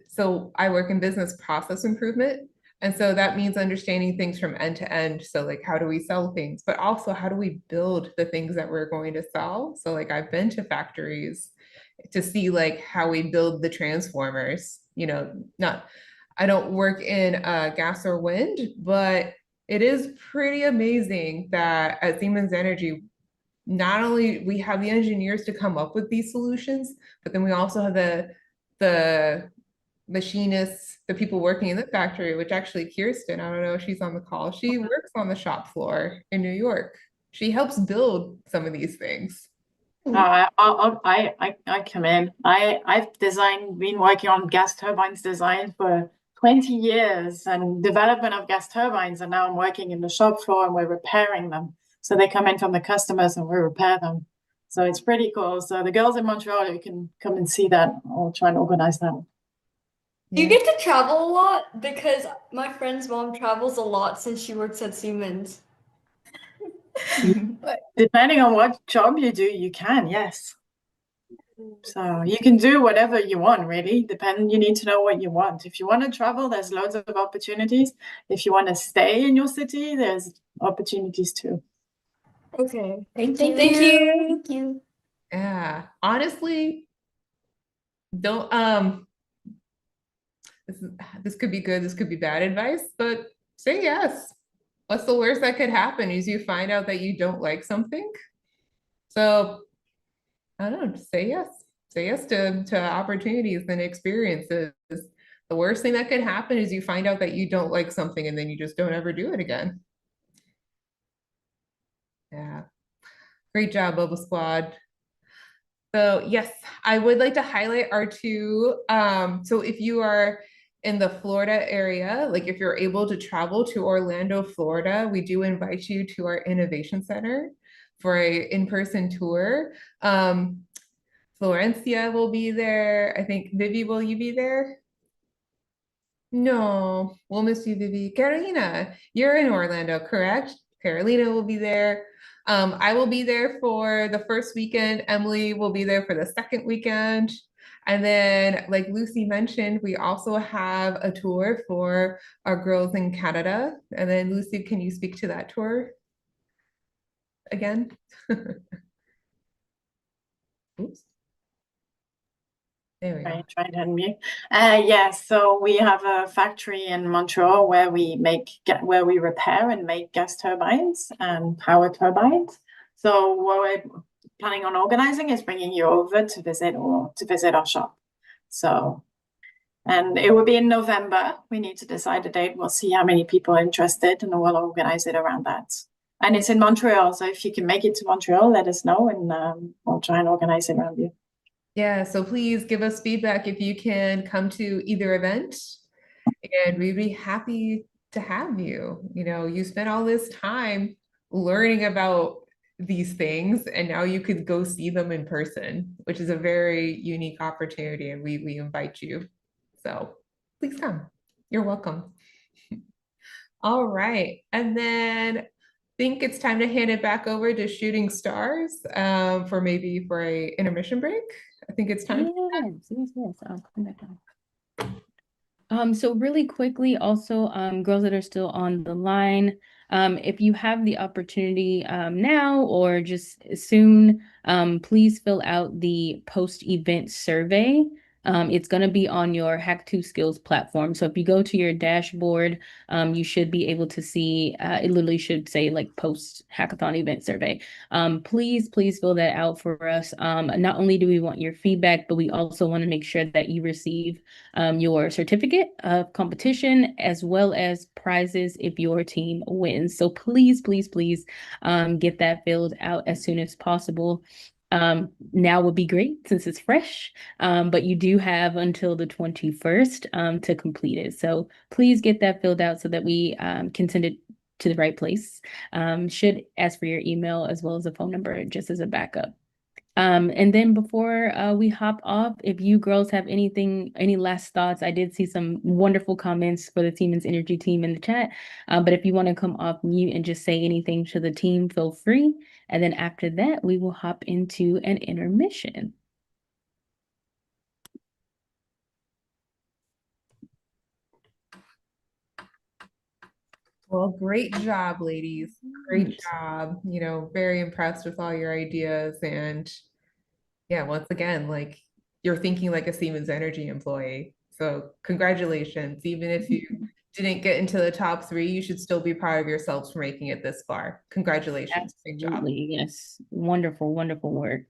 So I work in business process improvement. And so that means understanding things from end to end. So like, how do we sell things, but also how do we build the things that we're going to sell? So like, I've been to factories to see like how we build the transformers, I don't work in gas or wind, but it is pretty amazing that at Siemens Energy, not only we have the engineers to come up with these solutions, but then we also have the machinists, the people working in the factory, which actually Kirsten, I don't know if she's on the call, she works on the shop floor in New York. She helps build some of these things. I come in. I've been working on gas turbines design for 20 years and development of gas turbines, and now I'm working in the shop floor and we're repairing them. So they come in from the customers and we repair them. So it's pretty cool. So the girls in Montreal, you can come and see that. I'll try and organize that. Do you get to travel a lot? Because my friend's mom travels a lot since she works at Siemens. Depending on what job you do, you can, yes. So you can do whatever you want, really. You need to know what you want. If you want to travel, there's loads of opportunities. If you want to stay in your city, there's opportunities too. Okay. Thank you. you. Thank you. Yeah, honestly, don't this could be good, this could be bad advice, but say yes. What's the worst that could happen is you find out that you don't like something. So I don't know, just say yes. Say yes to opportunities and experiences. The worst thing that could happen is you find out that you don't like something and then you just don't ever do it again. Yeah. Great job, Boba Squad. So yes, I would like to highlight our two. So if you are in the Florida area, like if you're able to travel to Orlando, Florida, we do invite you to our Innovation Center for a in-person tour. Florencia will be there. I think, Vivi, will you be there? No, we'll miss you, Vivi. Carolina, you're in Orlando, correct? Carolina will be there. I will be there for the first weekend. Emily will be there for the second weekend. And then, like Lucy mentioned, we also have a tour for our girls in Canada. And then, Lucy, can you speak to that tour again? Oops. There we go. Try to unmute. Yes, so we have a factory in Montreal where we repair and make gas turbines and power turbines. So what we're planning on organizing is bringing you over to visit our shop. So, and it will be in November. We need to decide a date. We'll see how many people are interested, and we'll organize it around that. And it's in Montreal, so if you can make it to Montreal, let us know, and we'll try and organize it around you. Yeah, so please give us feedback if you can come to either event, and we'd be happy to have you. You spent all this time learning about these things, and now you could go see them in person, which is a very unique opportunity, and we invite you. So please come. You're welcome. All right, and then I think it's time to hand it back over to Shooting Stars for a intermission break. I think it's time. Yes. I'll come back on. So really quickly, also, girls that are still on the line, if you have the opportunity now or just soon, please fill out the post-event survey. It's going to be on your Hack2 Skills platform. So if you go to your dashboard, you should be able to see, it literally should say like post hackathon event survey. Please fill that out for us. Not only do we want your feedback, but we also want to make sure that you receive your certificate of competition as well as prizes if your team wins. So please get that filled out as soon as possible. Now would be great since it's fresh, but you do have until the 21st to complete it. So please get that filled out so that we can send it to the right place. Should ask for your email as well as a phone number just as a backup. And then before we hop off, if you girls have any last thoughts, I did see some wonderful comments for the Siemens Energy team in the chat. But if you want to come off mute and just say anything to the team, feel free. And then after that, we will hop into an intermission. Well, great job, ladies. Great job. You know, very impressed with all your ideas. And yeah, once again, like you're thinking like a Siemens Energy employee. So congratulations. Even if you didn't get into the top 3, you should still be proud of yourselves for making it this far. Congratulations. Great job. Absolutely, yes. Wonderful, wonderful work.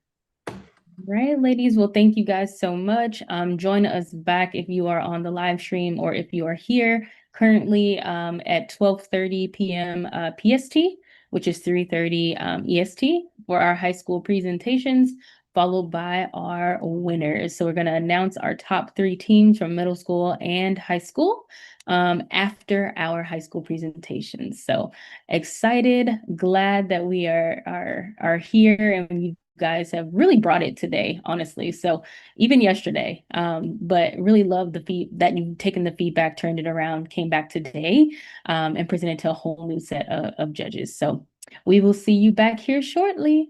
Right, ladies. Well, thank you guys so much. Join us back if you are on the live stream or if you are here currently at 12:30 p.m. PST, which is 3:30 EST for our high school presentations, followed by our winners. So we're going to announce our top 3 teams from middle school and high school after our high school presentations. So excited, glad that we are here, and you guys have really brought it today, honestly. So even yesterday, but really love that you've taken the feedback, turned it around, came back today, and presented to a whole new set of judges. So we will see you back here shortly.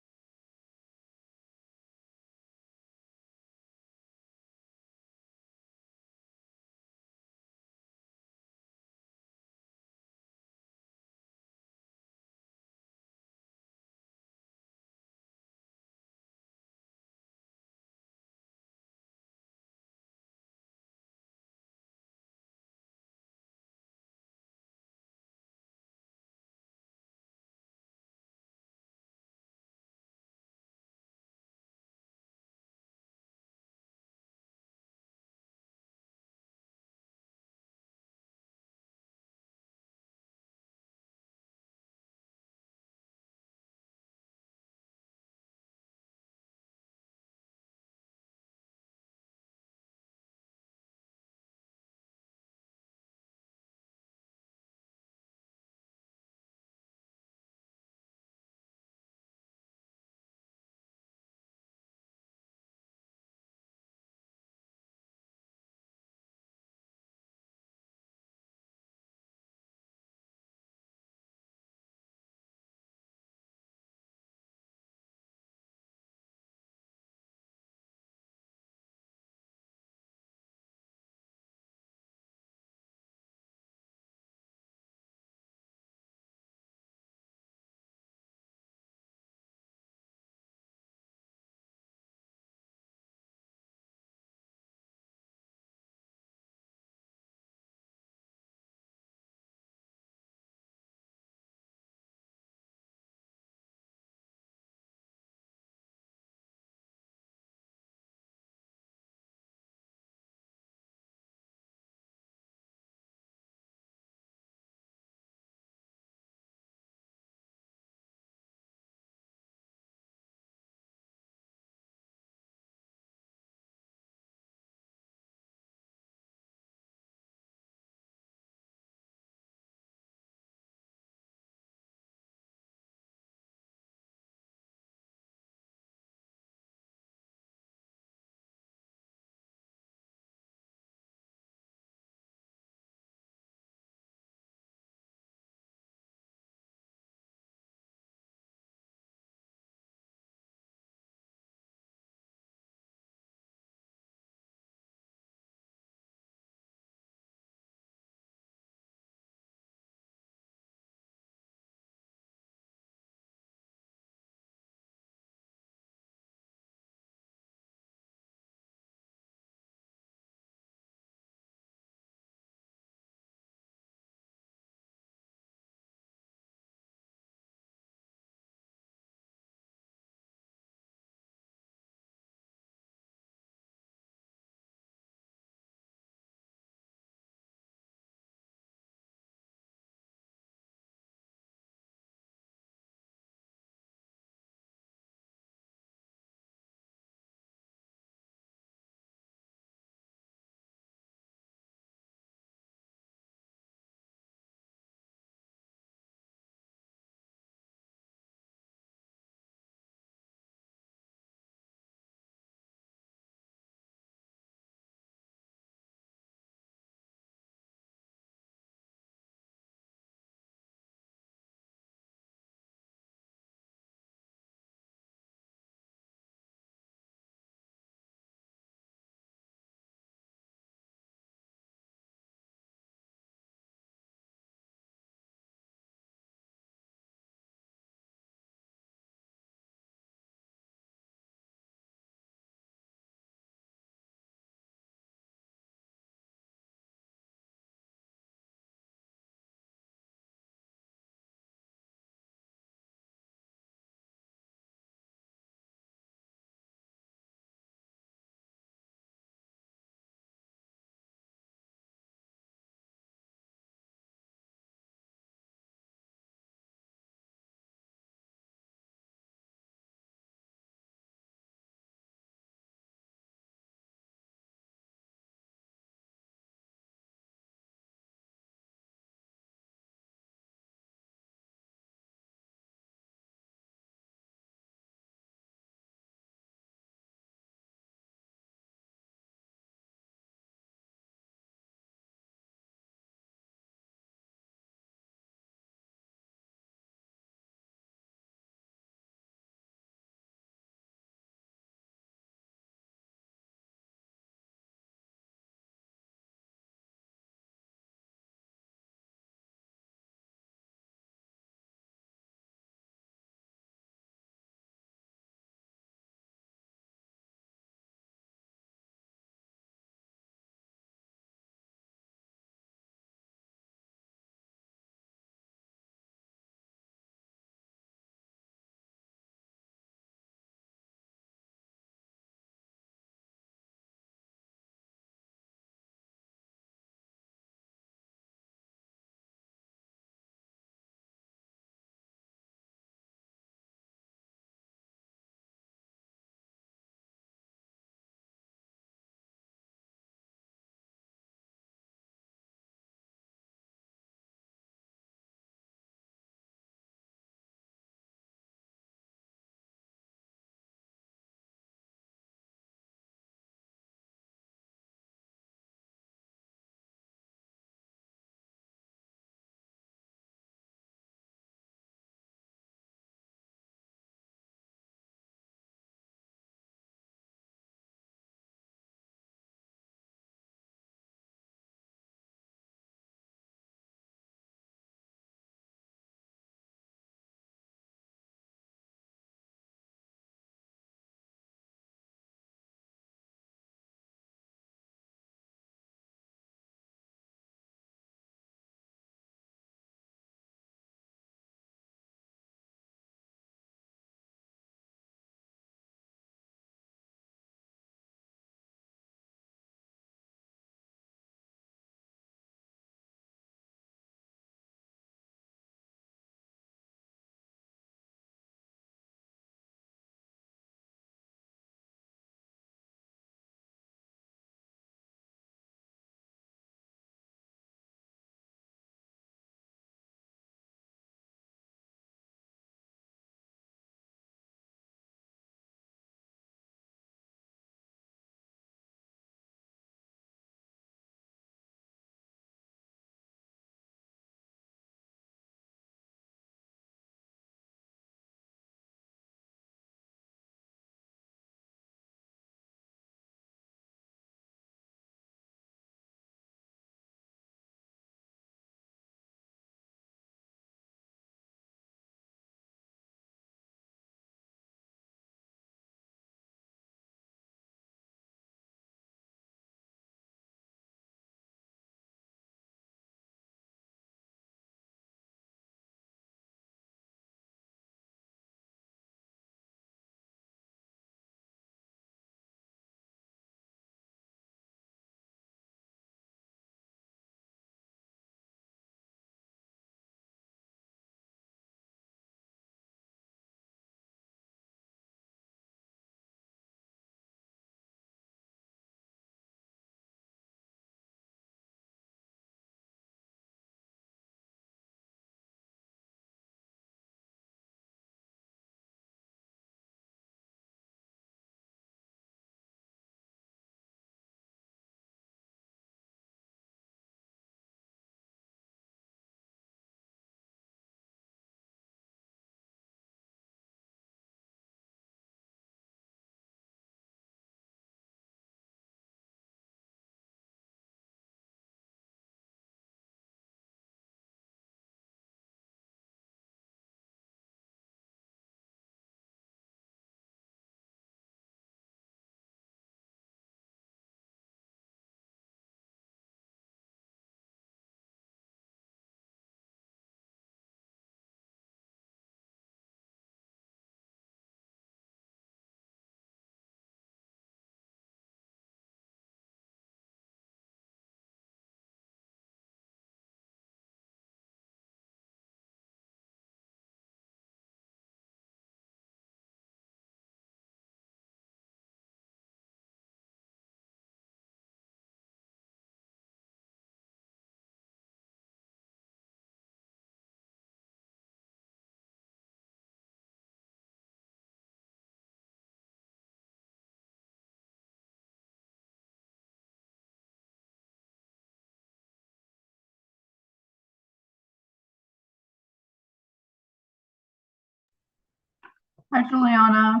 Hi, Juliana.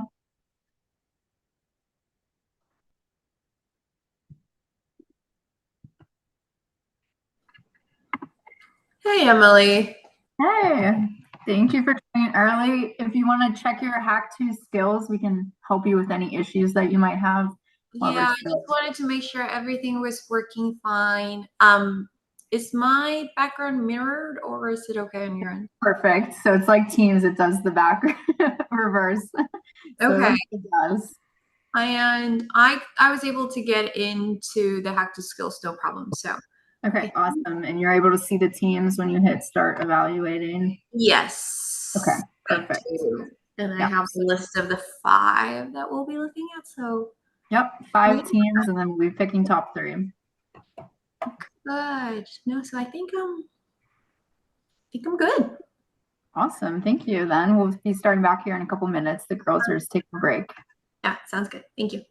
Hey, Emily. Hey, thank you for coming early. If you want to check your Hack 2 skills, we can help you with any issues that you might have. Yeah, I just wanted to make sure everything was working fine. Is my background mirrored or is it okay on your end? Perfect. So it's like Teams, it does the back reverse. So Okay. it does. And I was able to get into the Hack to Skills no problem. So Okay, awesome. And you're able to see the teams when you hit start evaluating? yes. Okay, perfect. And I have a list of the 5 that we'll be looking at. So yep, 5 teams, and then we'll be picking top 3. Good. No, so I think I'm good. Awesome. Thank you. Then we'll be starting back here in a couple minutes. The girls are just taking a break. Yeah, sounds good. Thank you.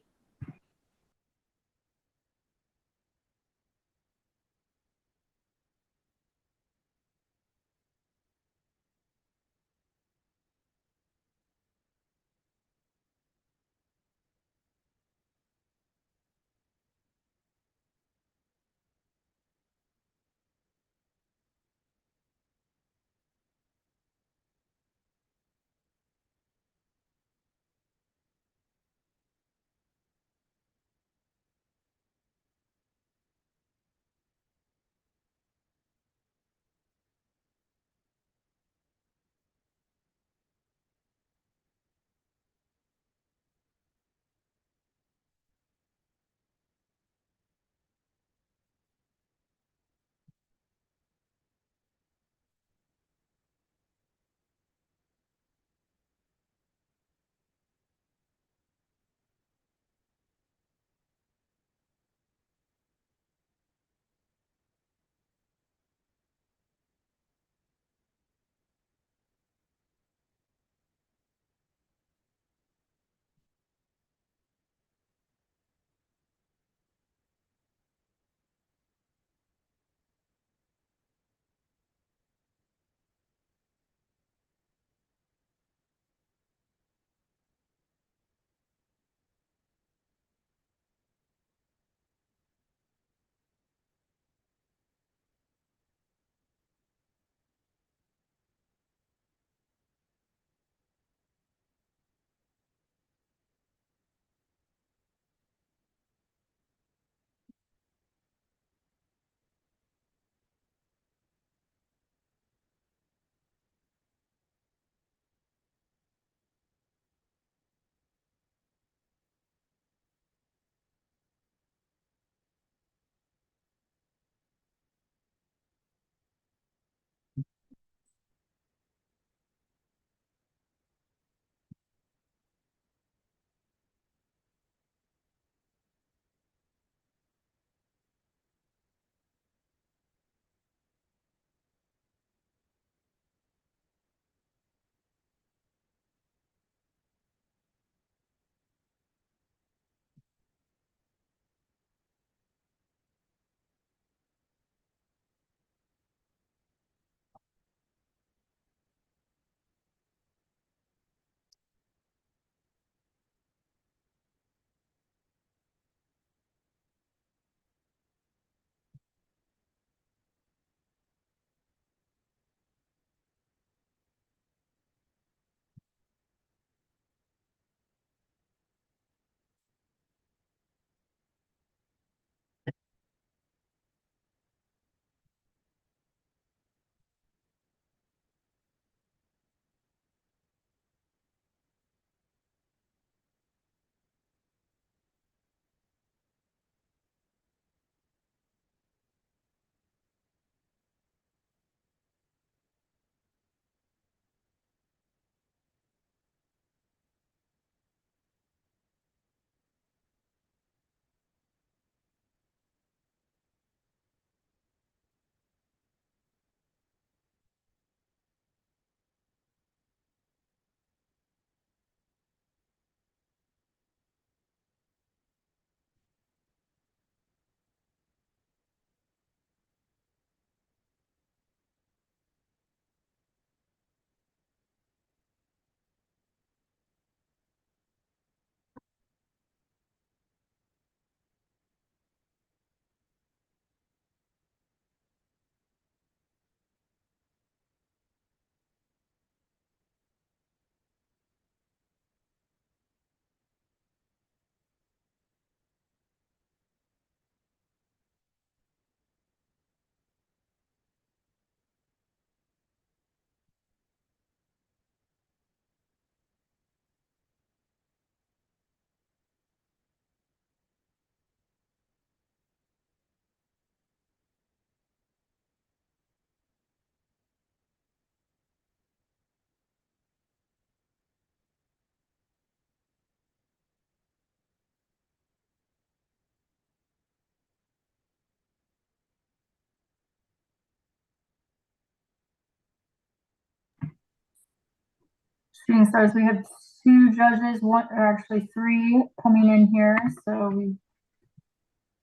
Shooting stars, we have 2 judges, one or actually 3 coming in here, so we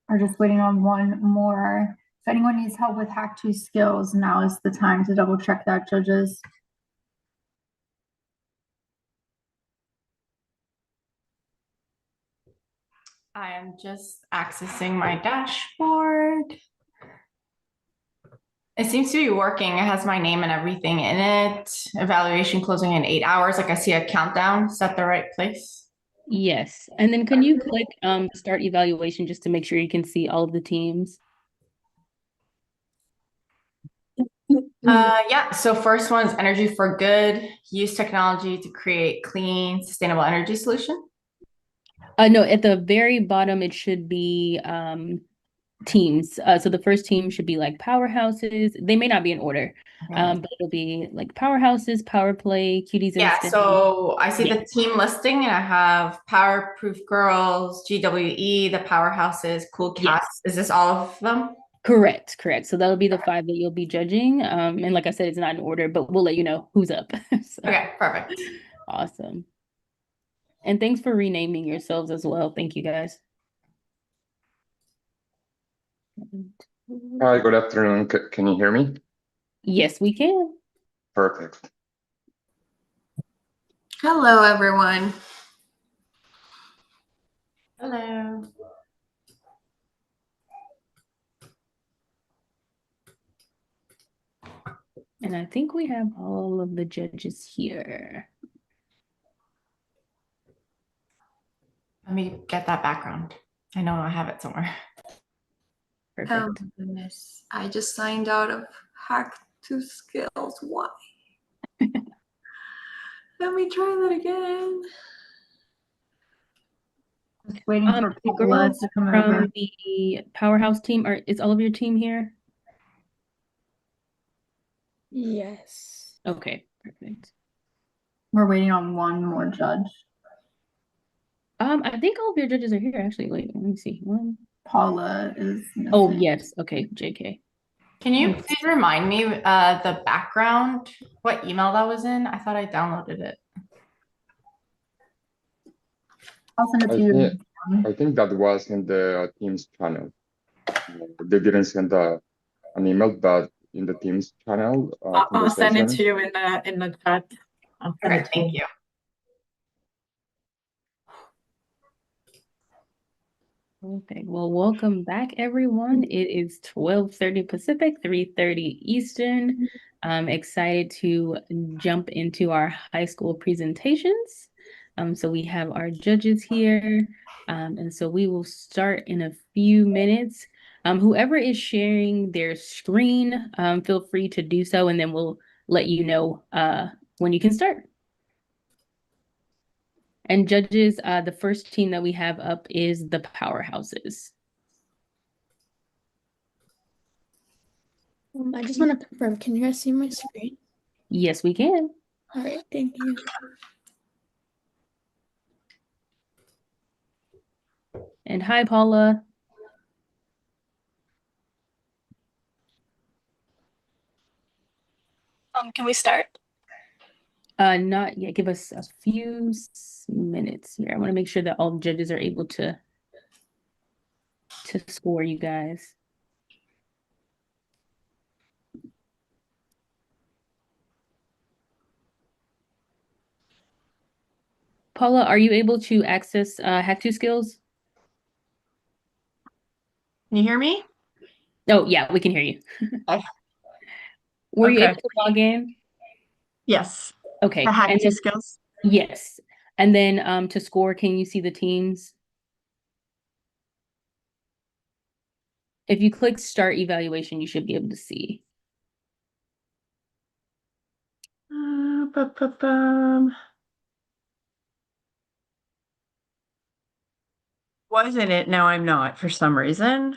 are just waiting on one more. If anyone needs help with Hack 2 skills, now is the time to double check that, judges. I am just accessing my dashboard. It seems to be working. It has my name and everything in it. Evaluation closing in 8 hours. Like I see a countdown. Is that the right place? Yes. And then can you click start evaluation just to make sure you can see all of the teams? Yeah, so first one's energy for good. Use technology to create clean, sustainable energy solution. No, at the very bottom, it should be teams. So the first team should be like Powerhouses. They may not be in order, but it'll be like Powerhouses, Power Play, Cuties, Yeah, and so I see yeah. the team listing and I have Powerpuff Girls, GWE, the Powerhouses, Cool Cats. Yes. Is this all of them? Correct. So that'll be the 5 that you'll be judging. And like I said, it's not in order, but we'll let you know who's up. So, okay, perfect. Awesome. And thanks for renaming yourselves as well. Thank you guys. Hi, good afternoon. Can you hear me? Yes, we can. Perfect. Hello, everyone. Hello. And I think we have all of the judges here. Let me get that background. I know I have it somewhere. Perfect. Oh my goodness. I just signed out of Hack 2 Skills. Why? Let me try that again. Just waiting for The people girls to come from over. the Powerhouse team, is all of your team here? Yes. Okay, perfect. We're waiting on one more judge. I think all of your judges are here actually. Wait, let me see. One. Paula is missing. Oh, yes. Okay, JK. Can you please remind me the background, what email that was in? I thought I downloaded it. I'll send it to you. I think that was in the Teams channel. They didn't send an email, but in the Teams channel I'll send it conversation. to you in the chat. Okay, thank you. Okay, well, welcome back, everyone. It is 12:30 Pacific, 3:30 Eastern. I'm excited to jump into our high school presentations. So we have our judges here, and so we will start in a few minutes. Whoever is sharing their screen, feel free to do so, and then we'll let you know when you can start. And judges, the first team that we have up is the Powerhouses. I just want to confirm, can you guys see my screen? Yes, we can. All right, thank you. And hi, Paula. Can we start? Not yet. Give us a few minutes here. I want to make sure that all judges are able to score you guys. Paula, are you able to access Hack 2 skills? Can you hear me? Oh, yeah, we can hear you. Okay. Were you able to log in? Yes. Okay. The Hack And 2 then, skills. yes. And then to score, can you see the teams? If you click start evaluation, you should be able to see. Wasn't it? Now I'm not for some reason.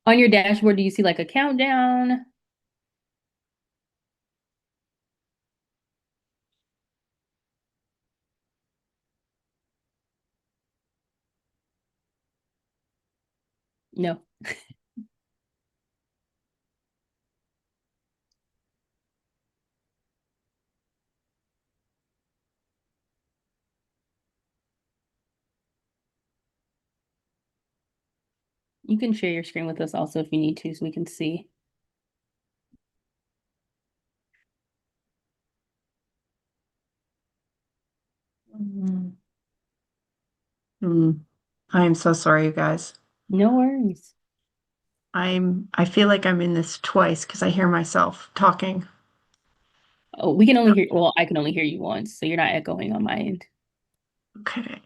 On your dashboard, do you see like a countdown? No. You can share your screen with us also if you need to, so we can see. I am so sorry, you guys. No worries. I feel like I'm in this twice because I hear myself talking. Oh, we can only hear, well, I can only hear you once, so you're not echoing on my end. Okay.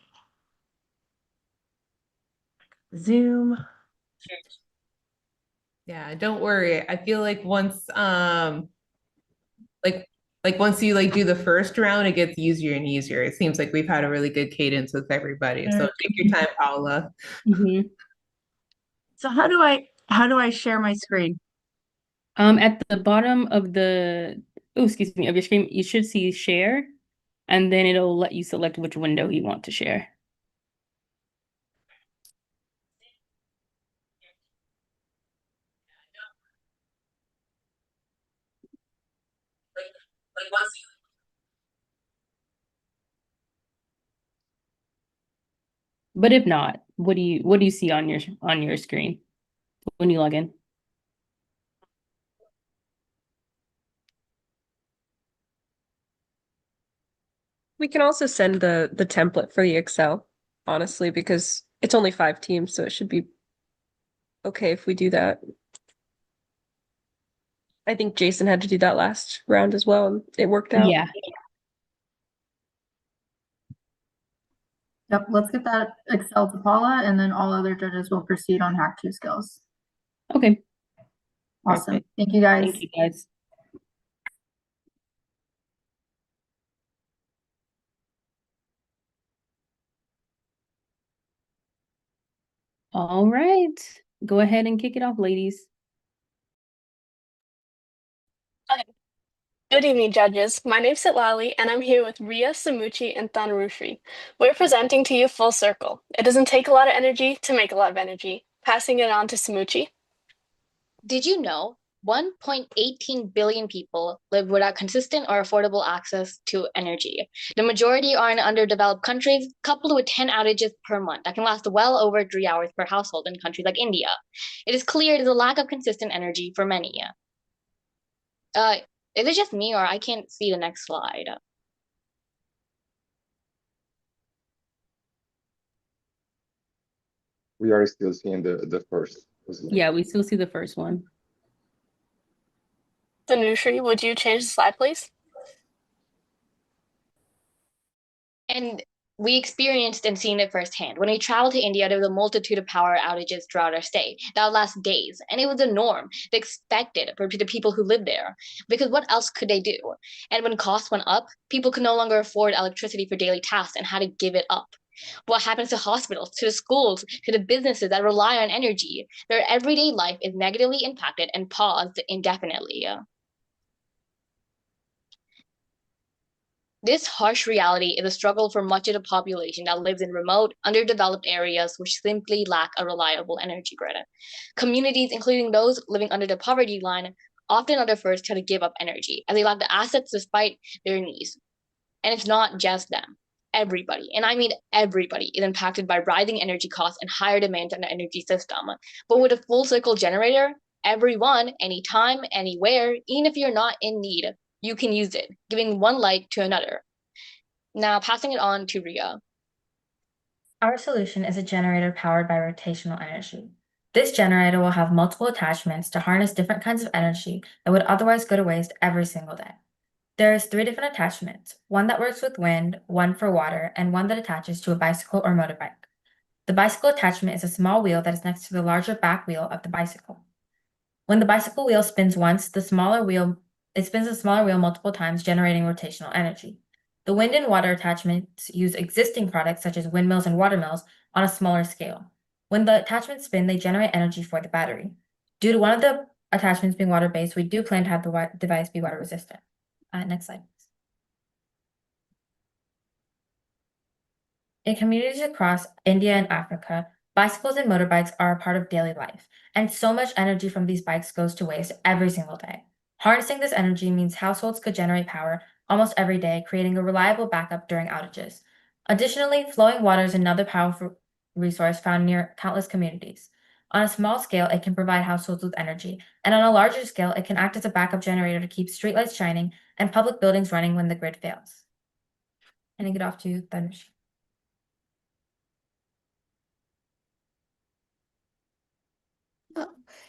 Zoom. Yeah, don't worry. I feel like once like once you like do the first round, it gets easier and easier. It seems like we've had a really good cadence with everybody. So take your time, Paula. So how do I share my screen? At the bottom of the, oh, excuse me, of your screen, you should see share, and then it'll let you select which window you want to share. Like once you But if not, what do you see on your screen when you log in? We can also send the template for the Excel, honestly, because it's only 5 teams, so it should be okay if we do that. I think Jason had to do that last round as well, and it worked out. Yeah. Yep, let's get that Excel to Paula, and then all other judges will proceed on Hack 2 skills. Okay. Awesome. Thank you, guys. Thank you, guys. All right. Go ahead and kick it off, ladies. Okay. Good evening, judges. My name's Sitlali, and I'm here with Ria, Samuchi, and Thanarushri. We're presenting to you full circle. It doesn't take a lot of energy to make a lot of energy. Passing it on to Samuchi. Did you know 1.18 billion people live without consistent or affordable access to energy? The majority are in underdeveloped countries, coupled with 10 outages per month that can last well over 3 hours per household in countries like India. It is clear there's a lack of consistent energy for many. Is it just me, or I can't see the next slide? We are still seeing the first. Yeah, we still see the first one. Thanarushri, would you change the slide, please? And we experienced and seen it firsthand. When we traveled to India, there was a multitude of power outages throughout our stay that would last days. And it was the norm, the expected for the people who lived there. Because what else could they do? And when costs went up, people could no longer afford electricity for daily tasks and had to give it up. What happens to hospitals, to the schools, to the businesses that rely on energy? Their everyday life is negatively impacted and paused indefinitely. This harsh reality is a struggle for much of the population that lives in remote, underdeveloped areas which simply lack a reliable energy grid. Communities, including those living under the poverty line, often are the first to give up energy, as they lack the assets despite their needs. And it's not just them. Everybody, and I mean everybody, is impacted by rising energy costs and higher demands on the energy system. But with a full cycle generator, everyone, anytime, anywhere, even if you're not in need, you can use it, giving one light to another. Now, passing it on to Ria. Our solution is a generator powered by rotational energy. This generator will have multiple attachments to harness different kinds of energy that would otherwise go to waste every single day. There is 3 different attachments, one that works with wind, one for water, and one that attaches to a bicycle or motorbike. The bicycle attachment is a small wheel that is next to the larger back wheel of the bicycle. When the bicycle wheel spins once, it spins the smaller wheel multiple times, generating rotational energy. The wind and water attachments use existing products such as windmills and watermills on a smaller scale. When the attachments spin, they generate energy for the battery. Due to one of the attachments being water-based, we do plan to have the device be water resistant. Next slide, please. In communities across India and Africa, bicycles and motorbikes are a part of daily life, and so much energy from these bikes goes to waste every single day. Harnessing this energy means households could generate power almost every day, creating a reliable backup during outages. Additionally, flowing water is another powerful resource found near countless communities. On a small scale, it can provide households with energy, and on a larger scale, it can act as a backup generator to keep streetlights shining and public buildings running when the grid fails. Handing it off to Dhanush.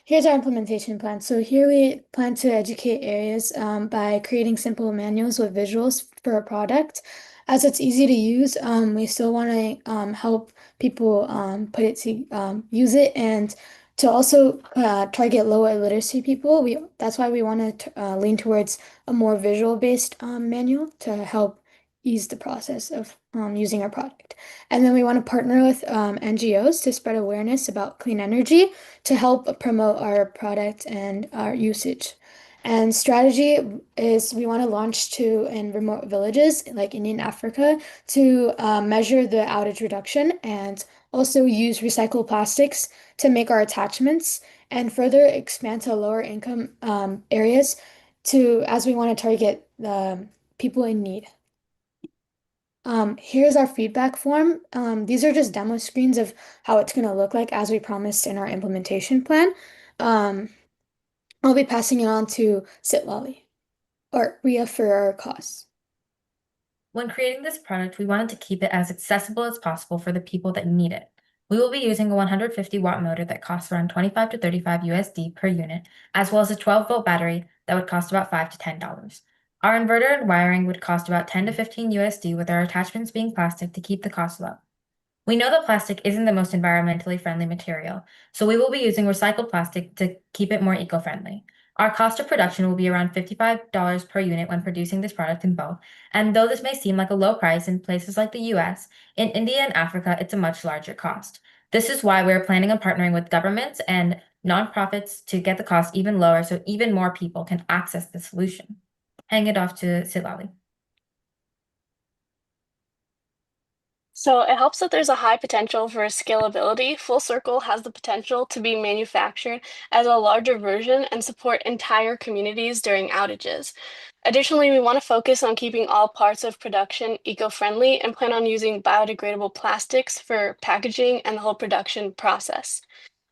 Here's our implementation plan. So here we plan to educate areas by creating simple manuals with visuals for a product. As it's easy to use, we still want to help people use it, and to also target lower literacy people. That's why we want to lean towards a more visual-based manual to help ease the process of using our product. And then we want to partner with NGOs to spread awareness about clean energy to help promote our product and our usage. And strategy is we want to launch in remote villages like Indian Africa to measure the outage reduction and also use recycled plastics to make our attachments and further expand to lower income areas as we want to target the people in need. Here's our feedback form. These are just demo screens of how it's going to look like as we promised in our implementation plan. I'll be passing it on to Sitlali or Ria for our costs. When creating this product, we wanted to keep it as accessible as possible for the people that need it. We will be using a 150-watt motor that costs around 25 to 35 USD per unit, as well as a 12-volt battery that would cost about $5 to $10. Our inverter and wiring would cost about 10 to 15 USD, with our attachments being plastic to keep the cost low. We know that plastic isn't the most environmentally friendly material, so we will be using recycled plastic to keep it more eco-friendly. Our cost of production will be around $55 per unit when producing this product in bulk, and though this may seem like a low price in places like the US, in India and Africa, it's a much larger cost. This is why we're planning on partnering with governments and nonprofits to get the cost even lower so even more people can access the solution. Hang it off to Sitlali. So it helps that there's a high potential for scalability. Full Circle has the potential to be manufactured as a larger version and support entire communities during outages. Additionally, we want to focus on keeping all parts of production eco-friendly and plan on using biodegradable plastics for packaging and the whole production process.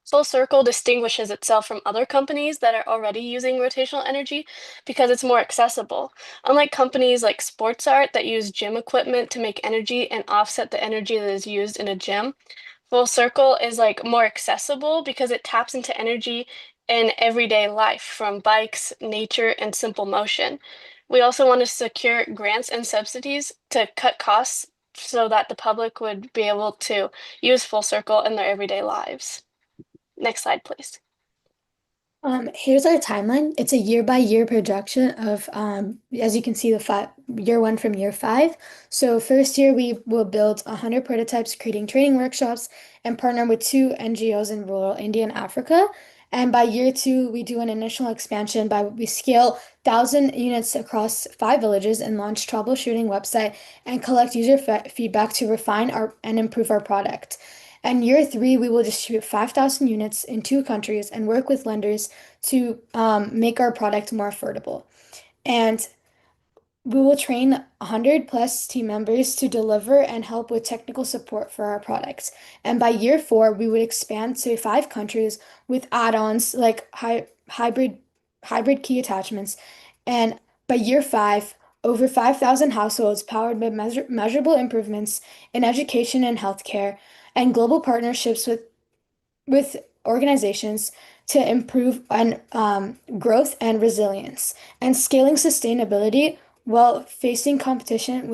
Full Circle distinguishes itself from other companies that are already using rotational energy because it's more accessible. Unlike companies like Sports Art that use gym equipment to make energy and offset the energy that is used in a gym, Full Circle is more accessible because it taps into energy in everyday life from bikes, nature, and simple motion. We also want to secure grants and subsidies to cut costs so that the public would be able to use Full Circle in their everyday lives. Next slide, please. Here's our timeline. It's a year-by-year projection of, as you can see, year one from year 5. So first year, we will build 100 prototypes, creating training workshops, and partner with 2 NGOs in rural India and Africa. And by year 2, we do an initial expansion we scale 1,000 units across 5 villages and launch Troubleshooting website and collect user feedback to refine and improve our product. And year 3, we will distribute 5,000 units in 2 countries and work with lenders to make our product more affordable. And we will train 100 plus team members to deliver and help with technical support for our products. And by year 4, we would expand to 5 countries with add-ons like hybrid key attachments. And by year 5, over 5,000 households powered by measurable improvements in education and healthcare, and global partnerships with organizations to improve growth and resilience, and scaling sustainability while facing competition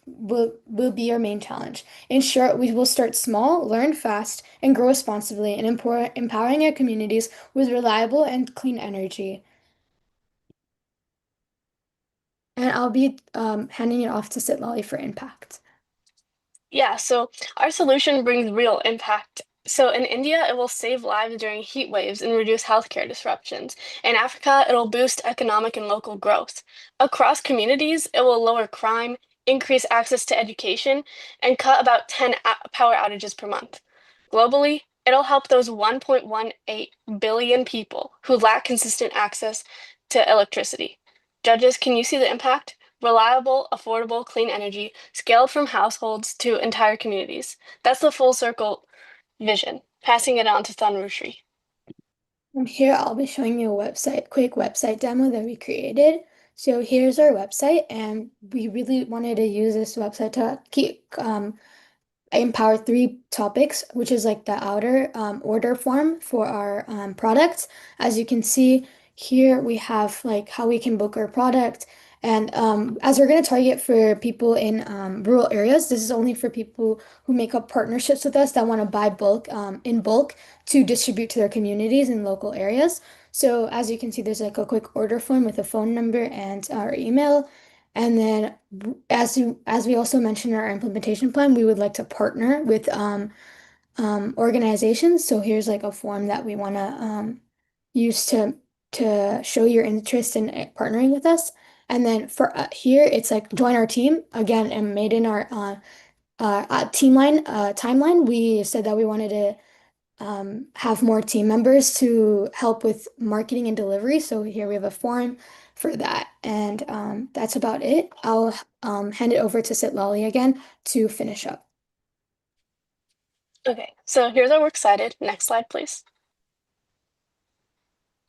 will be our main challenge. In short, we will start small, learn fast, and grow responsibly, and empowering our communities with reliable and clean energy. And I'll be handing it off to Sitlali for impact. Yeah, so our solution brings real impact. So in India, it will save lives during heat waves and reduce healthcare disruptions. In Africa, it'll boost economic and local growth. Across communities, it will lower crime, increase access to education, and cut about 10 power outages per month. Globally, it'll help those 1.18 billion people who lack consistent access to electricity. Judges, can you see the impact? Reliable, affordable, clean energy scaled from households to entire communities. That's the Full Circle vision. Passing it on to Tanrushri. And here I'll be showing you a quick website demo that we created. So here's our website, and we really wanted to use this website to keep empower 3 topics, which is like the outer order form for our products. As you can see here, we have like how we can book our product. And as we're going to target for people in rural areas, this is only for people who make up partnerships with us that want to buy bulk in bulk to distribute to their communities in local areas. So as you can see, there's like a quick order form with a phone number and our email. And then as we also mentioned in our implementation plan, we would like to partner with organizations. So here's like a form that we want to use to show your interest in partnering with us. And then for here, it's like join our team again, and made in our timeline. We said that we wanted to have more team members to help with marketing and delivery. So here we have a form for that. And that's about it. I'll hand it over to Sitlali again to finish up. Okay, so here's our works cited. Next slide, please.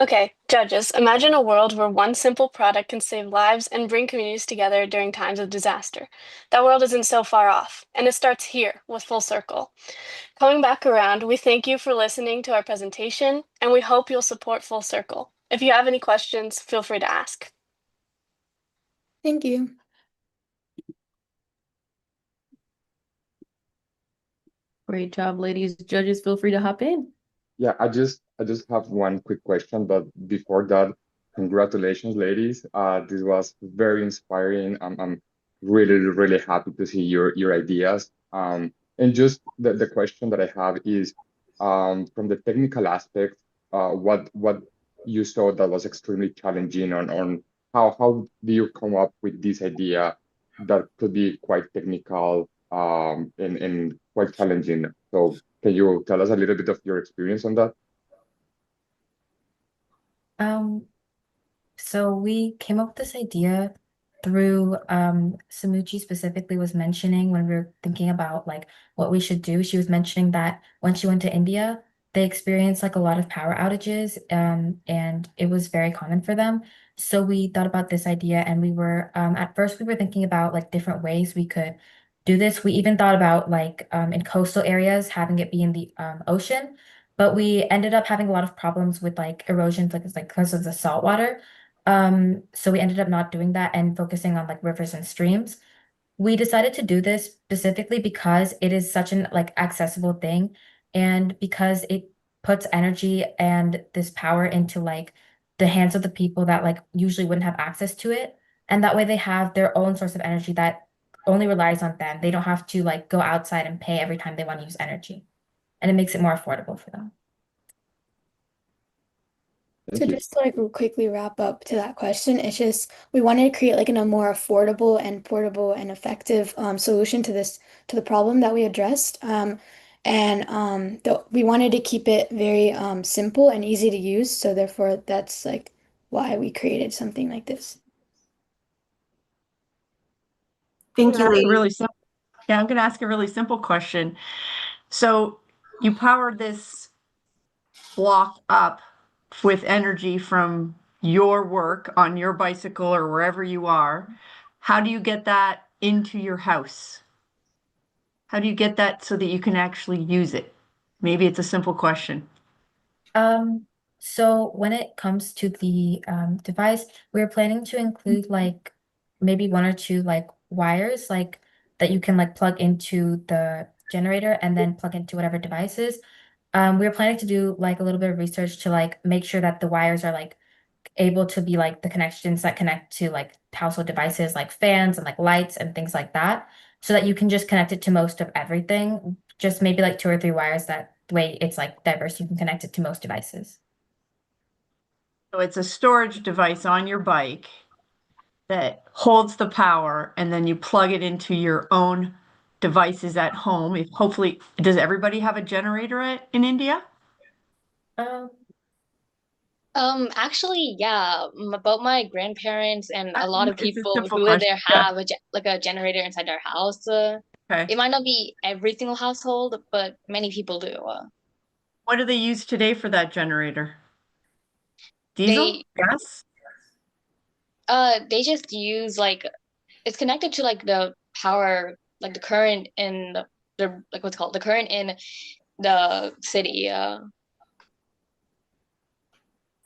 Okay, judges, imagine a world where one simple product can save lives and bring communities together during times of disaster. That world isn't so far off, and it starts here with Full Circle. Coming back around, we thank you for listening to our presentation, and we hope you'll support Full Circle. If you have any questions, feel free to ask. Thank you. Great job, ladies. Judges, feel free to hop in. Yeah, I just have one quick question, but before that, congratulations, ladies. This was very inspiring. I'm really happy to see your ideas. And just the question that I have is, from the technical aspect, what you saw that was extremely challenging on how do you come up with this idea that could be quite technical, and quite challenging. So can you tell us a little bit of your experience on that? So we came up with this idea through Samuchi specifically was mentioning when we were thinking about like what we should do. She was mentioning that when she went to India, they experienced like a lot of power outages, and it was very common for them. So we thought about this idea, and we were at first we were thinking about like different ways we could do this. We even thought about like in coastal areas having it be in the ocean, but we ended up having a lot of problems with like erosion because of the salt water. So we ended up not doing that and focusing on like rivers and streams. We decided to do this specifically because it is such an like accessible thing, and because it puts energy and this power into like the hands of the people that like usually wouldn't have access to it. And that way they have their own source of energy that only relies on them. They don't have to like go outside and pay every time they want to use energy. And it makes it more affordable for them. So just to like quickly wrap up to that question, it's just we wanted to create like a more affordable and portable and effective solution to the problem that we addressed. We wanted to keep it very simple and easy to use. So therefore, that's like why we created something like this. Thank you. I'm going to ask a really simple question. So you power this block up with energy from your work on your bicycle or wherever you are. How do you get that into your house? How do you get that so that you can actually use it? Maybe it's a simple question. So when it comes to the device, we're planning to include like maybe 1 or 2 like wires like that you can like plug into the generator and then plug into whatever devices. We're planning to do like a little bit of research to like make sure that the wires are like able to be like the connections that connect to like household devices like fans and like lights and things like that, so that you can just connect it to most of everything. Just maybe like 2 or 3 wires, that way it's like diverse. You can connect it to most devices. So it's a storage device on your bike that holds the power, and then you plug it into your own devices at home. Hopefully, does everybody have a generator in India? Actually, yeah, both my grandparents and a lot of It's a people simple who live there question. Yeah. have like a generator inside their house. Okay. It might not be every single household, but many people do. What do they use today for that generator? Diesel? Gas? They just use like it's connected to like the power, like the current in the like what's it called the current in the city.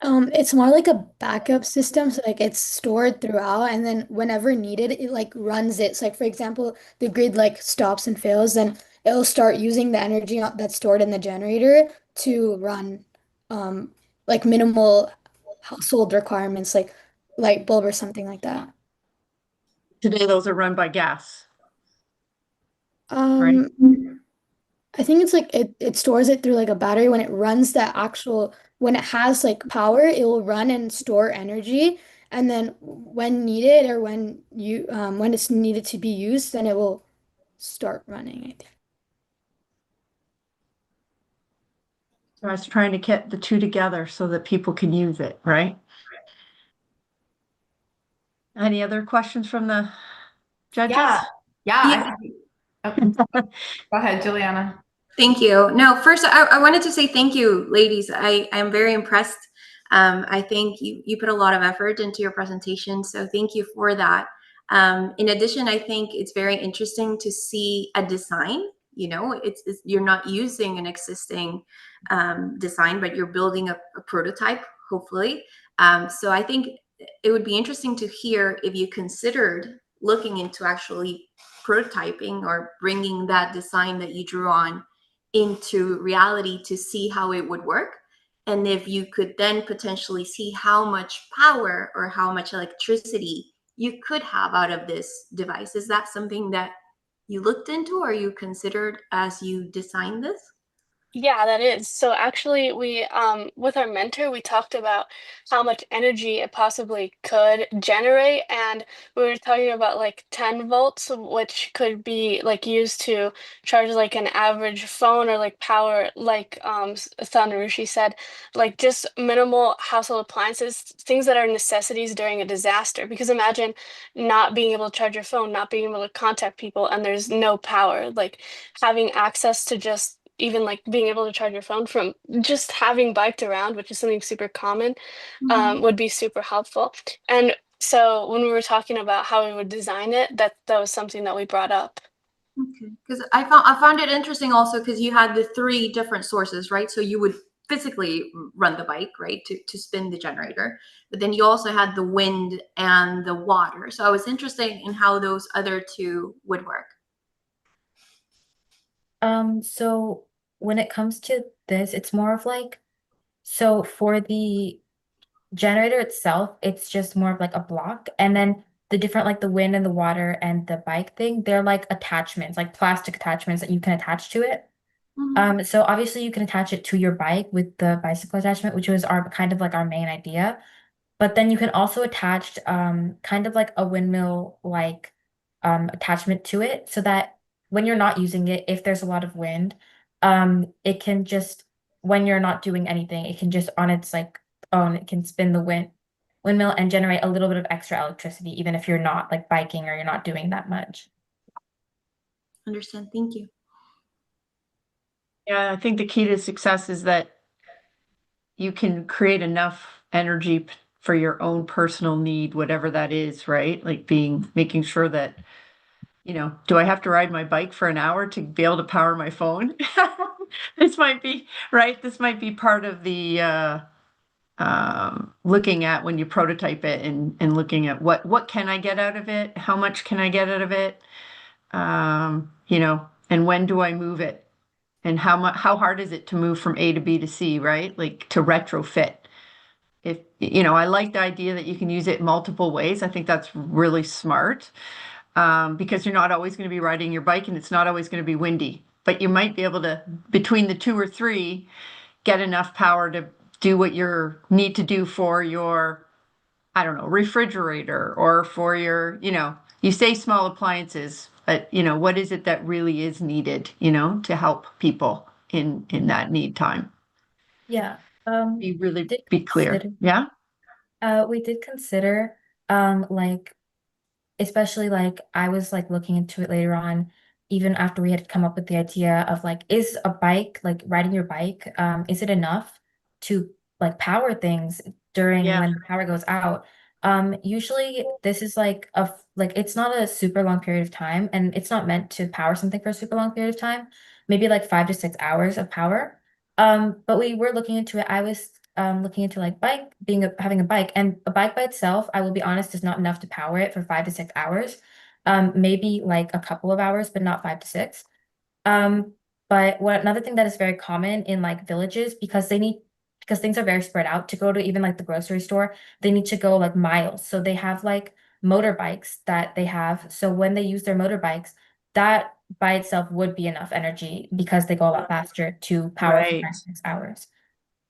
It's more like a backup system, so like it's stored throughout, and then whenever needed, it like runs it. So like for example, the grid like stops and fails, then it'll start using the energy that's stored in the generator to run like minimal household requirements like light bulb or something like that. Today, those are run by gas. I think it's like it stores it through like a battery when it runs when it has like power, it will run and store energy. And then when needed or when it's needed to be used, then it will start running, I think. So I was trying to get the two together so that people can use it, right? Any other questions from the judges? Yeah. Go ahead, Juliana. Thank you. No, first, I wanted to say thank you, ladies. I'm very impressed. I think you put a lot of effort into your presentation, so thank you for that. In addition, I think it's very interesting to see a design. You know, it's you're not using an existing design, but you're building a prototype, hopefully. So I think it would be interesting to hear if you considered looking into actually prototyping or bringing that design that you drew on into reality to see how it would work. And if you could then potentially see how much power or how much electricity you could have out of this device. Is that something that you looked into or you considered as you designed this? Yeah, that is. So actually we with our mentor we talked about how much energy it possibly could generate, and we were talking about like 10 volts, which could be like used to charge like an average phone or like power like Thanarushi said, like just minimal household appliances, things that are necessities during a disaster. Because imagine not being able to charge your phone, not being able to contact people, and there's no power. Like having access to just even like being able to charge your phone from just having biked around, which is something super common, would be super helpful. And so when we were talking about how we would design it, that was something that we brought up. Okay, because I found it interesting also because you had the 3 different sources, right? So you would physically run the bike, right, to spin the generator, but then you also had the wind and the water. So I was interested in how those other 2 would work. So when it comes to this, it's more of like, so for the generator itself, it's just more of like a block. And then the different, like the wind and the water and the bike thing, they're like attachments, like plastic attachments that you can attach to it. So obviously you can attach it to your bike with the bicycle attachment, which was our kind of like our main idea. But then you can also attach kind of like a windmill like attachment to it so that when you're not using it, if there's a lot of wind, it can just when you're not doing anything, it can just on its like own, it can spin the windmill and generate a little bit of extra electricity, even if you're not like biking or you're not doing that much. Understand. Thank you. Yeah, I think the key to success is that you can create enough energy for your own personal need, whatever that is, right? Like making sure that, you know, do I have to ride my bike for an hour to be able to power my phone? This might be, right? This might be part of the looking at when you prototype it and looking at what can I get out of it? How much can I get out of it? You know, and when do I move it? And how hard is it to move from A to B to C, right? Like to retrofit. If you know, I like the idea that you can use it multiple ways. I think that's really smart because you're not always going to be riding your bike and it's not always going to be windy. But you might be able to, between the 2 or 3, get enough power to do what you need to do for your, I don't know, refrigerator or for your, you know, you say small appliances, but you know, what is it that really is needed, you know, to help people in that need time? Yeah. Be clear. Yeah. We did consider like especially like I was like looking into it later on. even after we had come up with the idea of like, is a bike, like riding your bike, is it enough to like power things during when the power goes out? Usually this is like it's not a super long period of time, and it's not meant to power something for a super long period of time, maybe like 5 to 6 hours of power. But we were looking into it. I was looking into like having a bike, and a bike by itself, I will be honest, is not enough to power it for 5 to 6 hours. Maybe like a couple of hours, but not 5 to 6. Um, but another thing that is very common in like villages, because things are very spread out, to go to even like the grocery store, they need to go like miles. So they have like motorbikes that they have. So when they use their motorbikes, that by itself would be enough energy because they go a lot faster to power for 5 to 6 hours.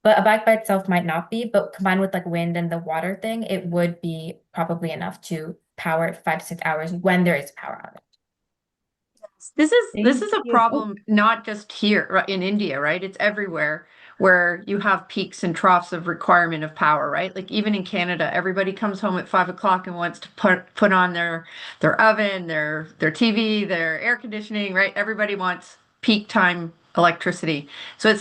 But a bike by itself might not be, but combined with like wind and the water thing, it would be probably enough to power it 5 to 6 hours when there is a power outage. This is a you. problem not just here in India, right? It's everywhere where you have peaks and troughs of requirement of power, right? Like even in Canada, everybody comes home at 5 o'clock and wants to put on their oven, their TV, their air conditioning, right? Everybody wants peak time electricity. So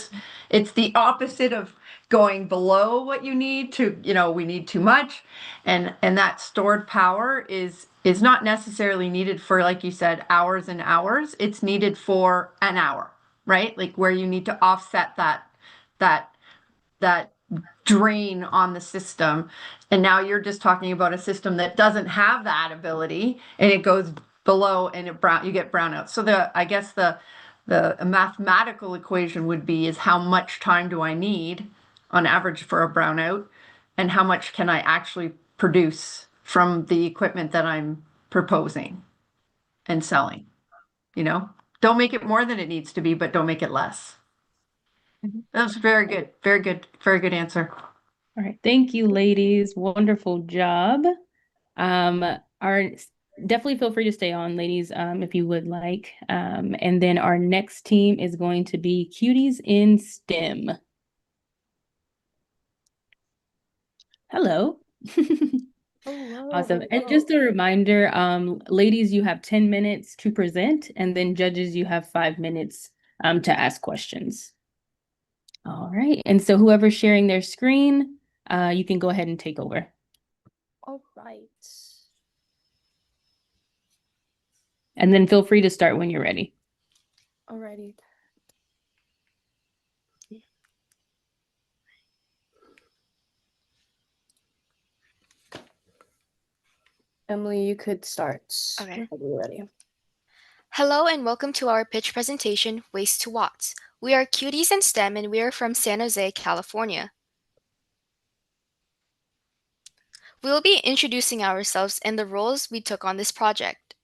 it's the opposite of going below what you need to, we need too much. And that stored power is not necessarily needed for, like you said, hours and hours. It's needed for an hour, right? Like where you need to offset that drain on the system. And now you're just talking about a system that doesn't have that ability, and it goes below and you get brownouts. So I guess the mathematical equation would be is how much time do I need on average for a brownout, and how much can I actually produce from the equipment that I'm proposing and selling. Don't make it more than it needs to be, but don't make it less. That was very good. Very good. Very good answer. All right. Thank you, ladies. Wonderful job. Definitely feel free to stay on, ladies, if you would like. And then our next team is going to be Cuties in STEM. Hello. Hello. Awesome. And just a reminder, ladies, you have 10 minutes to present, and then judges, you have 5 minutes to ask questions. All right. And so whoever's sharing their screen, you can go ahead and take over. All right. And then feel free to start when you're ready. Alrighty. Emily, you could start. Okay. Whenever you're ready. Hello and welcome to our pitch presentation, Waste to Watts. We are Cuties in STEM and we are from San Jose, California. We will be introducing ourselves and the roles we took on this project.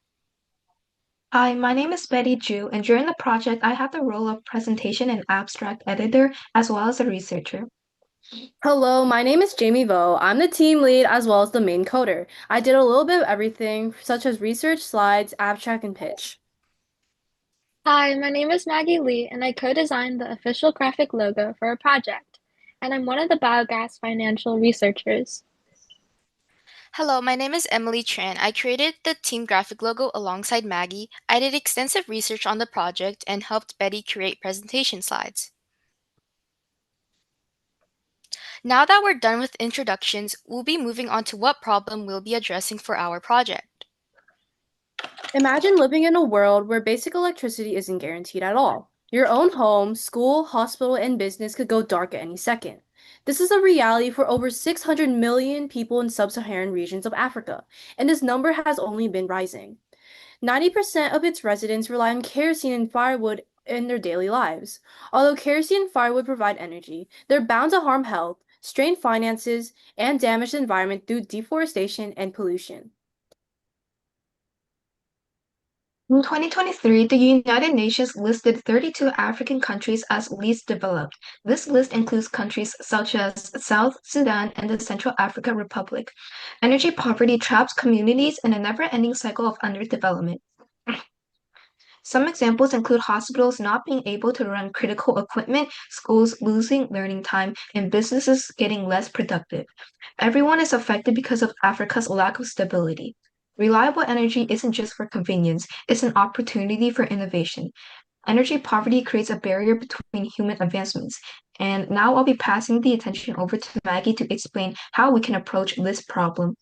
Hi, my name is Betty Ju, and during the project, I had the role of presentation and abstract editor, as well as a researcher. Hello, my name is Jamie Vo. I'm the team lead as well as the main coder. I did a little bit of everything, such as research, slides, abstract, and pitch. Hi, my name is Maggie Lee, and I co-designed the official graphic logo for a project, and I'm one of the biogas financial researchers. Hello, my name is Emily Tran. I created the team graphic logo alongside Maggie. I did extensive research on the project and helped Betty create presentation slides. Now that we're done with introductions, we'll be moving on to what problem we'll be addressing for our project. Imagine living in a world where basic electricity isn't guaranteed at all. Your own home, school, hospital, and business could go dark at any second. This is a reality for over 600 million people in sub-Saharan regions of Africa, and this number has only been rising. 90% of its residents rely on kerosene and firewood in their daily lives. Although kerosene and firewood provide energy, they're bound to harm health, strain finances, and damage the environment through deforestation and pollution. In 2023, the United Nations listed 32 African countries as least developed. This list includes countries such as South Sudan and the Central African Republic. Energy poverty traps communities in a never-ending cycle of underdevelopment. Some examples include hospitals not being able to run critical equipment, schools losing learning time, and businesses getting less productive. Everyone is affected because of Africa's lack of stability. Reliable energy isn't just for convenience, it's an opportunity for innovation. Energy poverty creates a barrier between human advancements. And now I'll be passing the attention over to Maggie to explain how we can approach this problem.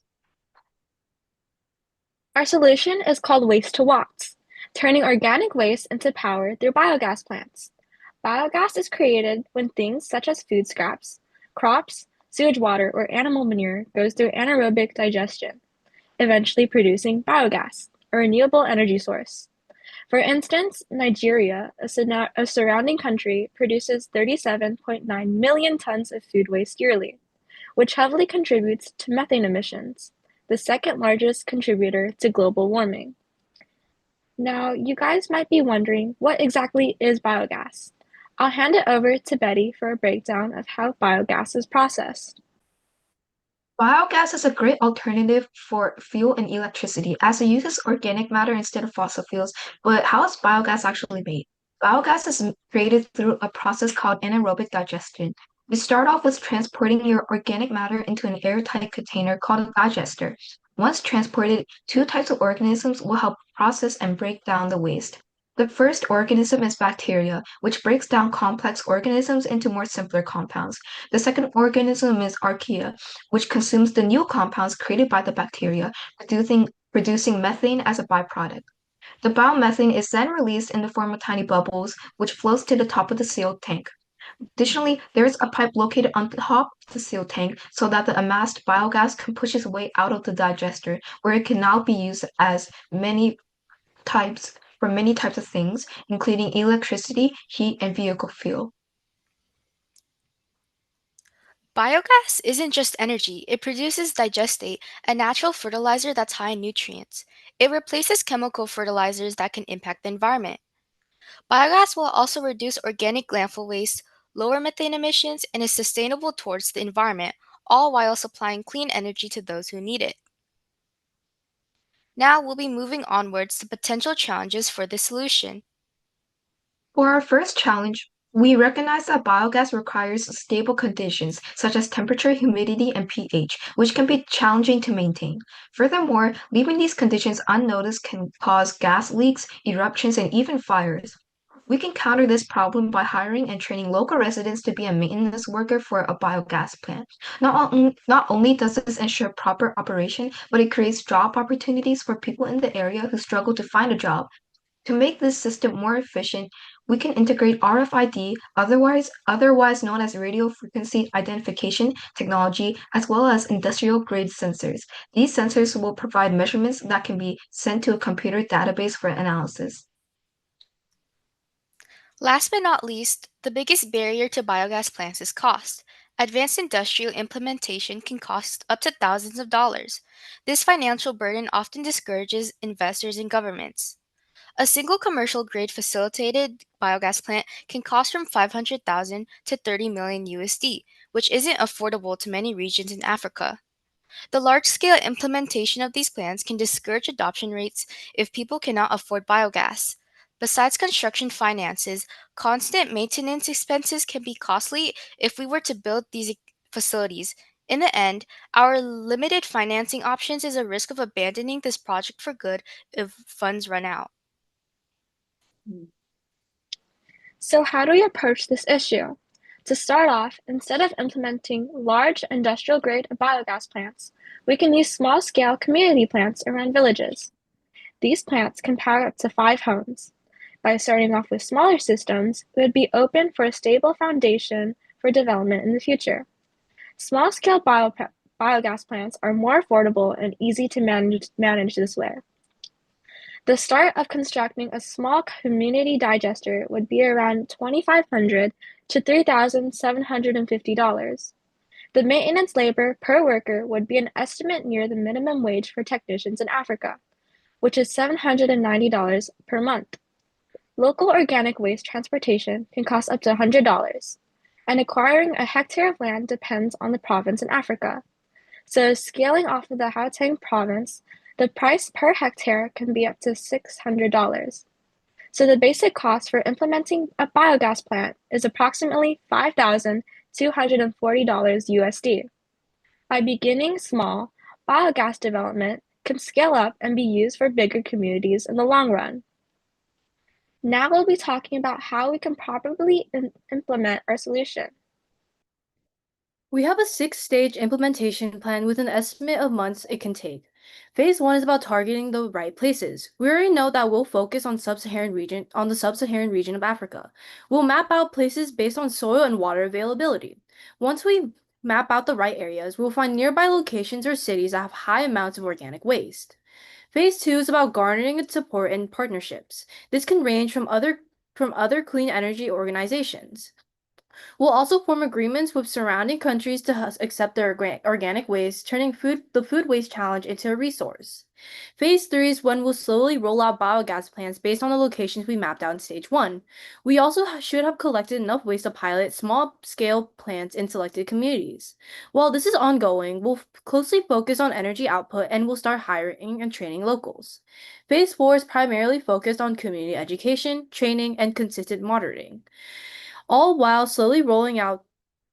Our solution is called waste to watts, turning organic waste into power through biogas plants. Biogas is created when things such as food scraps, crops, sewage water, or animal manure goes through anaerobic digestion, eventually producing biogas, a renewable energy source. For instance, Nigeria, a surrounding country, produces 37.9 million tons of food waste yearly, which heavily contributes to methane emissions, the second largest contributor to global warming. Now, you guys might be wondering, what exactly is biogas? I'll hand it over to Betty for a breakdown of how biogas is processed. Biogas is a great alternative for fuel and electricity as it uses organic matter instead of fossil fuels. But how is biogas actually made? Biogas is created through a process called anaerobic digestion. You start off with transporting your organic matter into an airtight container called a digester. Once transported, two types of organisms will help process and break down the waste. The first organism is bacteria, which breaks down complex organisms into more simpler compounds. The second organism is archaea, which consumes the new compounds created by the bacteria, producing methane as a byproduct. The biomethane is then released in the form of tiny bubbles, which flows to the top of the sealed tank. Additionally, there is a pipe located on the top of the sealed tank so that the amassed biogas can push its way out of the digester, where it can now be used as many types of things, including electricity, heat, and vehicle fuel. Biogas isn't just energy, it produces digestate, a natural fertilizer that's high in nutrients. It replaces chemical fertilizers that can impact the environment. Biogas will also reduce organic landfill waste, lower methane emissions, and is sustainable towards the environment, all while supplying clean energy to those who need it. Now we'll be moving onwards to potential challenges for this solution. For our first challenge, we recognize that biogas requires stable conditions such as temperature, humidity, and pH, which can be challenging to maintain. Furthermore, leaving these conditions unnoticed can cause gas leaks, eruptions, and even fires. We can counter this problem by hiring and training local residents to be a maintenance worker for a biogas plant. Not only does this ensure proper operation, but it creates job opportunities for people in the area who struggle to find a job. To make this system more efficient, we can integrate RFID, otherwise known as radio frequency identification technology, as well as industrial grade sensors. These sensors will provide measurements that can be sent to a computer database for analysis. Last but not least, the biggest barrier to biogas plants is cost. Advanced industrial implementation can cost up to thousands of dollars. This financial burden often discourages investors and governments. A single commercial grade facilitated biogas plant can cost from 500,000 to 30 million USD, which isn't affordable to many regions in Africa. The large-scale implementation of these plants can discourage adoption rates if people cannot afford biogas. Besides construction finances, constant maintenance expenses can be costly if we were to build these facilities. In the end, our limited financing options is a risk of abandoning this project for good if funds run out. So how do we approach this issue? To start off, instead of implementing large industrial-grade biogas plants, we can use small-scale community plants around villages. These plants can power up to 5 homes. By starting off with smaller systems, we would be open for a stable foundation for development in the future. Small-scale biogas plants are more affordable and easy to manage this way. The start of constructing a small community digester would be around $2,500 to $3,750. The maintenance labor per worker would be an estimate near the minimum wage for technicians in Africa, which is $790 per month. Local organic waste transportation can cost up to $100, and acquiring a hectare of land depends on the province in Africa. So scaling off of the Gauteng province, the price per hectare can be up to $600. So the basic cost for implementing a biogas plant is approximately $5,240 USD. By beginning small, biogas development can scale up and be used for bigger communities in the long run. Now we'll be talking about how we can properly implement our solution. We have a 6-stage implementation plan with an estimate of months it can take. Phase 1 is about targeting the right places. We already know that we'll focus on the sub-Saharan region of Africa. We'll map out places based on soil and water availability. Once we map out the right areas, we'll find nearby locations or cities that have high amounts of organic waste. Phase 2 is about garnering its support and partnerships. This can range from other clean energy organizations. We'll also form agreements with surrounding countries to accept their organic waste, turning the food waste challenge into a resource. Phase 3 is when we'll slowly roll out biogas plants based on the locations we mapped out in Stage 1. We also should have collected enough waste to pilot small-scale plants in selected communities. While this is ongoing, we'll closely focus on energy output and we'll start hiring and training locals. Phase 4 is primarily focused on community education, training, and consistent monitoring, all while slowly rolling out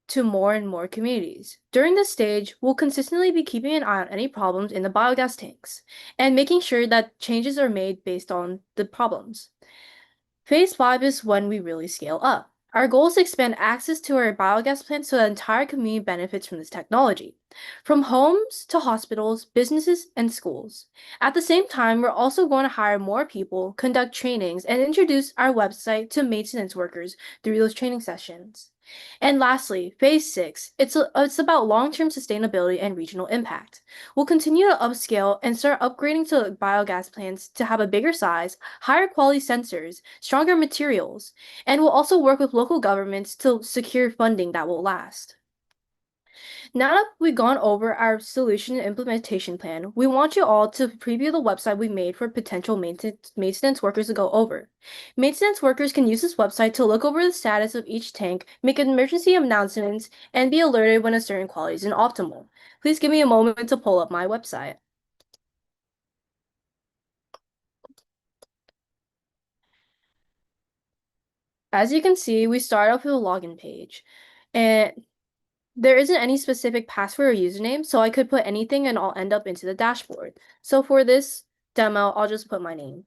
to more and more communities. During this stage, we'll consistently be keeping an eye on any problems in the biogas tanks and making sure that changes are made based on the problems. Phase 5 is when we really scale up. Our goal is to expand access to our biogas plants so that the entire community benefits from this technology, from homes to hospitals, businesses, and schools. At the same time, we're also going to hire more people, conduct trainings, and introduce our website to maintenance workers through those training sessions. And lastly, Phase 6, it's about long-term sustainability and regional impact. We'll continue to upscale and start upgrading to biogas plants to have a bigger size, higher quality sensors, stronger materials, and we'll also work with local governments to secure funding that will last. Now that we've gone over our solution and implementation plan, we want you all to preview the website we made for potential maintenance workers to go over. Maintenance workers can use this website to look over the status of each tank, make emergency announcements, and be alerted when a certain quality is inoptimal. Please give me a moment to pull up my website. As you can see, we start off with a login page, and there isn't any specific password or username, so I could put anything and I'll end up into the dashboard. So for this demo, I'll just put my name.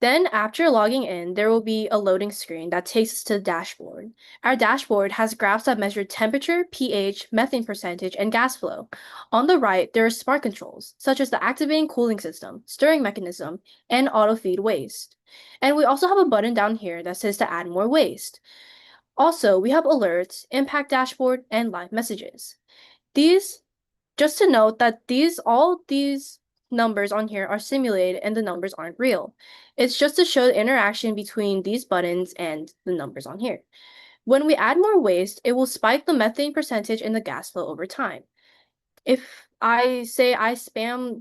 Then after logging in, there will be a loading screen that takes us to the dashboard. Our dashboard has graphs that measure temperature, pH, methane percentage, and gas flow. On the right, there are smart controls, such as the activating cooling system, stirring mechanism, and auto feed waste. And we also have a button down here that says to add more waste. Also, we have alerts, impact dashboard, and live messages. Just to note that all these numbers on here are simulated and the numbers aren't real. It's just to show the interaction between these buttons and the numbers on here. When we add more waste, it will spike the methane percentage and the gas flow over time. If I say I spam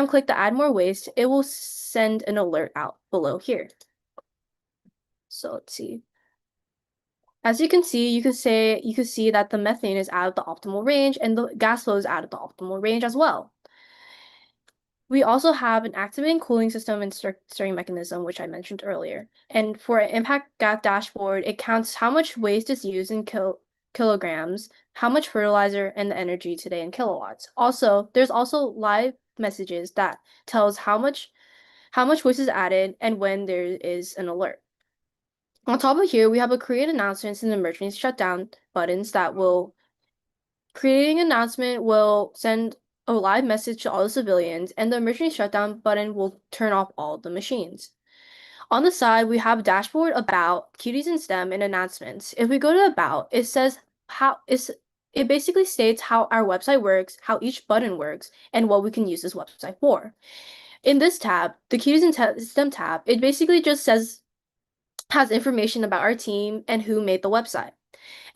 click to add more waste, it will send an alert out below here. So let's see. As you can see, you can see that the methane is out of the optimal range and the gas flow is out of the optimal range as well. We also have an activating cooling system and stirring mechanism, which I mentioned earlier. And for an impact gas dashboard, it counts how much waste is used in kilograms, how much fertilizer, and the energy today in kilowatts. Also, there's also live messages that tells how much waste is added and when there is an alert. On top of here, we have a create announcements and emergency shutdown buttons that will creating an announcement will send a live message to all the civilians, and the emergency shutdown button will turn off all the machines. On the side, we have dashboard about Cuties and STEM and announcements. If we go to about, it says it basically states how our website works, how each button works, and what we can use this website for. In this tab, the Cuties and STEM tab, it basically just has information about our team and who made the website.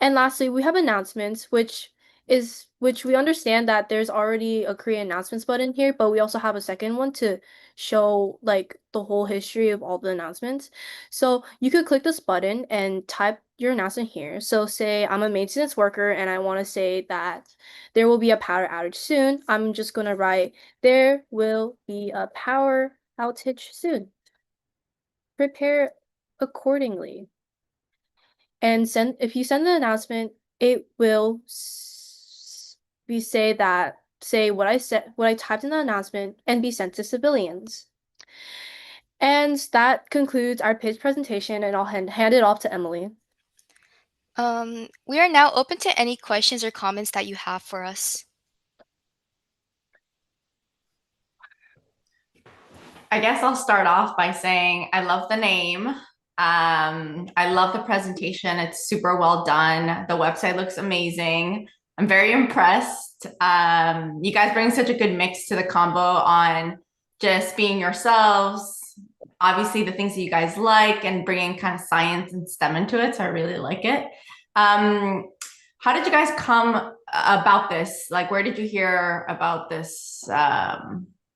And lastly, we have announcements, which we understand that there's already a create announcements button here, but we also have a second one to show like the whole history of all the announcements. So you could click this button and type your announcement here. So say I'm a maintenance worker and I want to say that there will be a power outage soon. I'm just going to write, there will be a power outage soon. Prepare accordingly. And if you send the announcement, it will we say that say what I said, what I typed in the announcement, and be sent to civilians. And that concludes our pitch presentation, and I'll hand it off to Emily. We are now open to any questions or comments that you have for us. I guess I'll start off by saying I love the name. I love the presentation. It's super well done. The website looks amazing. I'm very impressed. You guys bring such a good mix to the combo on just being yourselves, obviously the things that you guys like, and bringing kind of science and STEM into it. So I really like it. How did you guys come about this? Like, where did you hear about this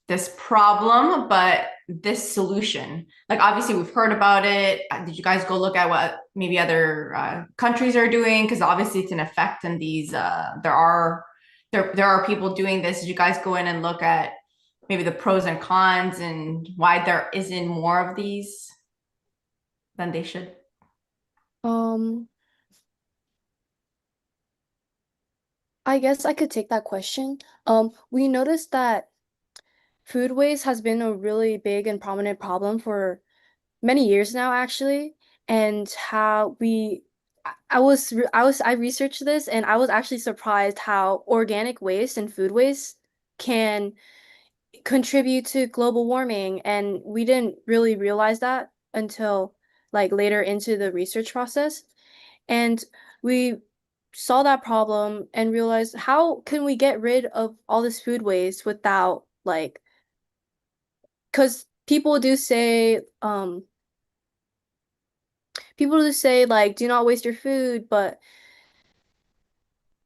this problem, but this solution? Like, obviously we've heard about it. Did you guys go look at what maybe other countries are doing? Because obviously it's an effect, and these there are people doing this. Did you guys go in and look at maybe the pros and cons and why there isn't more of these than they should? I guess I could take that question. We noticed that food waste has been a really big and prominent problem for many years now, actually, and how I researched this, and I was actually surprised how organic waste and food waste can contribute to global warming, and we didn't really realize that until like later into the research process. And we saw that problem and realized, how can we get rid of all this food waste without like, because people do say like, do not waste your food, but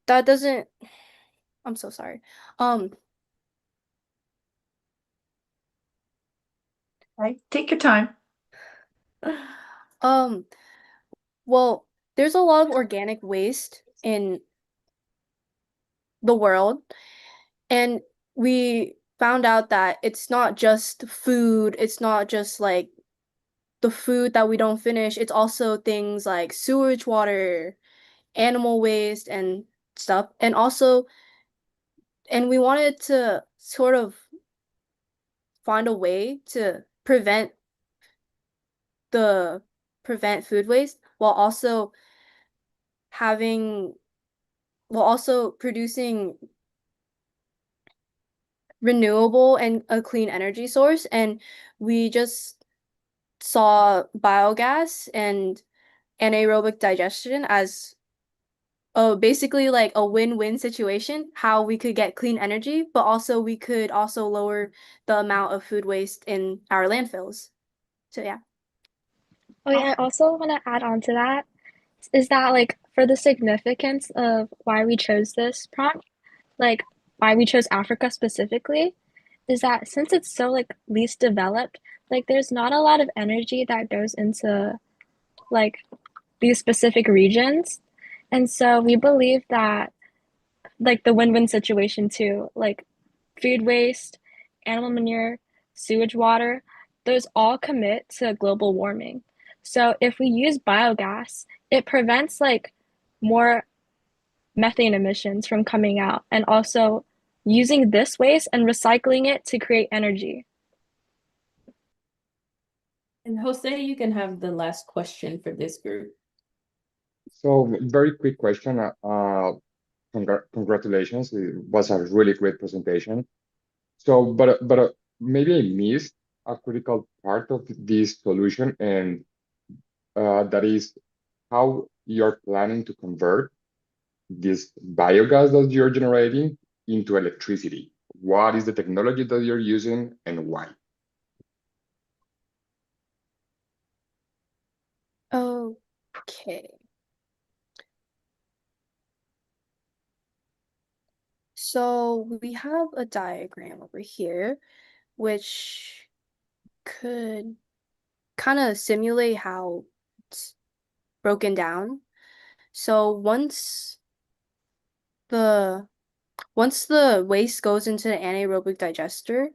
that doesn't, I'm so sorry. Right, take your time. Well, there's a lot of organic waste in the world, and we found out that it's not just food, it's not just like the food that we don't finish, it's also things like sewage water, animal waste, and stuff. And also, and we wanted to sort of find a way to prevent food waste while also producing renewable and a clean energy source. And we just saw biogas and anaerobic digestion as basically like a win-win situation, how we could get clean energy, but also we could also lower the amount of food waste in our landfills. So yeah. Oh yeah, I also want to add on to that is that like for the significance of why we chose this prompt, like why we chose Africa specifically, is that since it's so like least developed, like there's not a lot of energy that goes into like these specific regions. And so we believe that like the win-win situation too, like food waste, animal manure, sewage water, those all commit to global warming. So if we use biogas, it prevents like more methane emissions from coming out, and also using this waste and recycling it to create energy. And Jose, you can have the last question for this group. So very quick question. Congratulations. It was a really great presentation. So, but maybe I missed a critical part of this solution, and that is how you're planning to convert this biogas that you're generating into electricity. What is the technology that you're using and why? Okay. So we have a diagram over here, which could kind of simulate how it's broken down. So once the waste goes into the anaerobic digester,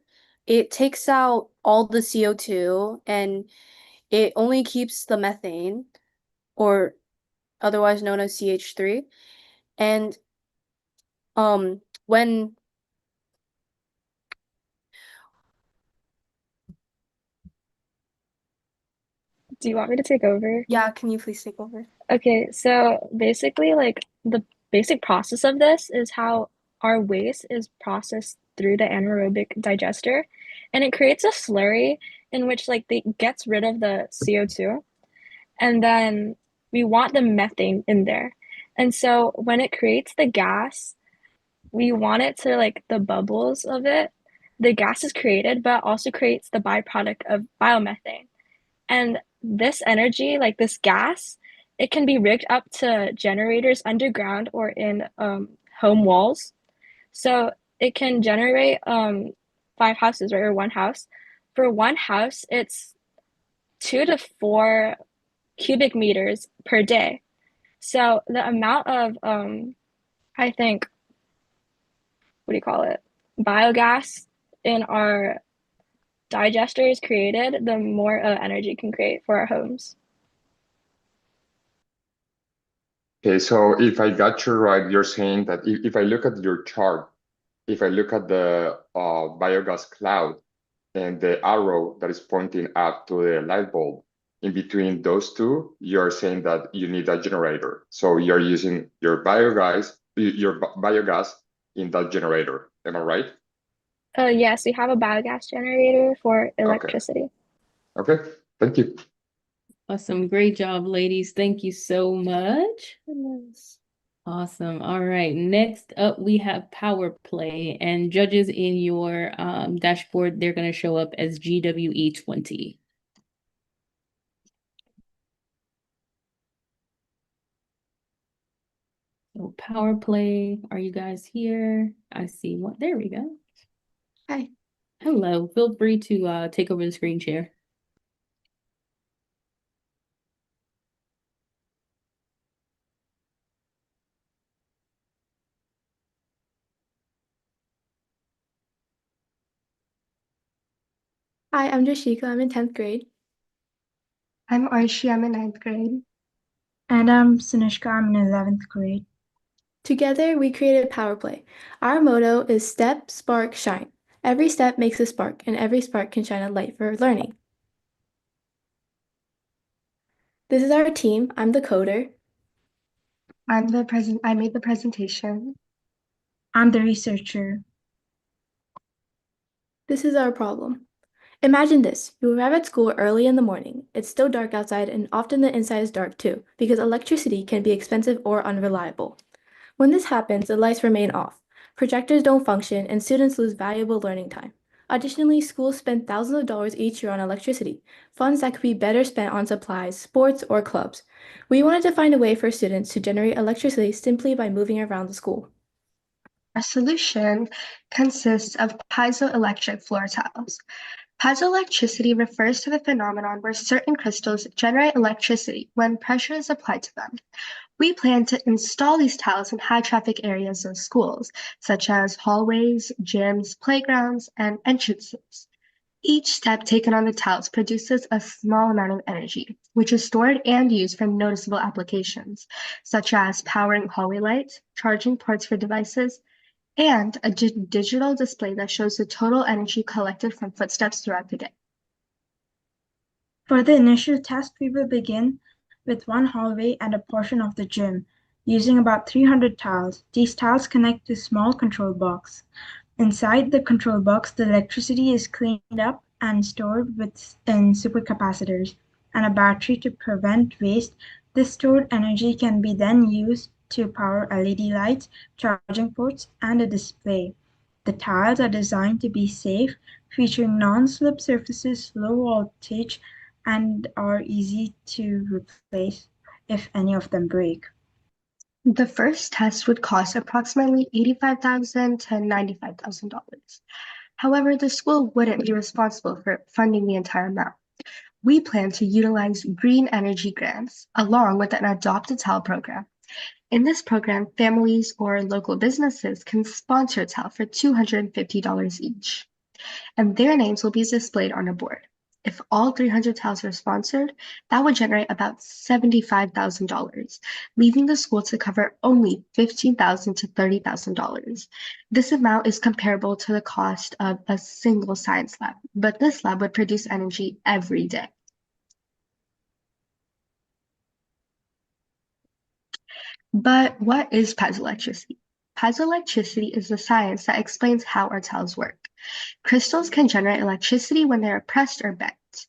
it takes out all the CO2 and it only keeps the methane, or otherwise known as CH3. And when Do you want me to take over? Yeah, can you please take over? Okay, so basically, like the basic process of this is how our waste is processed through the anaerobic digester, and it creates a slurry in which like it gets rid of the CO2, and then we want the methane in there. And so when it creates the gas, we want it to like the bubbles of it. The gas is created, but also creates the byproduct of biomethane. And this energy, like this gas, it can be rigged up to generators underground or in home walls. So it can generate 5 houses, right, or one house. For one house, it's 2 to 4 cubic meters per day. So the amount of I think, what do you call it, biogas in our digester is created, the more energy can create for our homes. Okay, so if I got you right, you're saying that if I look at your chart, if I look at the biogas cloud and the arrow that is pointing up to the light bulb, in between those two, you're saying that you need a generator. So you're using your biogas in that generator. Am I right? Yes, we have a biogas generator for electricity. Okay, thank you. Awesome. Great job, ladies. Thank you so much. Awesome. All right. Next up, we have Power Play, and judges in your dashboard, they're going to show up as GWE20. So Power Play, are you guys here? I see one. There we go. Hi. Hello. Feel free to take over the screen share. Hi, I'm Jashika. I'm in 10th grade. I'm Arshi. I'm in 9th grade. And I'm Sinishka. I'm in 11th grade. Together, we created Power Play. Our motto is Step, Spark, Shine. Every step makes a spark, and every spark can shine a light for learning. This is our team. I'm the coder. I made the presentation. I'm the researcher. This is our problem. Imagine this. You arrive at school early in the morning. It's still dark outside, and often the inside is dark too, because electricity can be expensive or unreliable. When this happens, the lights remain off. Projectors don't function, and students lose valuable learning time. Additionally, schools spend thousands of dollars each year on electricity, funds that could be better spent on supplies, sports, or clubs. We wanted to find a way for students to generate electricity simply by moving around the school. Our solution consists of piezoelectric floor tiles. Piezoelectricity refers to the phenomenon where certain crystals generate electricity when pressure is applied to them. We plan to install these tiles in high-traffic areas of schools, such as hallways, gyms, playgrounds, and entrances. Each step taken on the tiles produces a small amount of energy, which is stored and used for noticeable applications, such as powering hallway lights, charging ports for devices, and a digital display that shows the total energy collected from footsteps throughout the day. For the initial test, we will begin with one hallway and a portion of the gym, using about 300 tiles. These tiles connect to a small control box. Inside the control box, the electricity is cleaned up and stored in supercapacitors and a battery to prevent waste. This stored energy can be then used to power LED lights, charging ports, and a display. The tiles are designed to be safe, featuring non-slip surfaces, low voltage, and are easy to replace if any of them break. The first test would cost approximately $85,000 to $95,000. However, the school wouldn't be responsible for funding the entire amount. We plan to utilize green energy grants along with an Adopt a Tile program. In this program, families or local businesses can sponsor a tile for $250 each, and their names will be displayed on a board. If all 300 tiles are sponsored, that would generate about $75,000, leaving the school to cover only $15,000 to $30,000. This amount is comparable to the cost of a single science lab, but this lab would produce energy every day. But what is piezoelectricity? Piezoelectricity is the science that explains how our tiles work. Crystals can generate electricity when they are pressed or bent.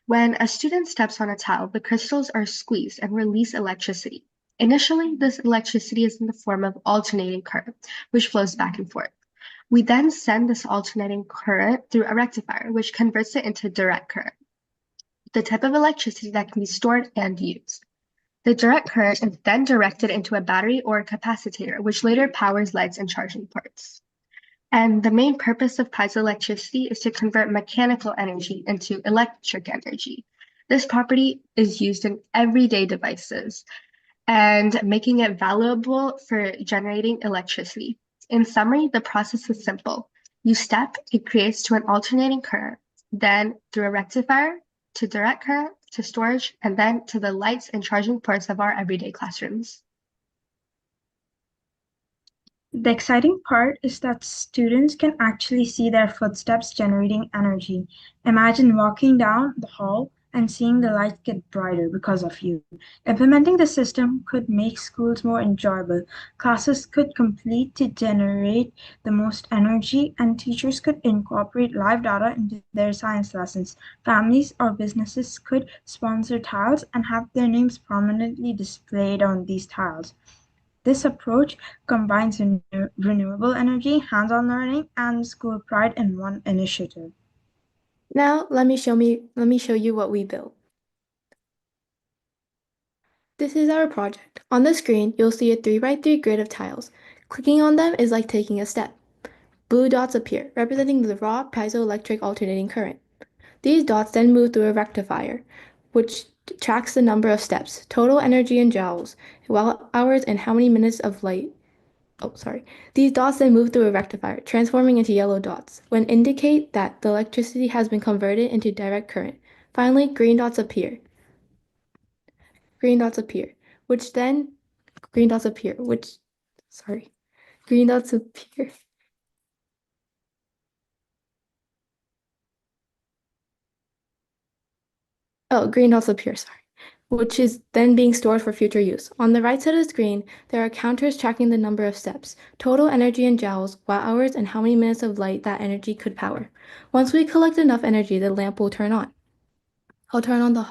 When a student steps on a tile, the crystals are squeezed and release electricity. Initially, this electricity is in the form of alternating current, which flows back and forth. We then send this alternating current through a rectifier, which converts it into direct current, the type of electricity that can be stored and used. The direct current is then directed into a battery or a capacitor, which later powers lights and charging ports. And the main purpose of piezoelectricity is to convert mechanical energy into electric energy. This property is used in everyday devices and making it valuable for generating electricity. In summary, the process is simple. You step, it creates to an alternating current, then through a rectifier, to direct current, to storage, and then to the lights and charging ports of our everyday classrooms. The exciting part is that students can actually see their footsteps generating energy. Imagine walking down the hall and seeing the lights get brighter because of you. Implementing the system could make schools more enjoyable. Classes could complete to generate the most energy, and teachers could incorporate live data into their science lessons. Families or businesses could sponsor tiles and have their names prominently displayed on these tiles. This approach combines renewable energy, hands-on learning, and school pride in one initiative. Now, let me show you what we built. This is our project. On the screen, you'll see a 3x3 grid of tiles. Clicking on them is like taking a step. Blue dots appear, representing the raw piezoelectric alternating current. These dots then move through a rectifier, which tracks the number of steps, total energy in joules, watt hours, and how many minutes of light. These dots then move through a rectifier, transforming into yellow dots, when indicate that the electricity has been converted into direct current. Finally, green dots appear, which which is then being stored for future use. On the right side of the screen, there are counters tracking the number of steps, total energy in joules, watt hours, and how many minutes of light that energy could power. Once we collect enough energy, the lamp will turn on. I'll turn on the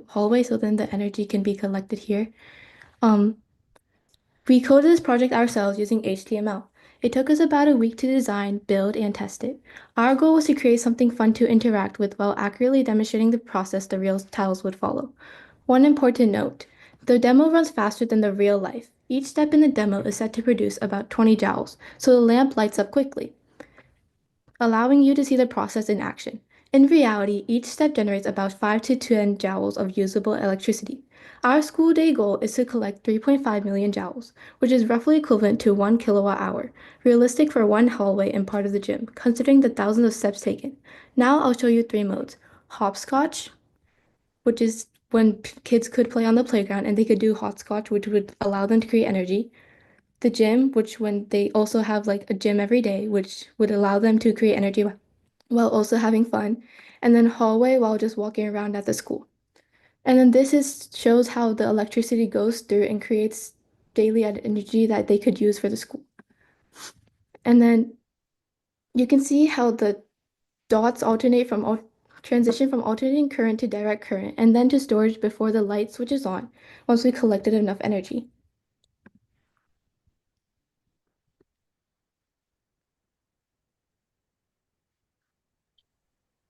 hallway so then the energy can be collected here. We coded this project ourselves using HTML. It took us about a week to design, build, and test it. Our goal was to create something fun to interact with while accurately demonstrating the process the real tiles would follow. One important note, the demo runs faster than the real life. Each step in the demo is set to produce about 20 joules, so the lamp lights up quickly, allowing you to see the process in action. In reality, each step generates about 5 to 10 joules of usable electricity. Our school day goal is to collect 3.5 million joules, which is roughly equivalent to 1 kilowatt hour, realistic for one hallway and part of the gym, considering the thousands of steps taken. Now I'll show you 3 modes. Hopscotch, which is when kids could play on the playground and they could do hopscotch, which would allow them to create energy. The gym, which when they also have like a gym every day, which would allow them to create energy while also having fun. And then hallway while just walking around at the school. And then this shows how the electricity goes through and creates daily energy that they could use for the school. And then you can see how the dots transition from alternating current to direct current and then to storage before the light switches on once we collected enough energy.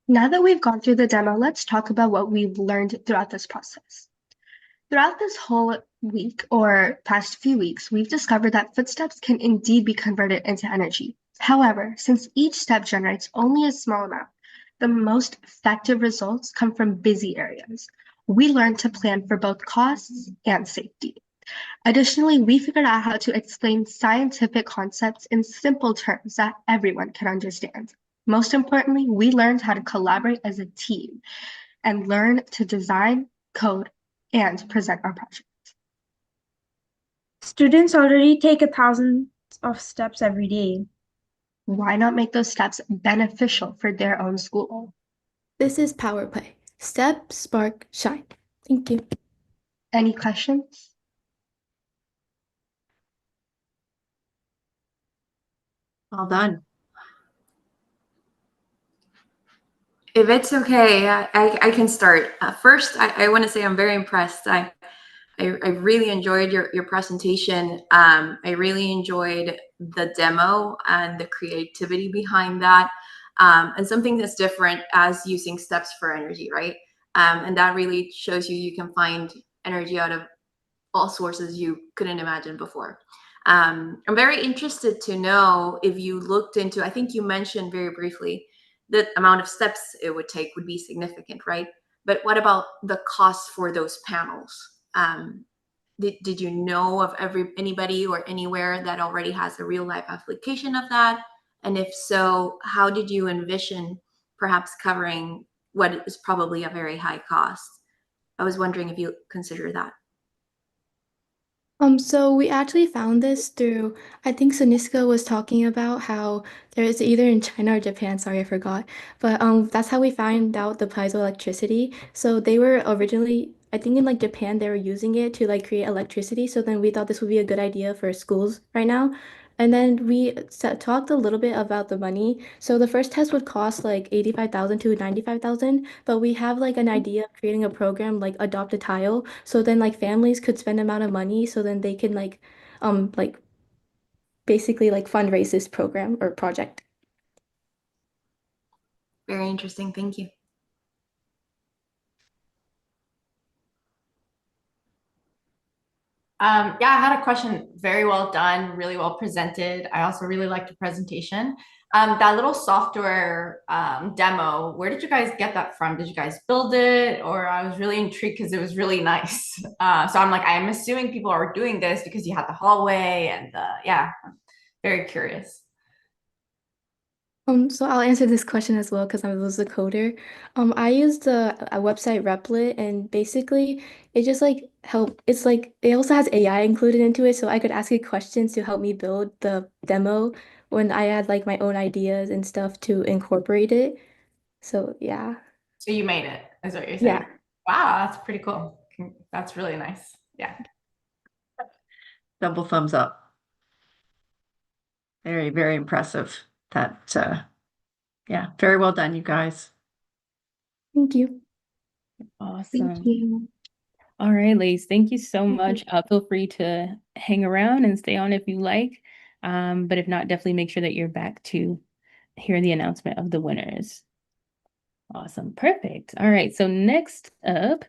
Now that we've gone through the demo, let's talk about what we've learned throughout this process. Throughout this whole week or past few weeks, we've discovered that footsteps can indeed be converted into energy. However, since each step generates only a small amount, the most effective results come from busy areas. We learned to plan for both costs and safety. Additionally, we figured out how to explain scientific concepts in simple terms that everyone can understand. Most importantly, we learned how to collaborate as a team and learn to design, code, and present our project. Students already take 1,000 of steps every day. Why not make those steps beneficial for their own school? This is Power Play. Step, spark, shine. Thank you. Any questions? Well done. If it's okay, I can start. First, I want to say I'm very impressed. I really enjoyed your presentation. I really enjoyed the demo and the creativity behind that. And something that's different as using steps for energy, right? And that really shows you can find energy out of all sources you couldn't imagine before. I'm very interested to know if you looked into, I think you mentioned very briefly, the amount of steps it would take would be significant, right? But what about the cost for those panels? Did you know of anybody or anywhere that already has a real life application of that? And if so, how did you envision perhaps covering what is probably a very high cost? I was wondering if you consider that. So we actually found this through, I think Soniska was talking about how there is either in China or Japan, sorry, I forgot. But that's how we found out the piezoelectricity. So they were originally, I think in like Japan, they were using it to like create electricity. So then we thought this would be a good idea for schools right now. And then we talked a little bit about the money. So the first test would cost like 85,000 to 95,000, but we have like an idea of creating a program like Adopt a Tile. So then like families could spend amount of money so then they can like basically like fundraise this program or project. Very interesting. Thank you. Yeah, I had a question. Very well done, really well presented. I also really liked the presentation. That little software demo, where did you guys get that from? Did you guys build it? Or I was really intrigued because it was really nice. So I'm like, I'm assuming people are doing this because you had the hallway and yeah, I'm very curious. So I'll answer this question as well because I was a coder. I used a website Replit and basically it just like help. It's like it also has AI included into it, so I could ask it questions to help me build the demo when I had like my own ideas and stuff to incorporate it. So yeah. So you made it, is what you're saying? Yeah. Wow, that's pretty cool. That's really nice. Yeah. Double thumbs up. Very, very impressive. That, yeah, very well done, you guys. Thank you. Awesome. Thank you. All right, ladies, thank you so much. Feel free to hang around and stay on if you like. But if not, definitely make sure that you're back to hear the announcement of the winners. Awesome. Perfect. All right. So next up,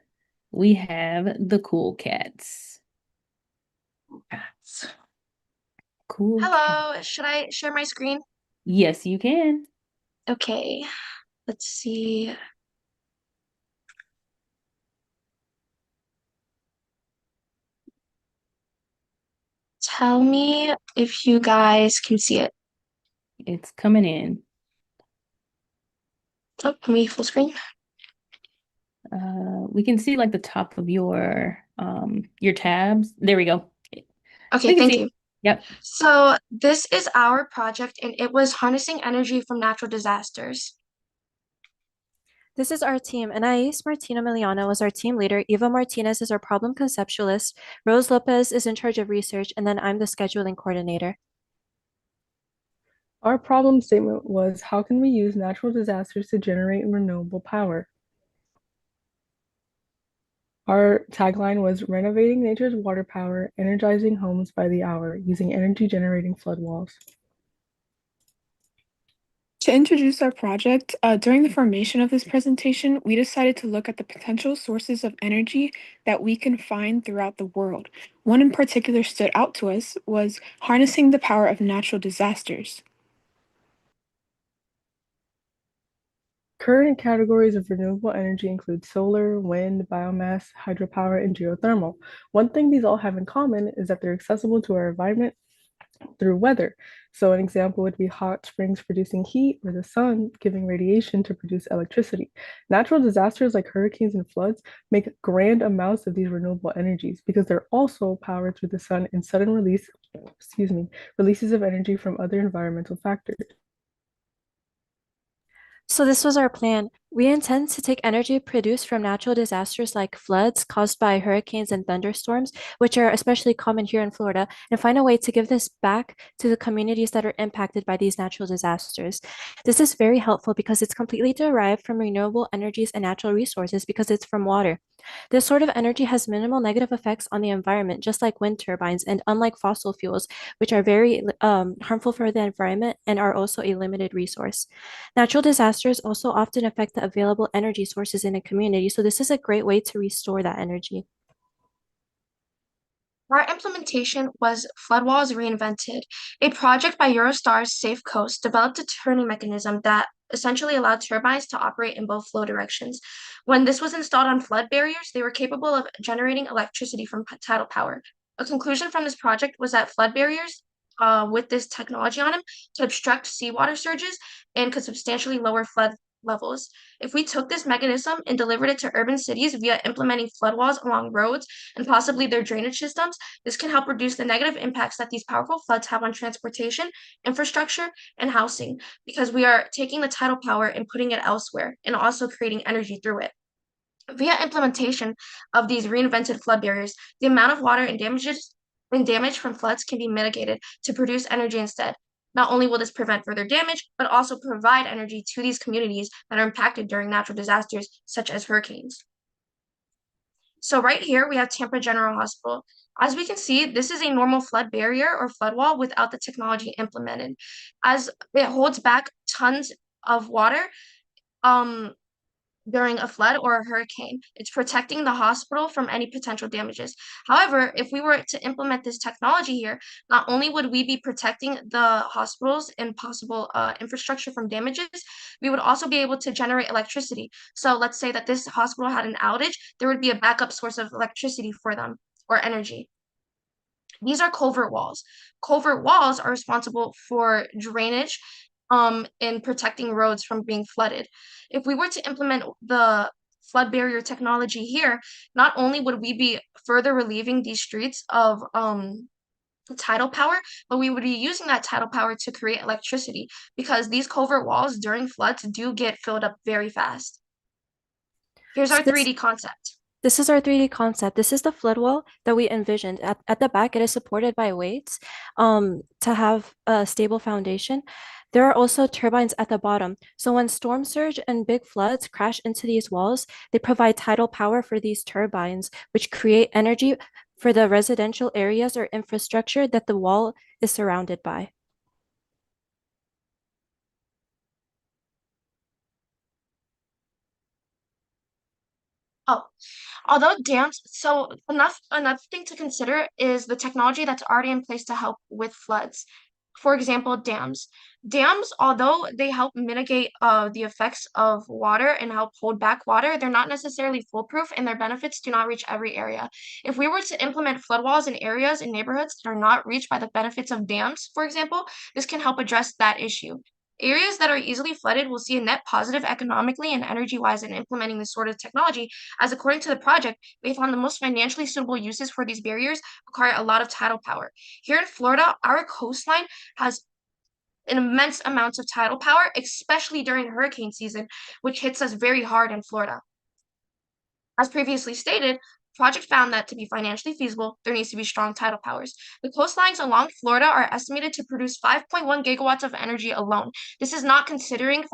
we have the Cool Cats. Cats. Cool. Hello, should I share my screen? Yes, you can. Okay, let's see. Tell me if you guys can see it. It's coming in. Oh, can we full screen? We can see like the top of your tabs. There we go. Okay, We can thank see. you. Yep. So this is our project, and it was harnessing energy from natural disasters. This is our team. Anais Martina Miliano is our team leader. Eva Martinez is our problem conceptualist. Rose Lopez is in charge of research, and then I'm the scheduling coordinator. Our problem statement was, how can we use natural disasters to generate renewable power? Our tagline was renovating nature's water power, energizing homes by the hour, using energy generating flood walls. To introduce our project, during the formation of this presentation, we decided to look at the potential sources of energy that we can find throughout the world. One in particular stood out to us was harnessing the power of natural disasters. Current categories of renewable energy include solar, wind, biomass, hydropower, and geothermal. One thing these all have in common is that they're accessible to our environment through weather. So an example would be hot springs producing heat or the sun giving radiation to produce electricity. Natural disasters like hurricanes and floods make grand amounts of these renewable energies because they're also powered through the sun and sudden releases of energy from other environmental factors. So this was our plan. We intend to take energy produced from natural disasters like floods caused by hurricanes and thunderstorms, which are especially common here in Florida, and find a way to give this back to the communities that are impacted by these natural disasters. This is very helpful because it's completely derived from renewable energies and natural resources because it's from water. This sort of energy has minimal negative effects on the environment, just like wind turbines, and unlike fossil fuels, which are very harmful for the environment and are also a limited resource. Natural disasters also often affect the available energy sources in a community, so this is a great way to restore that energy. Our implementation was Flood Walls Reinvented, a project by Eurostar's Safe Coast developed a turning mechanism that essentially allowed turbines to operate in both flow directions. When this was installed on flood barriers, they were capable of generating electricity from tidal power. A conclusion from this project was that flood barriers with this technology on them to obstruct seawater surges and could substantially lower flood levels. If we took this mechanism and delivered it to urban cities via implementing flood walls along roads and possibly their drainage systems, this can help reduce the negative impacts that these powerful floods have on transportation, infrastructure, and housing, because we are taking the tidal power and putting it elsewhere and also creating energy through it. Via implementation of these reinvented flood barriers, the amount of water and damage from floods can be mitigated to produce energy instead. Not only will this prevent further damage, but also provide energy to these communities that are impacted during natural disasters such as hurricanes. So right here, we have Tampa General Hospital. As we can see, this is a normal flood barrier or flood wall without the technology implemented, as it holds back tons of water during a flood or a hurricane. It's protecting the hospital from any potential damages. However, if we were to implement this technology here, not only would we be protecting the hospitals and possible infrastructure from damages, we would also be able to generate electricity. So let's say that this hospital had an outage, there would be a backup source of electricity for them or energy. These are culvert walls. Culvert walls are responsible for drainage in protecting roads from being flooded. If we were to implement the flood barrier technology here, not only would we be further relieving these streets of tidal power, but we would be using that tidal power to create electricity because these culvert walls during floods do get filled up very fast. Here's our 3D concept. This is our 3D concept. This is the flood wall that we envisioned. At the back, it is supported by weights to have a stable foundation. There are also turbines at the bottom. So when storm surge and big floods crash into these walls, they provide tidal power for these turbines, which create energy for the residential areas or infrastructure that the wall is surrounded by. Oh, although dams, so another thing to consider is the technology that's already in place to help with floods. For example, dams. Dams, although they help mitigate the effects of water and help hold back water, they're not necessarily foolproof and their benefits do not reach every area. If we were to implement flood walls in areas and neighborhoods that are not reached by the benefits of dams, for example, this can help address that issue. Areas that are easily flooded will see a net positive economically and energy-wise in implementing this sort of technology, as according to the project, they found the most financially suitable uses for these barriers require a lot of tidal power. Here in Florida, our coastline has an immense amount of tidal power, especially during hurricane season, which hits us very hard in Florida. As previously stated, the project found that to be financially feasible, there needs to be strong tidal powers. The coastlines along Florida are estimated to produce 5.1 gigawatts of energy alone. This is not considering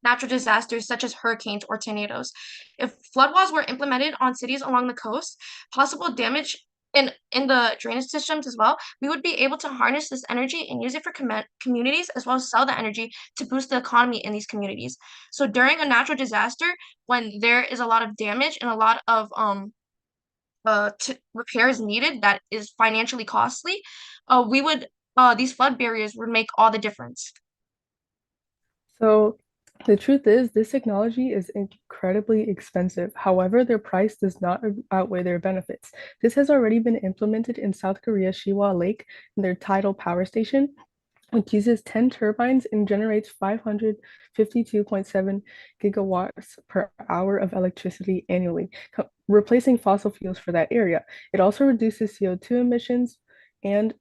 natural disasters such as hurricanes or tornadoes. If flood walls were implemented on cities along the coast, possible damage in the drainage systems as well, we would be able to harness this energy and use it for communities as well as sell the energy to boost the economy in these communities. So during a natural disaster, when there is a lot of damage and a lot of repairs needed that is financially costly, these flood barriers would make all the difference. So the truth is, this technology is incredibly expensive. However, their price does not outweigh their benefits. This has already been implemented in South Korea's Siwa Lake in their tidal power station, which uses 10 turbines and generates 552.7 gigawatts per hour of electricity annually, replacing fossil fuels for that area. It also reduces CO2 emissions and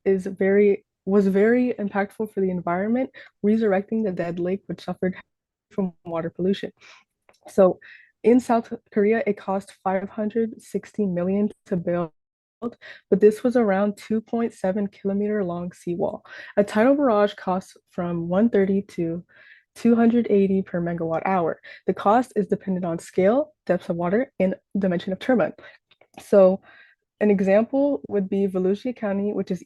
is very was very impactful for the environment, resurrecting the dead lake which suffered from water pollution. So in South Korea, it cost 560 million to build, but this was around 2.7 kilometer long seawall. A tidal barrage costs from 130 to 280 per megawatt hour. The cost is dependent on scale, depth of water, and dimension of turbine. So an example would be Volusia County, which is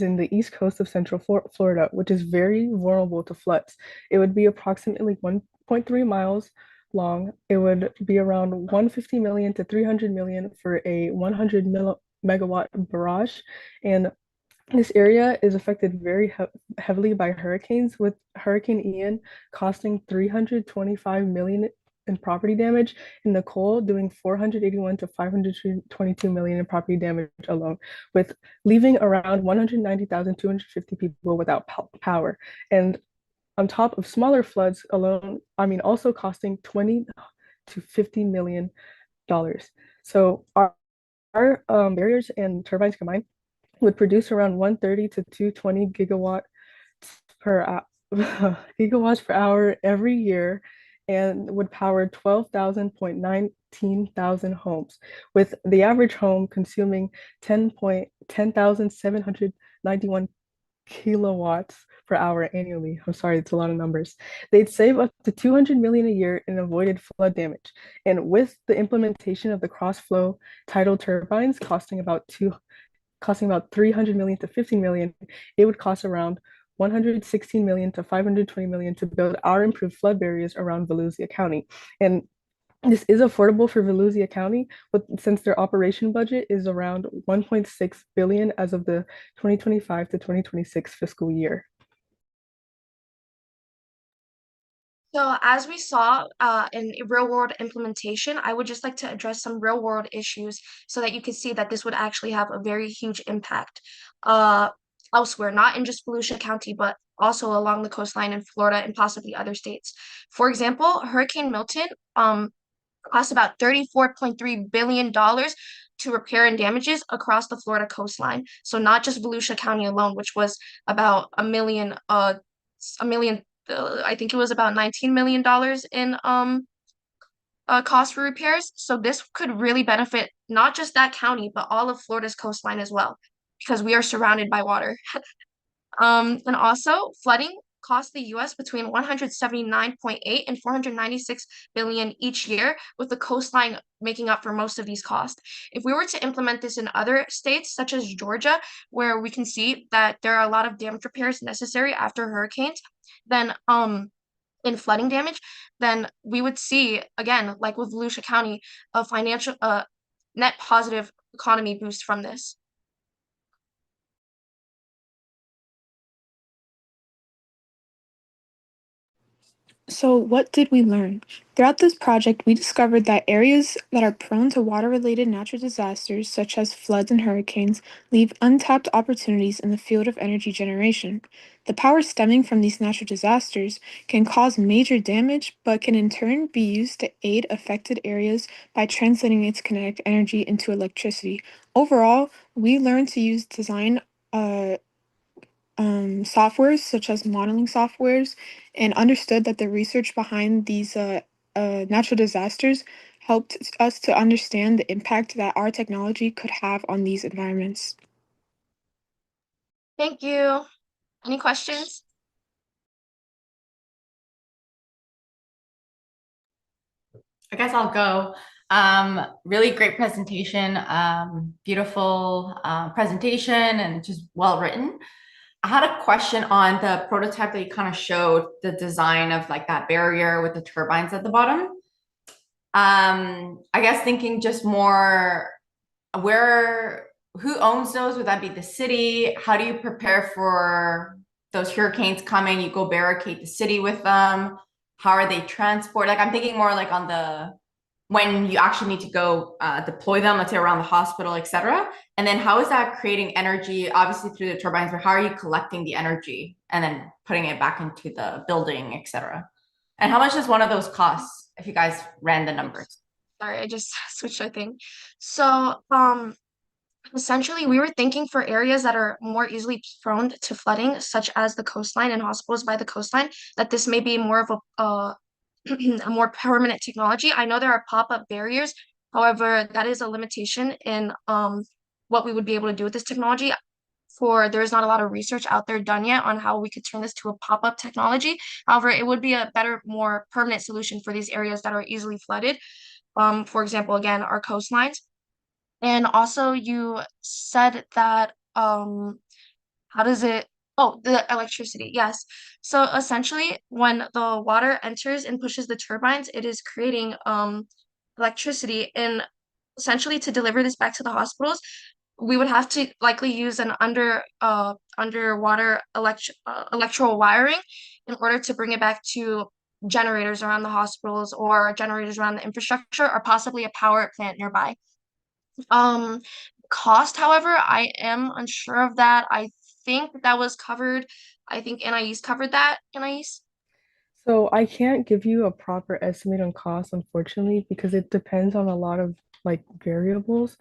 in the east coast of Central Florida, which is very vulnerable to floods. It would be approximately 1.3 miles long. It would be around 150 million to 300 million for a 100 megawatt barrage, and this area is affected very heavily by hurricanes, with Hurricane Ian costing 325 million in property damage, and Nicole doing 481 to 522 million in property damage alone, with leaving around 190,250 people without power. And on top of smaller floods alone, also costing 20 to 50 million dollars. So our barriers and turbines combined would produce around 130 to 220 gigawatts per hour every year, and would power 12,019 homes, with the average home consuming 10,791 kilowatts per hour annually. I'm sorry, it's a lot of numbers. They'd save up to 200 million a year in avoided flood damage. And with the implementation of the cross-flow tidal turbines costing about 300 million to 15 million, it would cost around 116 million to 520 million to build our improved flood barriers around Volusia County. And this is affordable for Volusia County, but since their operation budget is around 1.6 billion as of the 2025 to 2026 fiscal year. So as we saw in real world implementation, I would just like to address some real world issues so that you can see that this would actually have a very huge impact elsewhere, not in just Volusia County, but also along the coastline in Florida and possibly other states. For example, Hurricane Milton cost about $34.3 billion to repair and damages across the Florida coastline. So not just Volusia County alone, which was about a million, I think it was about $19 million in cost for repairs. So this could really benefit not just that county, but all of Florida's coastline as well, because we are surrounded by water. And also flooding costs the US between 179.8 and 496 billion each year, with the coastline making up for most of these costs. If we were to implement this in other states, such as Georgia, where we can see that there are a lot of damage repairs necessary after hurricanes, then in flooding damage, then we would see, again, like with Volusia County, a financial net positive economy boost from this. So, what did we learn? Throughout this project, we discovered that areas that are prone to water-related natural disasters, such as floods and hurricanes, leave untapped opportunities in the field of energy generation. The power stemming from these natural disasters can cause major damage, but can in turn be used to aid affected areas by translating its kinetic energy into electricity. Overall, we learned to use design softwares such as modeling softwares, and understood that the research behind these natural disasters helped us to understand the impact that our technology could have on these environments. Thank you. Any questions? I guess I'll go. Really great presentation, beautiful presentation, and just well written. I had a question on the prototype that you kind of showed, the design of like that barrier with the turbines at the bottom. I guess thinking just more who owns those? Would that be the city? How do you prepare for those hurricanes coming? You go barricade the city with them. How are they transported? Like I'm thinking more like on when you actually need to go deploy them, let's say around the hospital, etc. And then how is that creating energy, obviously through the turbines, but how are you collecting the energy and then putting it back into the building, etc.? And how much does one of those cost if you guys ran the numbers? Sorry, I just switched my thing. So Essentially, we were thinking for areas that are more easily prone to flooding, such as the coastline and hospitals by the coastline, that this may be more of a more permanent technology. I know there are pop-up barriers. However, that is a limitation in what we would be able to do with this technology. There is not a lot of research out there done yet on how we could turn this to a pop-up technology. However, it would be a better, more permanent solution for these areas that are easily flooded. For example, again, our coastlines. And also you said that how does it the electricity, yes. So essentially when the water enters and pushes the turbines, it is creating electricity, and essentially to deliver this back to the hospitals, we would have to likely use an underwater electrical wiring in order to bring it back to generators around the hospitals or generators around the infrastructure or possibly a power plant nearby. Um, Cost, however, I am unsure of that. I think that was covered. I think NIE's covered that. NIE's. So I can't give you a proper estimate on cost, unfortunately, because it depends on a lot of like variables.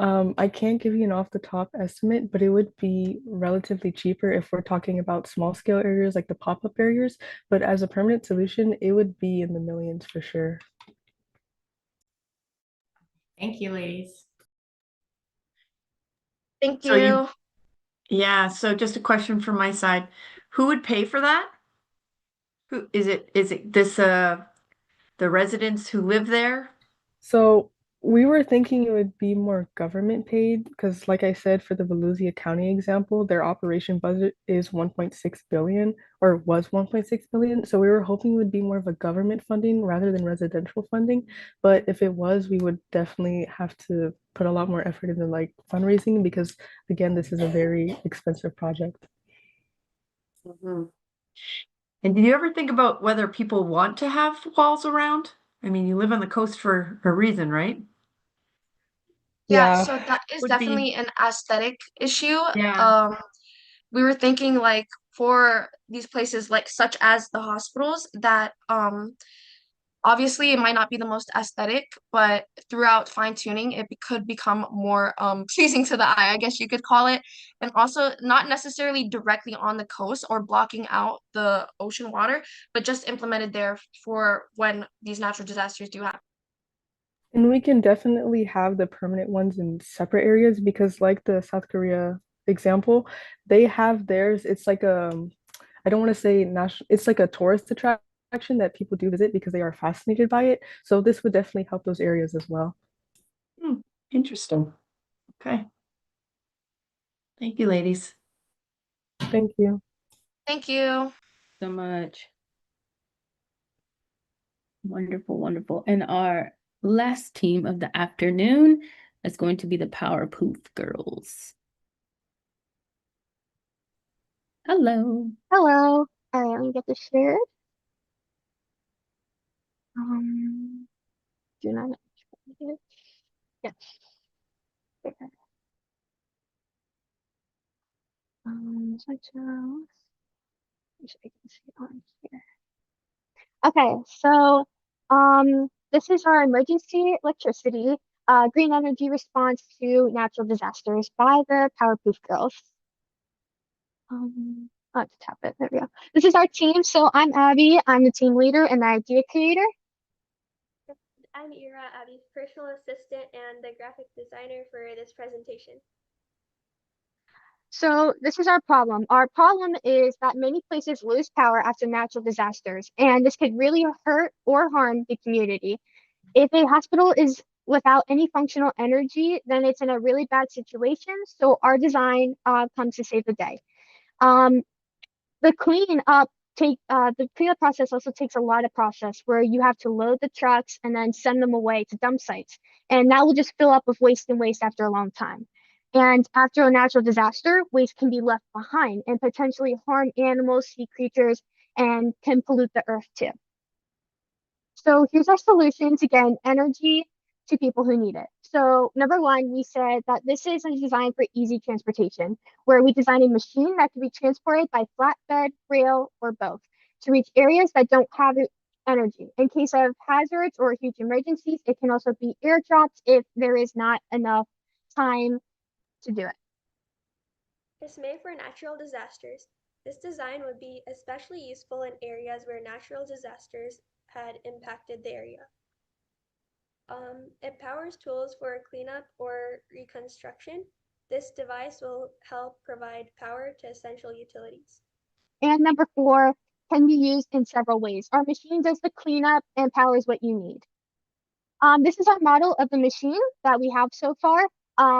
I can't give you an off the top estimate, but it would be relatively cheaper if we're talking about small scale areas like the pop-up areas. But as a permanent solution, it would be in the millions for sure. Thank you, ladies. Thank So you. Yeah, so just a question from my side. Who would pay for that? Who is it? Is it the residents who live there? So we were thinking it would be more government paid because, like I said, for the Volusia County example, their operation budget is 1.6 billion or was 1.6 billion. So we were hoping it would be more of a government funding rather than residential funding. But if it was, we would definitely have to put a lot more effort into like fundraising because, again, this is a very expensive project. Mhm. And do you ever think about whether people want to have walls around? I mean, you live on the coast for a reason, right? Yeah, Yeah. so that is Would be, definitely an aesthetic issue. yeah. We were thinking like for these places like such as the hospitals that obviously it might not be the most aesthetic, but throughout fine tuning it could become more pleasing to the eye, I guess you could call it. And also not necessarily directly on the coast or blocking out the ocean water, but just implemented there for when these natural disasters do happen. And we can definitely have the permanent ones in separate areas because, like the South Korea example, they have theirs. It's like I don't want to say national, it's like a tourist attraction that people do visit because they are fascinated by it. So this would definitely help those areas as well. Interesting. Okay. Thank you, ladies. Thank you. Thank you so much. Wonderful, wonderful. And our last team of the afternoon is going to be the Powerpuff Girls. Hello. Hello. All right, let me get this shared. Do not yes. Okay. Slideshows. Make sure I can see it on here. Okay, so this is our emergency electricity green energy response to natural disasters by the Powerpuff Girls. I'll have to tap it. There we go. This is our team. So I'm Abby. I'm the team leader and the idea creator. I'm Ira, Abby's personal assistant and the graphic designer for this presentation. So this is our problem. Our problem is that many places lose power after natural disasters, and this could really hurt or harm the community. If a hospital is without any functional energy, then it's in a really bad situation. So our design comes to save the day. The cleanup process also takes a lot of process where you have to load the trucks and then send them away to dump sites. And that will just fill up with waste and waste after a long time. And after a natural disaster, waste can be left behind and potentially harm animals, sea creatures, and can pollute the earth too. So here's our solution to getting energy to people who need it. So number one, we said that this is a design for easy transportation, where we design a machine that can be transported by flatbed, rail, or both to reach areas that don't have energy. In case of hazards or huge emergencies, it can also be airdrops if there is not enough time to do it. It's made for natural disasters. This design would be especially useful in areas where natural disasters had impacted the area. It powers tools for cleanup or reconstruction. This device will help provide power to essential utilities. And number 4, can be used in several ways. Our machine does the cleanup and powers what you need. This is our model of the machine that we have so far.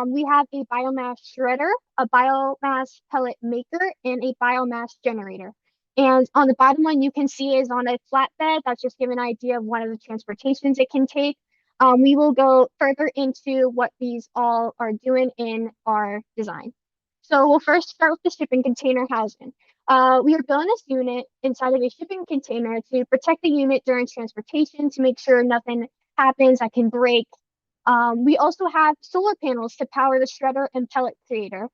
We have a biomass shredder, a biomass pellet maker, and a biomass generator. And on the bottom one, you can see is on a flatbed. That's just give an idea of one of the transportations it can take. We will go further into what these all are doing in our design. So we'll first start with the shipping container housing. We are building this unit inside of a shipping container to protect the unit during transportation to make sure nothing happens that can break. We also have solar panels to power the shredder and pellet creator.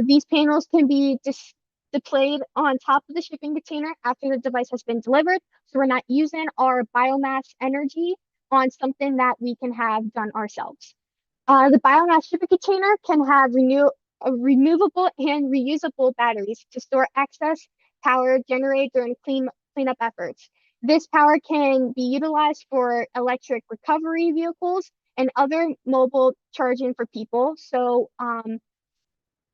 These panels can be displayed on top of the shipping container after the device has been delivered, so we're not using our biomass energy on something that we can have done ourselves. The biomass shipping container can have removable and reusable batteries to store excess power generated during cleanup efforts. This power can be utilized for electric recovery vehicles and other mobile charging for people. So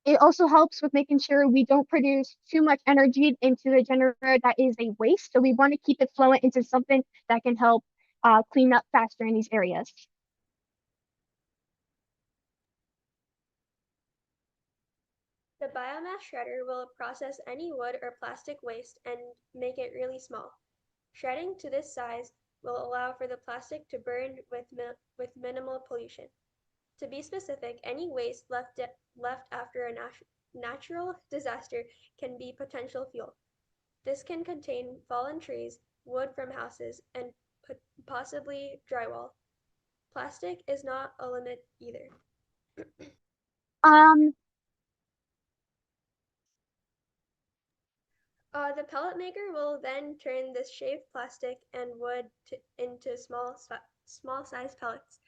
it also helps with making sure we don't produce too much energy into the generator that is a waste. So we want to keep it flowing into something that can help clean up faster in these areas. The biomass shredder will process any wood or plastic waste and make it really small. Shredding to this size will allow for the plastic to burn with minimal pollution. To be specific, any waste left after a natural disaster can be potential fuel. This can contain fallen trees, wood from houses, and possibly drywall. Plastic is not a limit either. The pellet maker will then turn this shaved plastic and wood into small size pellets.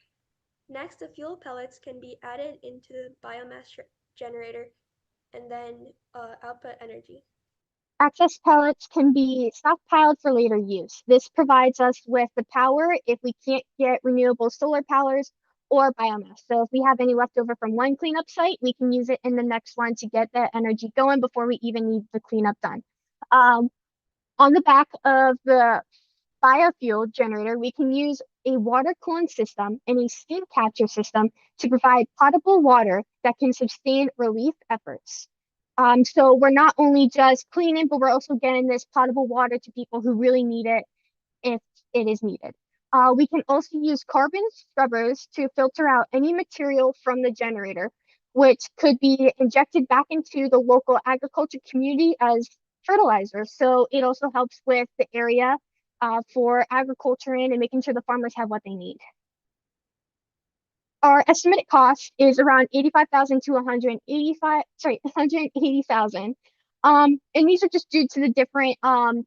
Next, the fuel pellets can be added into the biomass generator and then output energy. Excess pellets can be stockpiled for later use. This provides us with the power if we can't get renewable solar powers or biomass. So if we have any leftover from one cleanup site, we can use it in the next one to get the energy going before we even need the cleanup done. On the back of the biofuel generator, we can use a water cooling system and a steam capture system to provide potable water that can sustain relief efforts. So we're not only just cleaning, but we're also getting this potable water to people who really need it if it is needed. We can also use carbon scrubbers to filter out any material from the generator, which could be injected back into the local agriculture community as fertilizer. So it also helps with the area for agriculture and making sure the farmers have what they need. Our estimated cost is around 85,000 to 180,000. And these are just due to the different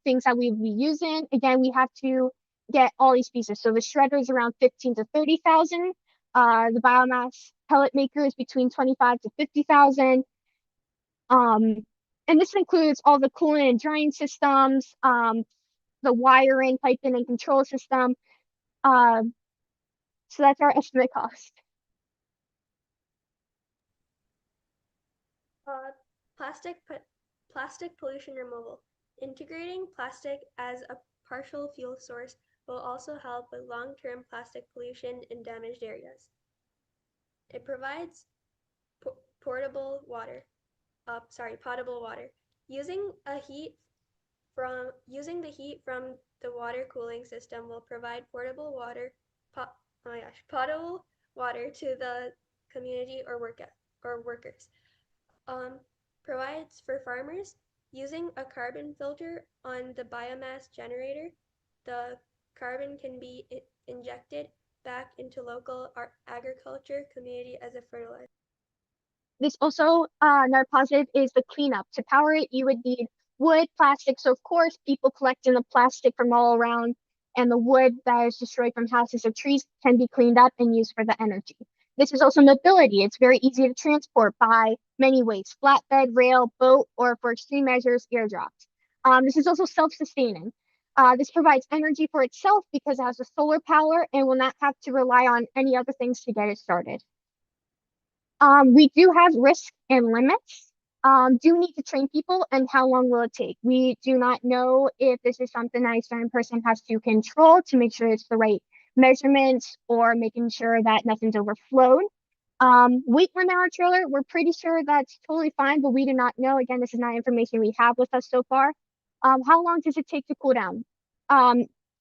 things that we will be using. Again, we have to get all these pieces. So the shredder is around 15 to 30,000. The biomass pellet maker is between 25 to 50,000. And this includes all the cooling and drying systems, the wiring, piping, and control system. So that's our estimate cost. Plastic pollution removal. Integrating plastic as a partial fuel source will also help with long-term plastic pollution in damaged areas. It provides potable water. Using the heat from the water cooling system will provide potable water to the community or workers. Provides for farmers using a carbon filter on the biomass generator. The carbon can be injected back into local agriculture community as a fertilizer. This also, another positive is the cleanup. To power it, you would need wood, plastic. So of course, people collecting the plastic from all around, and the wood that is destroyed from houses or trees can be cleaned up and used for the energy. This is also mobility. It's very easy to transport by many ways: flatbed, rail, boat, or for extreme measures, airdropped. This is also self-sustaining. This provides energy for itself because it has a solar power and will not have to rely on any other things to get it started. We do have risks and limits. Do need to train people, and how long will it take? We do not know if this is something that a certain person has to control to make sure it's the right measurements or making sure that nothing's overflowed. Weight limit on our trailer, we're pretty sure that's totally fine, but we do not know. Again, this is not information we have with us so far. How long does it take to cool down?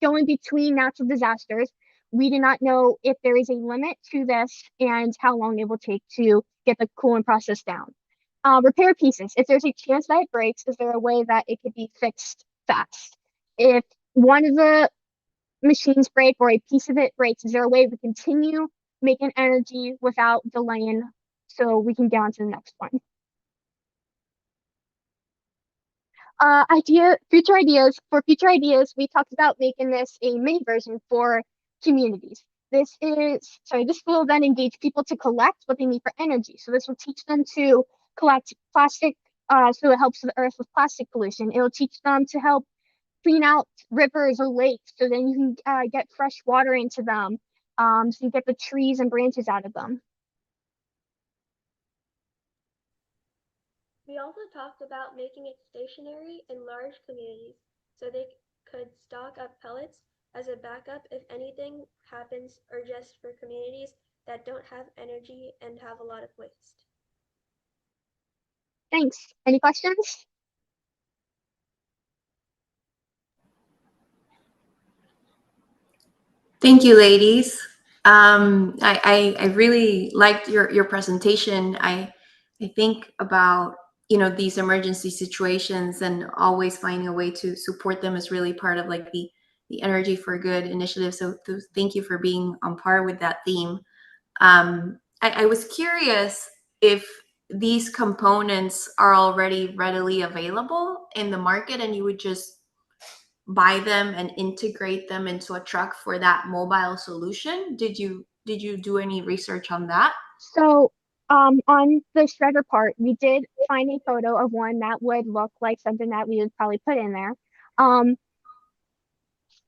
Going between natural disasters, we do not know if there is a limit to this and how long it will take to get the cooling process down. Repair pieces. If there's a chance that it breaks, is there a way that it could be fixed fast? If one of the machines break or a piece of it breaks, is there a way we continue making energy without delaying so we can get on to the next one? Future ideas. For future ideas, we talked about making this a mini version for communities. This will then engage people to collect what they need for energy. So this will teach them to collect plastic, so it helps the earth with plastic pollution. It will teach them to help clean out rivers or lakes, so then you can get fresh water into them, so you get the trees and branches out of them. We also talked about making it stationary in large communities so they could stock up pellets as a backup if anything happens, or just for communities that don't have energy and have a lot of waste. Thanks. Any questions? Thank you, ladies. I really liked your presentation. I think about, these emergency situations, and always finding a way to support them is really part of like the Energy for Good initiative. So thank you for being on par with that theme. I was curious if these components are already readily available in the market and you would just buy them and integrate them into a truck for that mobile solution. Did you do any research on that? So on the shredder part, we did find a photo of one that would look like something that we would probably put in there.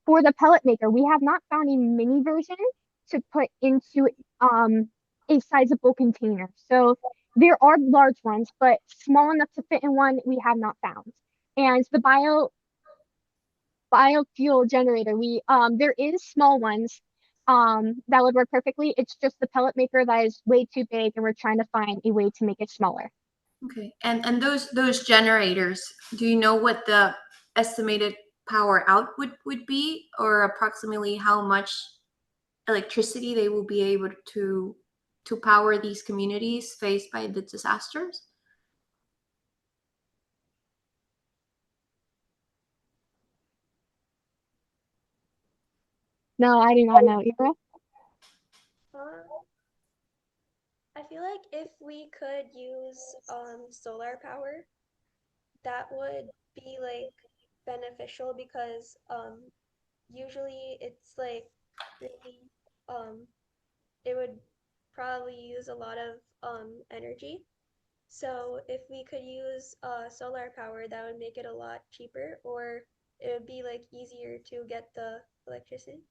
For the pellet maker, we have not found a mini version to put into a sizable container. So there are large ones, but small enough to fit in one, we have not found. And the biofuel generator, there is small ones that would work perfectly. It's just the pellet maker that is way too big, and we're trying to find a way to make it smaller. Okay, and those generators, do you know what the estimated power output would be, or approximately how much electricity they will be able to power these communities faced by the disasters? No, I do not know. Ira? I feel like if we could use solar power, that would be like beneficial, because usually it's like really it would probably use a lot of energy. So if we could use solar power, that would make it a lot cheaper, or it would be like easier to get the electricity.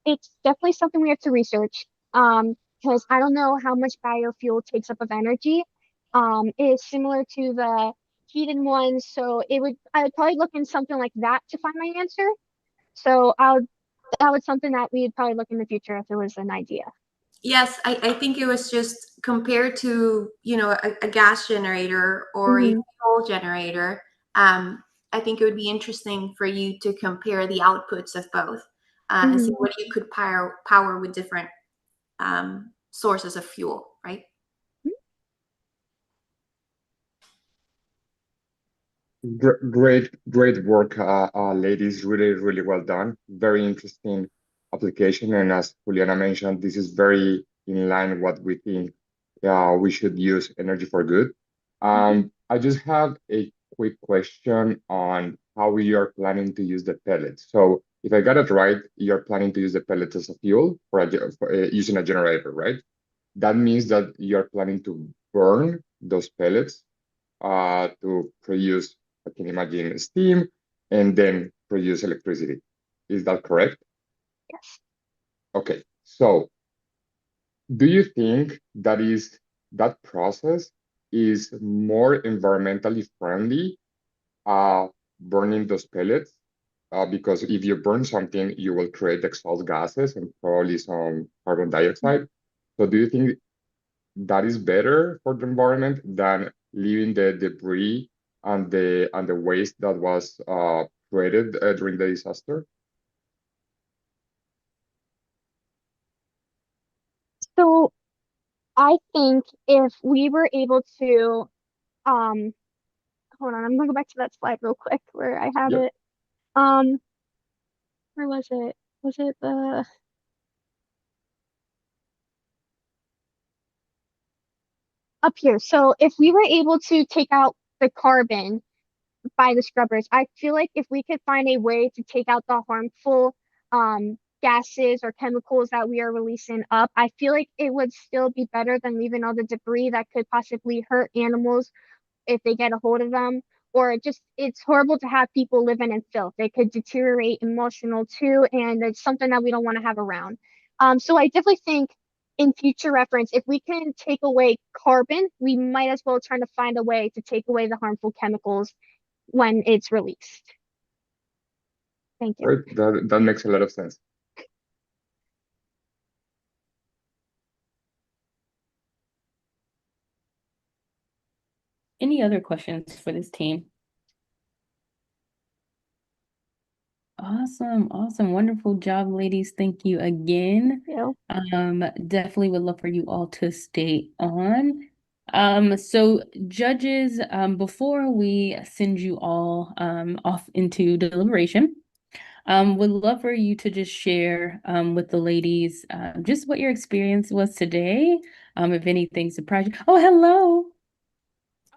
It's definitely something we have to research, because I don't know how much biofuel takes up of energy. It's similar to the heated ones, so I would probably look in something like that to find my answer. So that was something that we'd probably look in the future if it was an idea. Yes, I think it was just compared to, a gas generator or a fuel generator. I think it would be interesting for you to compare the outputs of both, and see what you could power with different sources of fuel, right? Great work, ladies. Really well done. Very interesting application. And as Juliana mentioned, this is very in line what we think we should use energy for good. I just have a quick question on how we are planning to use the pellets. So if I got it right, you're planning to use the pellets as a fuel for using a generator, right? that means that you're planning to burn those pellets to produce, I can imagine, steam and then produce electricity. Is that correct? Yes. Okay, so do you think that process is more environmentally friendly, burning those pellets? Because if you burn something, you will create exhaust gases and probably some carbon dioxide. So do you think that is better for the environment than leaving the debris and the waste that was created during the disaster? So I think if we were able to, hold on, I'm gonna go back to that slide real quick where I have Yep. it. Where was it? Was it the up here? So if we were able to take out the carbon by the scrubbers, I feel like if we could find a way to take out the harmful gases or chemicals that we are releasing up, I feel like it would still be better than leaving all the debris that could possibly hurt animals if they get a hold of them. Or just, it's horrible to have people living in filth. They could deteriorate emotional too, and it's something that we don't want to have around. So I definitely think in future reference, if we can take away carbon, we might as well try to find a way to take away the harmful chemicals when it's released. Thank you. Right, that makes a lot of sense. Any other questions for this team? Awesome, awesome, wonderful job, ladies. Thank you again. Definitely would love for you all to stay on. So judges, before we send you all off into deliberation, would love for you to just share with the ladies just what your experience was today. If anything surprised you. Oh, hello.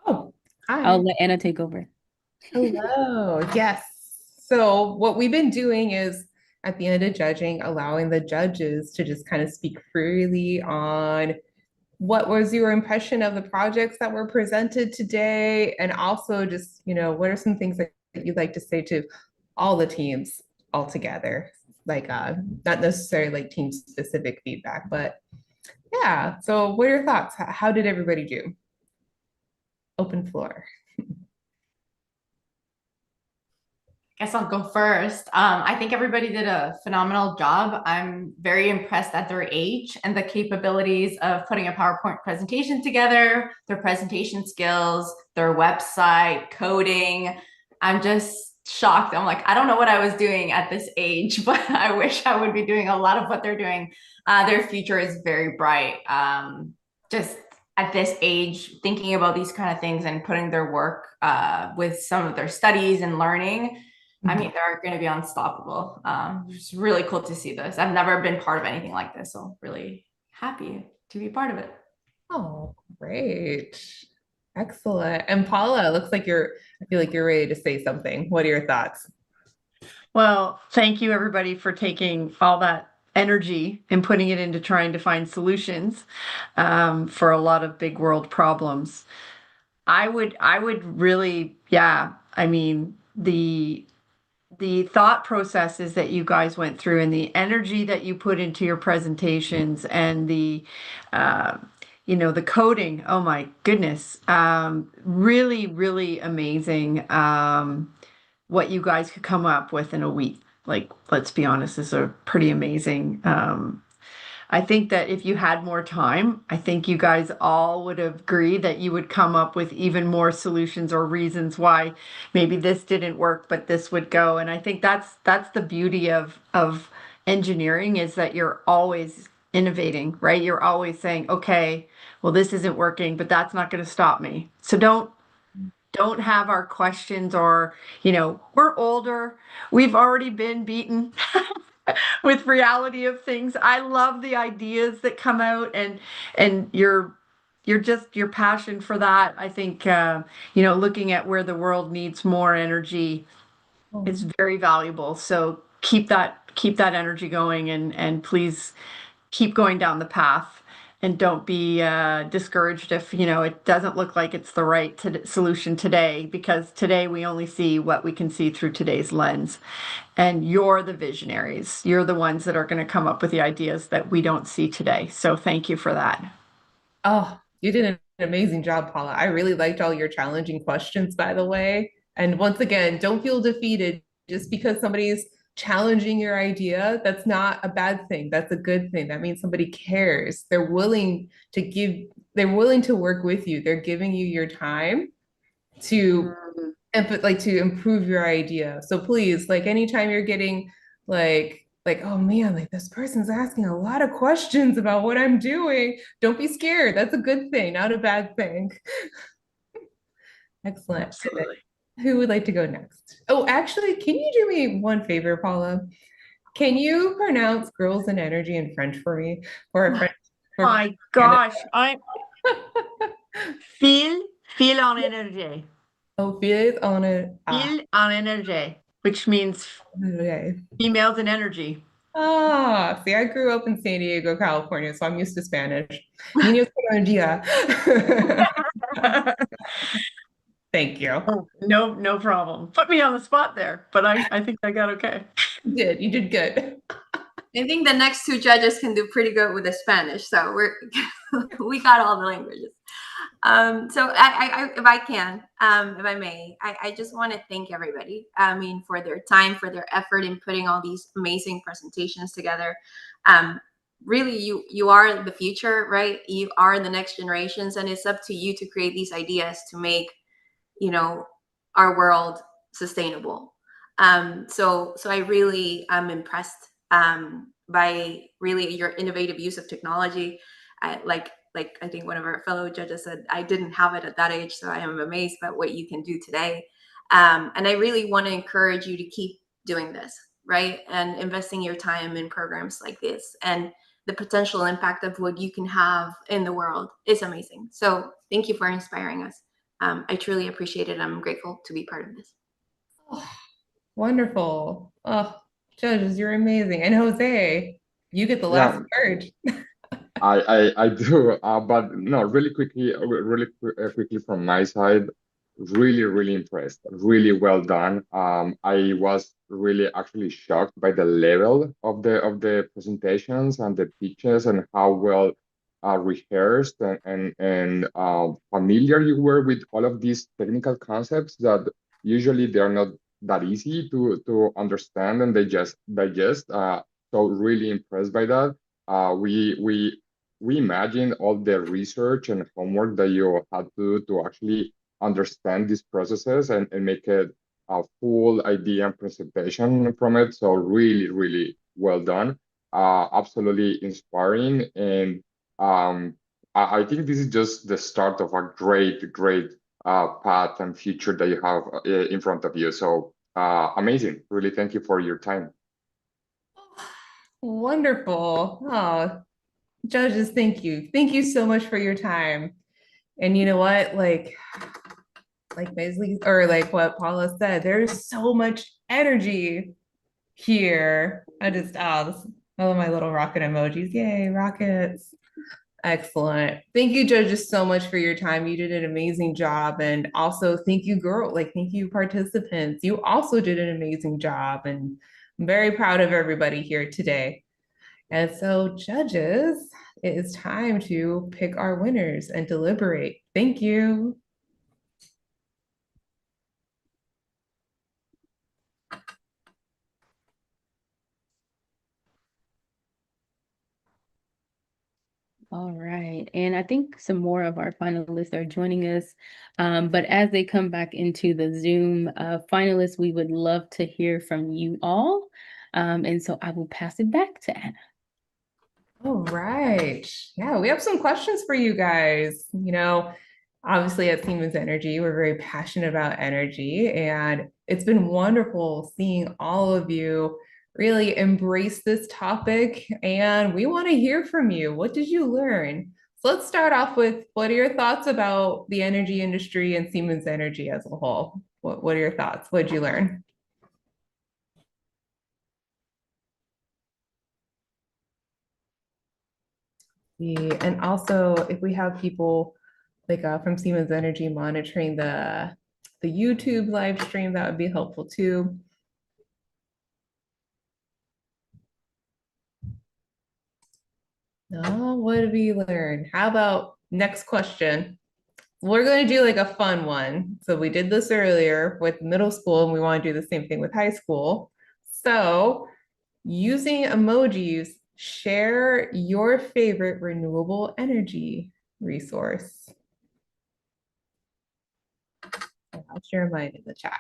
Oh, hi. I'll let Anna take over. Hello. Yes. So what we've been doing is at the end of judging, allowing the judges to just kind of speak freely on what was your impression of the projects that were presented today, and also just, what are some things that you'd like to say to all the teams all together? Like not necessarily like team specific feedback, but yeah. So what are your thoughts? How did everybody do? Open floor. Guess I'll go first. I think everybody did a phenomenal job. I'm very impressed at their age and the capabilities of putting a PowerPoint presentation together, their presentation skills, their website, coding. I'm just shocked. I'm like, I don't know what I was doing at this age, but I wish I would be doing a lot of what they're doing. Their future is very bright. Just at this age, thinking about these kind of things and putting their work with some of their studies and learning. I mean, they're going to be unstoppable. It's really cool to see this. I've never been part of anything like this, so really happy to be part of it. Oh, great. Excellent. And Paula, looks like I feel like you're ready to say something. What are your thoughts? Well, thank you everybody for taking all that energy and putting it into trying to find solutions for a lot of big world problems. I would really, I mean, the thought processes that you guys went through and the energy that you put into your presentations and the the coding, oh my goodness, really, really amazing what you guys could come up with in a week. Like, let's be honest, this is pretty amazing. I think that if you had more time, I think you guys all would agree that you would come up with even more solutions or reasons why maybe this didn't work, but this would go. And I think that's the beauty of engineering, is that you're always innovating, right? You're always saying, okay, well, this isn't working, but that's not going to stop me. So don't have our questions, or, we're older, we've already been beaten with reality of things. I love the ideas that come out, and your passion for that. I think looking at where the world needs more energy is very valuable. So keep that energy going, and please keep going down the path. and don't be discouraged if, it doesn't look like it's the right solution today, because today we only see what we can see through today's lens. And you're the visionaries. You're the ones that are going to come up with the ideas that we don't see today. So thank you for that. Oh, you did an amazing job, Paula. I really liked all your challenging questions, by the way. And once again, don't feel defeated just because somebody's challenging your idea. That's not a bad thing. That's a good thing. That means somebody cares. They're willing to work with you. They're giving you your time to to improve your idea. So please, like anytime you're getting oh man, like this person's asking a lot of questions about what I'm doing, don't be scared. That's a good thing, not a bad thing. Excellent. Absolutely. Who would like to go next? Oh, actually, can you do me one favor, Paula? Can you pronounce girls and energy in French for me? For a French. My gosh, I'm fil en énergie. Oh, fil en énergie, which means females in energy. Ah, see, I grew up in San Diego, California, so I'm used to Spanish. Niños con energía. Thank you. Oh, no problem. Put me on the spot there, but I think I got okay. You did good. I think the next two judges can do pretty good with the Spanish, so we got all the languages. So if I may, I just want to thank everybody. I mean, for their time, for their effort in putting all these amazing presentations together. Really, you are the future, right? You are the next generations, and it's up to you to create these ideas to make, our world sustainable. So I really am impressed by really your innovative use of technology. Like I think one of our fellow judges said, I didn't have it at that age, so I am amazed by what you can do today. And I really want to encourage you to keep doing this, right? And investing your time in programs like this, and the potential impact of what you can have in the world is amazing. So thank you for inspiring us. I truly appreciate it. I'm grateful to be part of this. Oh, wonderful. Oh, judges, you're amazing. And Jose, you get the last word. I do, but no, really quickly from my side, really impressed, really well done. I was really actually shocked by the level of the presentations and the pitches and how well rehearsed and familiar you were with all of these technical concepts that usually they are not that easy to understand and they just digest. So really impressed by that. We imagine all the research and homework that you had to do to actually understand these processes and make it a full idea and presentation from it. So really well done. Absolutely inspiring. And I think this is just the start of a great path and future that you have in front of you. So amazing. Really, thank you for your time. Wonderful. Oh, judges, thank you. Thank you so much for your time. And you know what? Like Leslie, or like what Paula said, there's so much energy here. I love my little rocket emojis. Yay, rockets. Excellent. Thank you, judges, so much for your time. You did an amazing job. And also thank you, thank you, participants. You also did an amazing job. And I'm very proud of everybody here today. And so, judges, it is time to pick our winners and deliberate. Thank you. All right. And I think some more of our finalists are joining us. But as they come back into the Zoom finalists, we would love to hear from you all. And so I will pass it back to Anna. All right. Yeah, we have some questions for you guys. Obviously at Siemens Energy, we're very passionate about energy, and it's been wonderful seeing all of you really embrace this topic, and we want to hear from you. What did you learn? So let's start off with, what are your thoughts about the energy industry and Siemens Energy as a whole? What are your thoughts? What did you learn? And also, if we have people like from Siemens Energy monitoring the YouTube live stream, that would be helpful too. Oh, what did we learn? How about next question? We're going to do like a fun one. So we did this earlier with middle school, and we want to do the same thing with high school. So using emojis, share your favorite renewable energy resource. I'll share mine in the chat.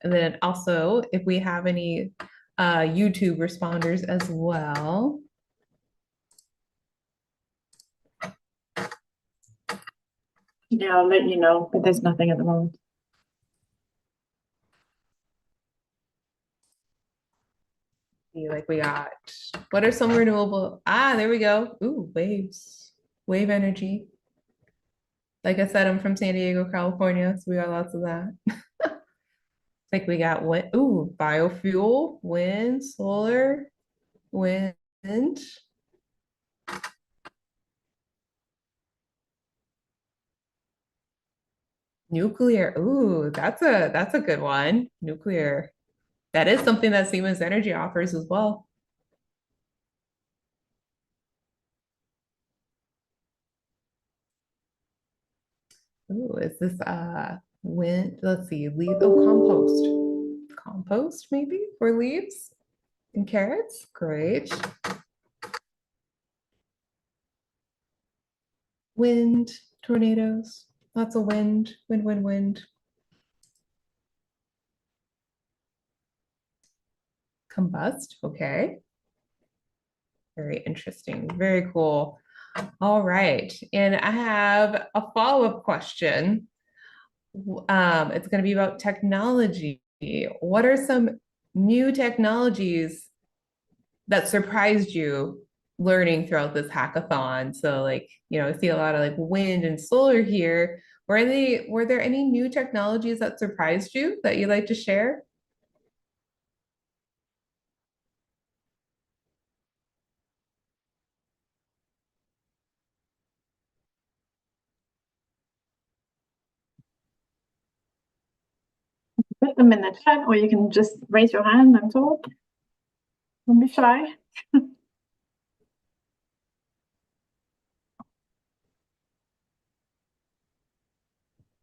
And then also, if we have any YouTube responders as well. Yeah, I'll let you know, but there's nothing at the moment. Like we got, what are some renewable? There we go. Ooh, waves, wave energy. Like I said, I'm from San Diego, California, so we got lots of that. Like we got what? Ooh, biofuel, wind, solar, wind. Nuclear. Ooh, that's a good one. Nuclear. That is something that Siemens Energy offers as well. Ooh, is this wind? Let's see, leaf. Oh, compost. Compost maybe for leaves and carrots. Great. Wind, tornadoes, lots of wind, wind, wind, wind. Combust, okay. Very interesting, very cool. All right, and I have a follow-up question. It's going to be about technology. What are some new technologies that surprised you learning throughout this hackathon? So like, I see a lot of like wind and solar here. Were there any new technologies that surprised you that you'd like to share? Put them in the chat, or you can just raise your hand and talk. Don't be shy.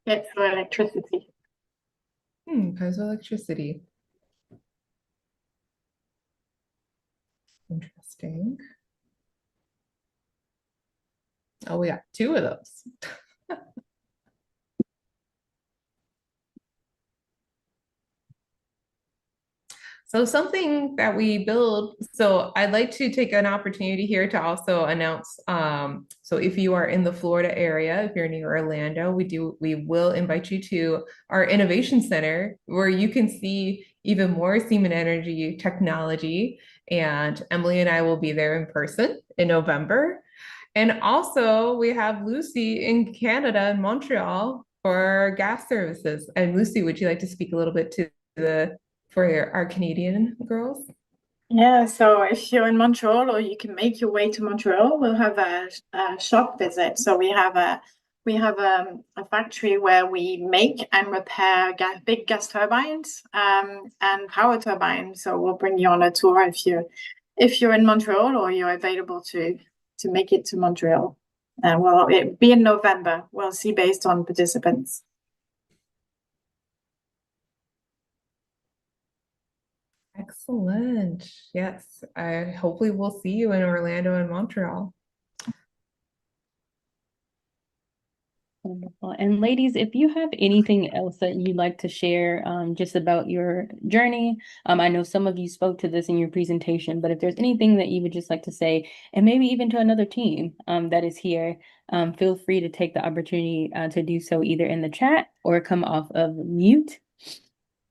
It's for electricity. Piezoelectricity. Interesting. Oh, we got two of those. So something that we build, so I'd like to take an opportunity here to also announce, so if you are in the Florida area, if you're near Orlando, we will invite you to our Innovation Center where you can see even more Siemens Energy technology. And Emily and I will be there in person in November. And also we have Lucy in Canada, in Montreal, for gas services. And Lucy, would you like to speak a little bit to our Canadian girls? Yeah, so if you're in Montreal, or you can make your way to Montreal, we'll have a shop visit. So we have a factory where we make and repair big gas turbines and power turbines. So we'll bring you on a tour if you're in Montreal, or you're available to make it to Montreal. Well, it'll be in November. We'll see based on participants. Excellent. Yes, I hopefully we'll see you in Orlando and Montreal. Wonderful. And ladies, if you have anything else that you'd like to share just about your journey, I know some of you spoke to this in your presentation, but if there's anything that you would just like to say, and maybe even to another team that is here, feel free to take the opportunity to do so either in the chat or come off of mute.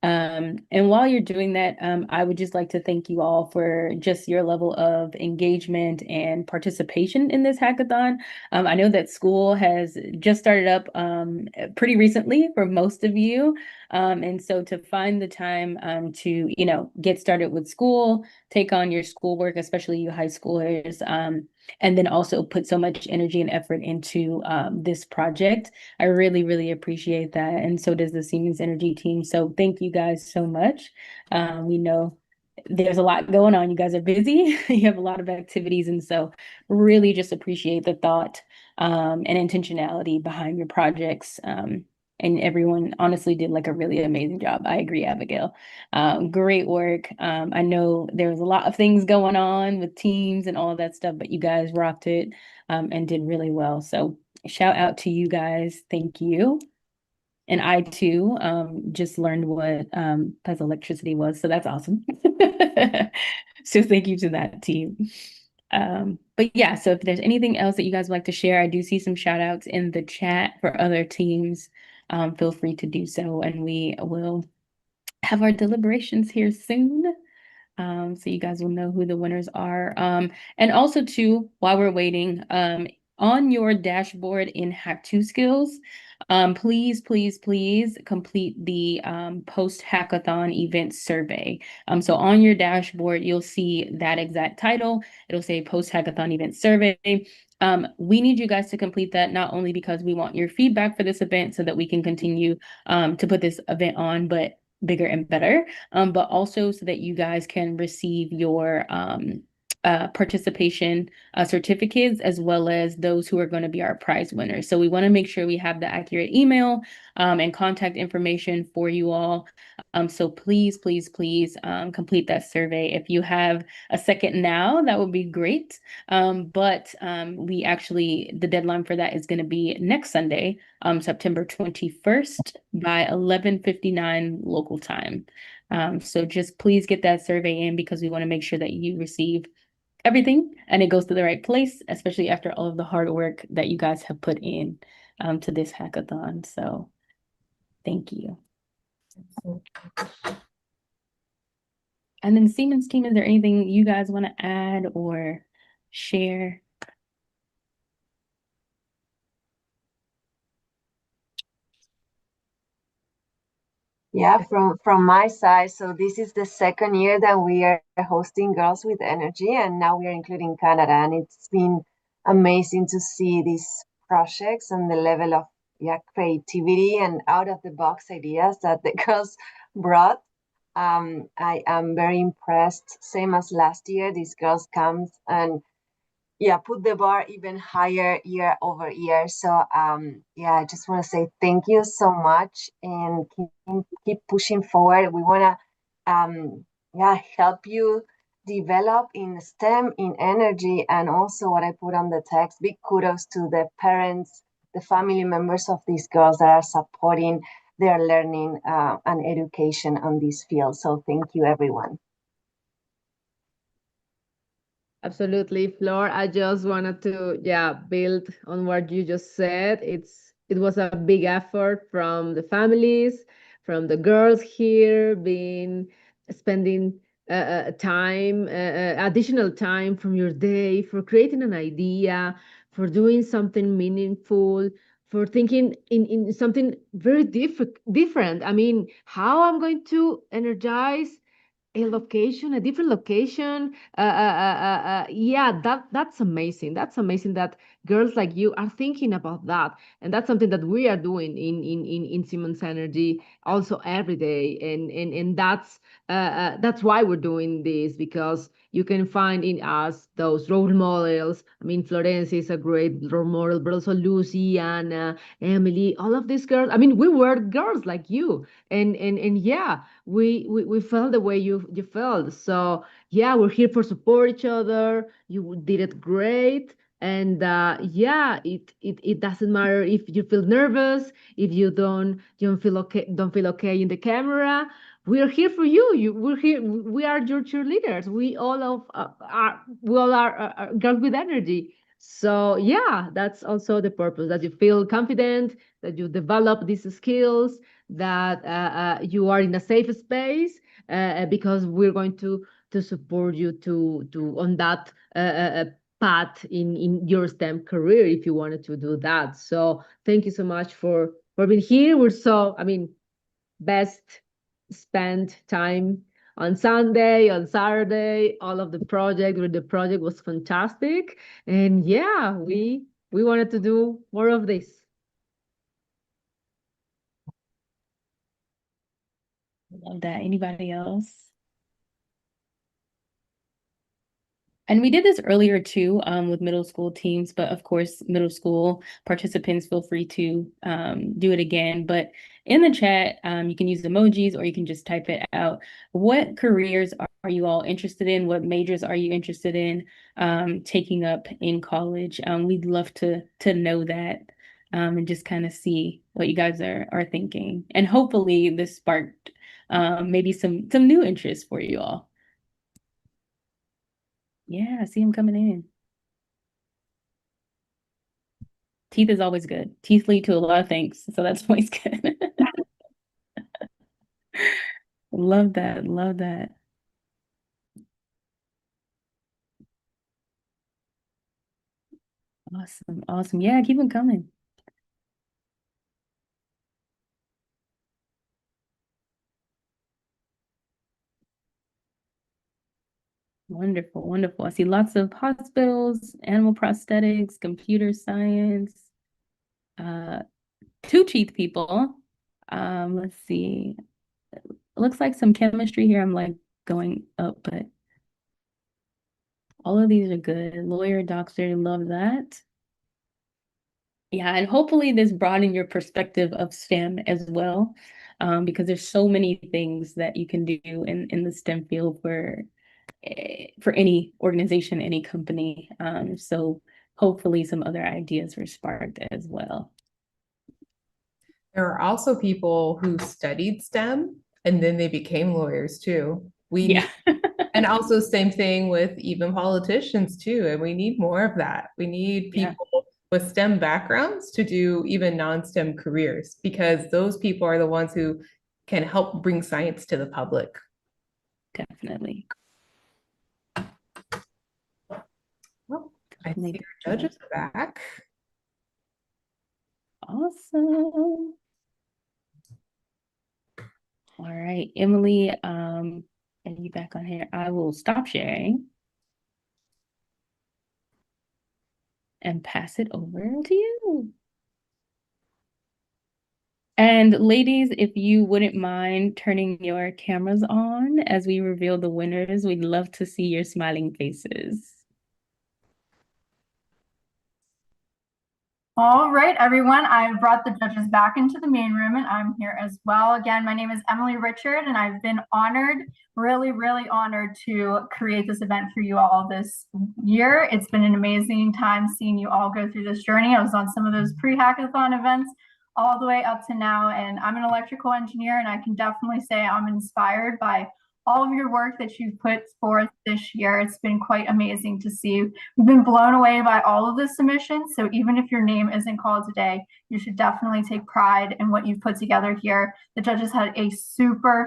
And while you're doing that, I would just like to thank you all for just your level of engagement and participation in this hackathon. I know that school has just started up pretty recently for most of you. And so to find the time to, get started with school, take on your schoolwork, especially you high schoolers, and then also put so much energy and effort into this project. I really, really appreciate that. And so does the Siemens Energy team. So thank you guys so much. We know there's a lot going on. You guys are busy. You have a lot of activities. And so really just appreciate the thought and intentionality behind your projects. And everyone honestly did like a really amazing job. I agree, Abigail. Great work. I know there was a lot of things going on with teams and all that stuff, but you guys rocked it and did really well. So shout out to you guys. Thank you. And I too just learned what piezoelectricity was. So that's awesome. So thank you to that team. But yeah, so if there's anything else that you guys would like to share, I do see some shout outs in the chat for other teams. Feel free to do so, and we will have our deliberations here soon. So you guys will know who the winners are. And also too, while we're waiting, on your dashboard in Hack2 Skills, please, please, please complete the post-hackathon event survey. So on your dashboard, you'll see that exact title. It'll say post-hackathon event survey. We need you guys to complete that, not only because we want your feedback for this event so that we can continue to put this event on, but bigger and better, but also so that you guys can receive your participation certificates, as well as those who are going to be our prize winners. So we want to make sure we have the accurate email and contact information for you all. So please, please, please complete that survey. If you have a second now, that would be great. But we actually, the deadline for that is going to be next Sunday, September 21st by 11:59 local time. So just please get that survey in, because we want to make sure that you receive everything and it goes to the right place, especially after all of the hard work that you guys have put in to this hackathon. So thank you. And then Siemens team, is there anything you guys want to add or share? Yeah, from my side, so this is the second year that we are hosting Girls with Energy, and now we are including Canada, and it's been amazing to see these projects and the level of creativity and out of the box ideas that the girls brought. I am very impressed. Same as last year, these girls come and put the bar even higher year over year. So I just want to say thank you so much, and keep pushing forward. We want to help you develop in STEM, in energy, and also what I put on the text. Big kudos to the parents, the family members of these girls that are supporting their learning and education on this field. So thank you, everyone. Absolutely, Flor. I just wanted to, build on what you just said. It was a big effort from the families, from the girls here, spending time, additional time from your day for creating an idea, for doing something meaningful, for thinking in something very different. I mean, how I'm going to energize a different location. That's amazing. That's amazing that girls like you are thinking about that, and that's something that we are doing in Siemens Energy also every day, and that's why we're doing this, because you can find in us those role models. I mean, Florence is a great role model, but also Lucy, Anna, Emily, all of these girls. I mean, we were girls like you, and we felt the way you felt. So we're here for support each other. You did it great. And it doesn't matter if you feel nervous, if you don't feel okay in the camera. We are here for you. We're here. We are your cheerleaders. We all are girls with energy. So that's also the purpose, that you feel confident, that you develop these skills, that you are in a safe space, because we're going to support you to on that path in your STEM career, if you wanted to do that. So thank you so much for being here. We're so, best spent time on Sunday, on Saturday, all of the project. The project was fantastic. And yeah, we wanted to do more of this. Love that. Anybody else? And we did this earlier too, with middle school teams, but of course, middle school participants feel free to do it again. But in the chat, you can use emojis or you can just type it out. What careers are you all interested in? What majors are you interested in taking up in college? We'd love to know that and just kind of see what you guys are thinking. And hopefully this sparked maybe some new interest for you all. Yeah, I see him coming in. Teeth is always good. Teeth lead to a lot of things, so that's always good. Love that. Love that. Awesome. Awesome. Yeah, keep them coming. Wonderful. Wonderful. I see lots of hospitals, animal prosthetics, computer science, two teeth people. Let's see. It looks like some chemistry here. I'm like going up, but all of these are good. Lawyer, doctor, love that. Yeah, and hopefully this broadened your perspective of STEM as well, because there's so many things that you can do in the STEM field for any organization, any company. So hopefully some other ideas were sparked as well. There are also people who studied STEM and then they became lawyers too. And also same thing with even politicians too. And we need more of that. We need people with STEM backgrounds to do even non-STEM careers, because those people are the ones who can help bring science to the public. Definitely. Well, I think our judges are back. Awesome. All right, Emily, and you back on here. I will stop sharing and pass it over to you. And ladies, if you wouldn't mind turning your cameras on as we reveal the winners, we'd love to see your smiling faces. All right, everyone, I've brought the judges back into the main room and I'm here as well. Again, my name is Emily Richard and I've been honored, really honored to create this event for you all this year. It's been an amazing time seeing you all go through this journey. I was on some of those pre-hackathon events all the way up to now, and I'm an electrical engineer and I can definitely say I'm inspired by all of your work that you've put forth this year. It's been quite amazing to see. We've been blown away by all of the submissions. So even if your name isn't called today, you should definitely take pride in what you've put together here. The judges had a super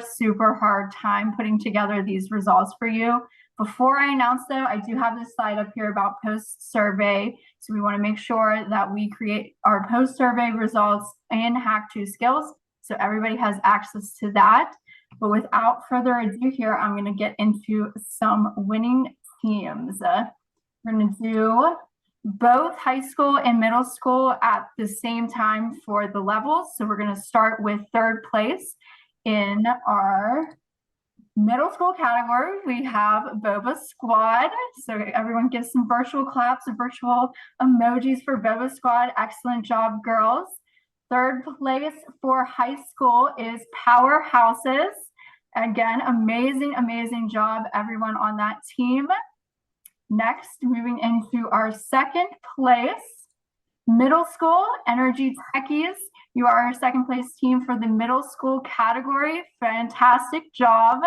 hard time putting together these results for you. Before I announce though, I do have this slide up here about post-survey. So we want to make sure that we create our post-survey results in Hack2 Skills, so everybody has access to that. But without further ado here, I'm going to get into some winning teams. We're going to do both high school and middle school at the same time for the levels. So we're going to start with third place in our middle school category. We have Boba Squad. So everyone give some virtual claps or virtual emojis for Boba Squad. Excellent job, girls. Third place for high school is Powerhouses. Again, amazing job, everyone on that team. Next, moving into our second place, middle school, Techies. You are our second place team for the middle school category. Fantastic job.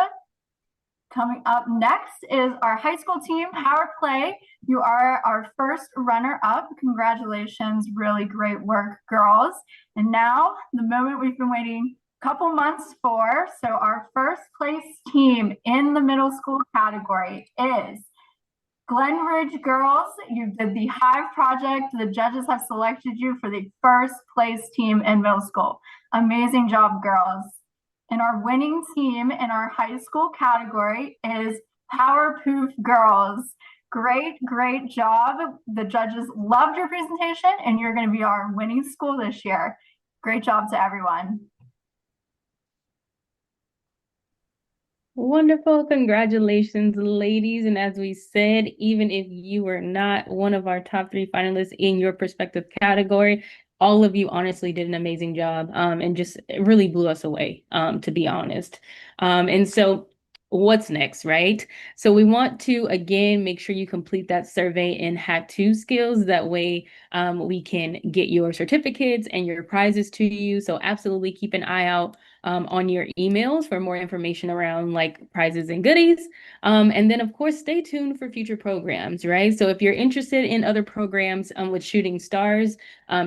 Coming up next is our high school team, Power Play. You are our first runner-up. Congratulations, really great work, girls. And now, the moment we've been waiting a couple months for. So our first place team in the middle school category is Glen Ridge Girls. You did the Hive project. The judges have selected you for the first place team in middle school. Amazing job, girls. And our winning team in our high school category is Powerpuff Girls. Great job. The judges loved your presentation, and you're going to be our winning school this year. Great job to everyone. Wonderful. Congratulations, ladies. And as we said, even if you were not one of our top 3 finalists in your respective category, all of you honestly did an amazing job, and just it really blew us away, to be honest. And so what's next, right? So we want to, again, make sure you complete that survey in Hack2 skills. That way we can get your certificates and your prizes to you. So absolutely keep an eye out on your emails for more information around like prizes and goodies. And then of course, stay tuned for future programs, right? So if you're interested in other programs with Shooting Stars,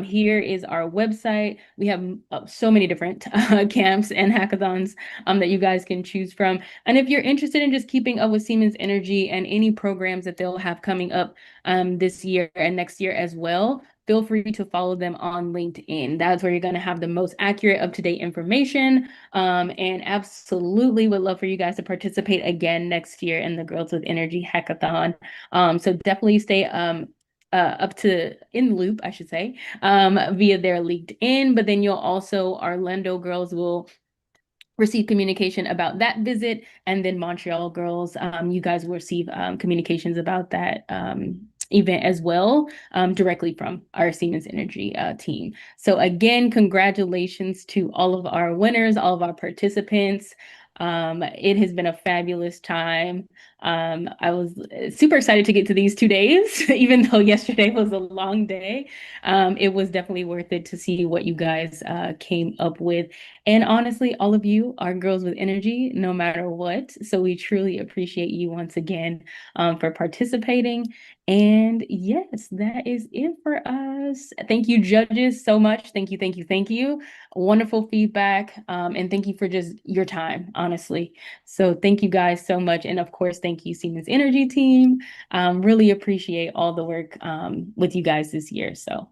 here is our website. We have so many different camps and hackathons that you guys can choose from. And if you're interested in just keeping up with Siemens Energy and any programs that they'll have coming up this year and next year as well, feel free to follow them on LinkedIn. That's where you're going to have the most accurate, up-to-date information. And absolutely would love for you guys to participate again next year in the Girls with Energy Hackathon. So definitely stay up to in the loop, I should say, via their LinkedIn. But then you'll also, Orlando girls will receive communication about that visit, and then Montreal girls, you guys will receive communications about that event as well, directly from our Siemens Energy team. So again, congratulations to all of our winners, all of our participants. It has been a fabulous time. I was super excited to get to these 2 days, even though yesterday was a long day. It was definitely worth it to see what you guys came up with. And honestly, all of you are girls with energy, no matter what. So we truly appreciate you once again for participating. And yes, that is it for us. Thank you, judges, so much. Thank you. Wonderful feedback. And thank you for just your time, honestly. So thank you guys so much. And of course, thank you, Siemens Energy team. Really appreciate all the work with you guys this year. So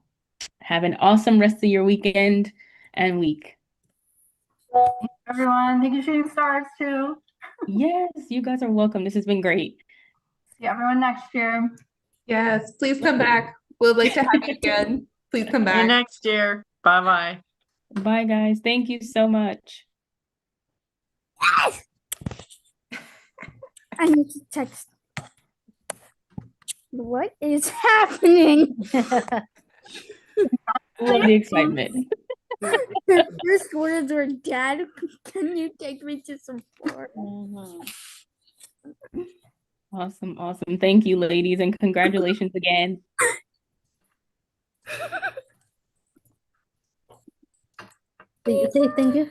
have an awesome rest of your weekend and week. Everyone, thank you, Shooting Stars, too. Yes, you guys are welcome. This has been great. See everyone next year. Yes, please come back. We'd like to have you again. Please come See you back. next year. Bye-bye. Bye, guys. Thank you so much. Yes! I need to text. What is happening? Love the excitement. Her first words were, "Dad, can you take me to some sport?" Awesome. Thank you, ladies, and congratulations again. Say thank you.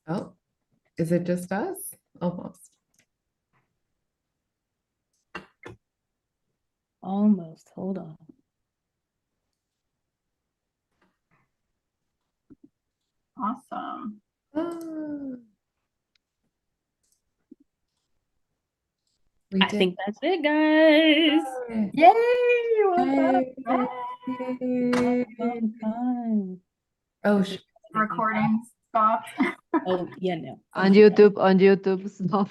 Oh, is it just us? Almost. Almost. Hold on. Awesome. I think that's it, guys. Yay! Oh, recording stopped. Oh, yeah, no. On YouTube, stop.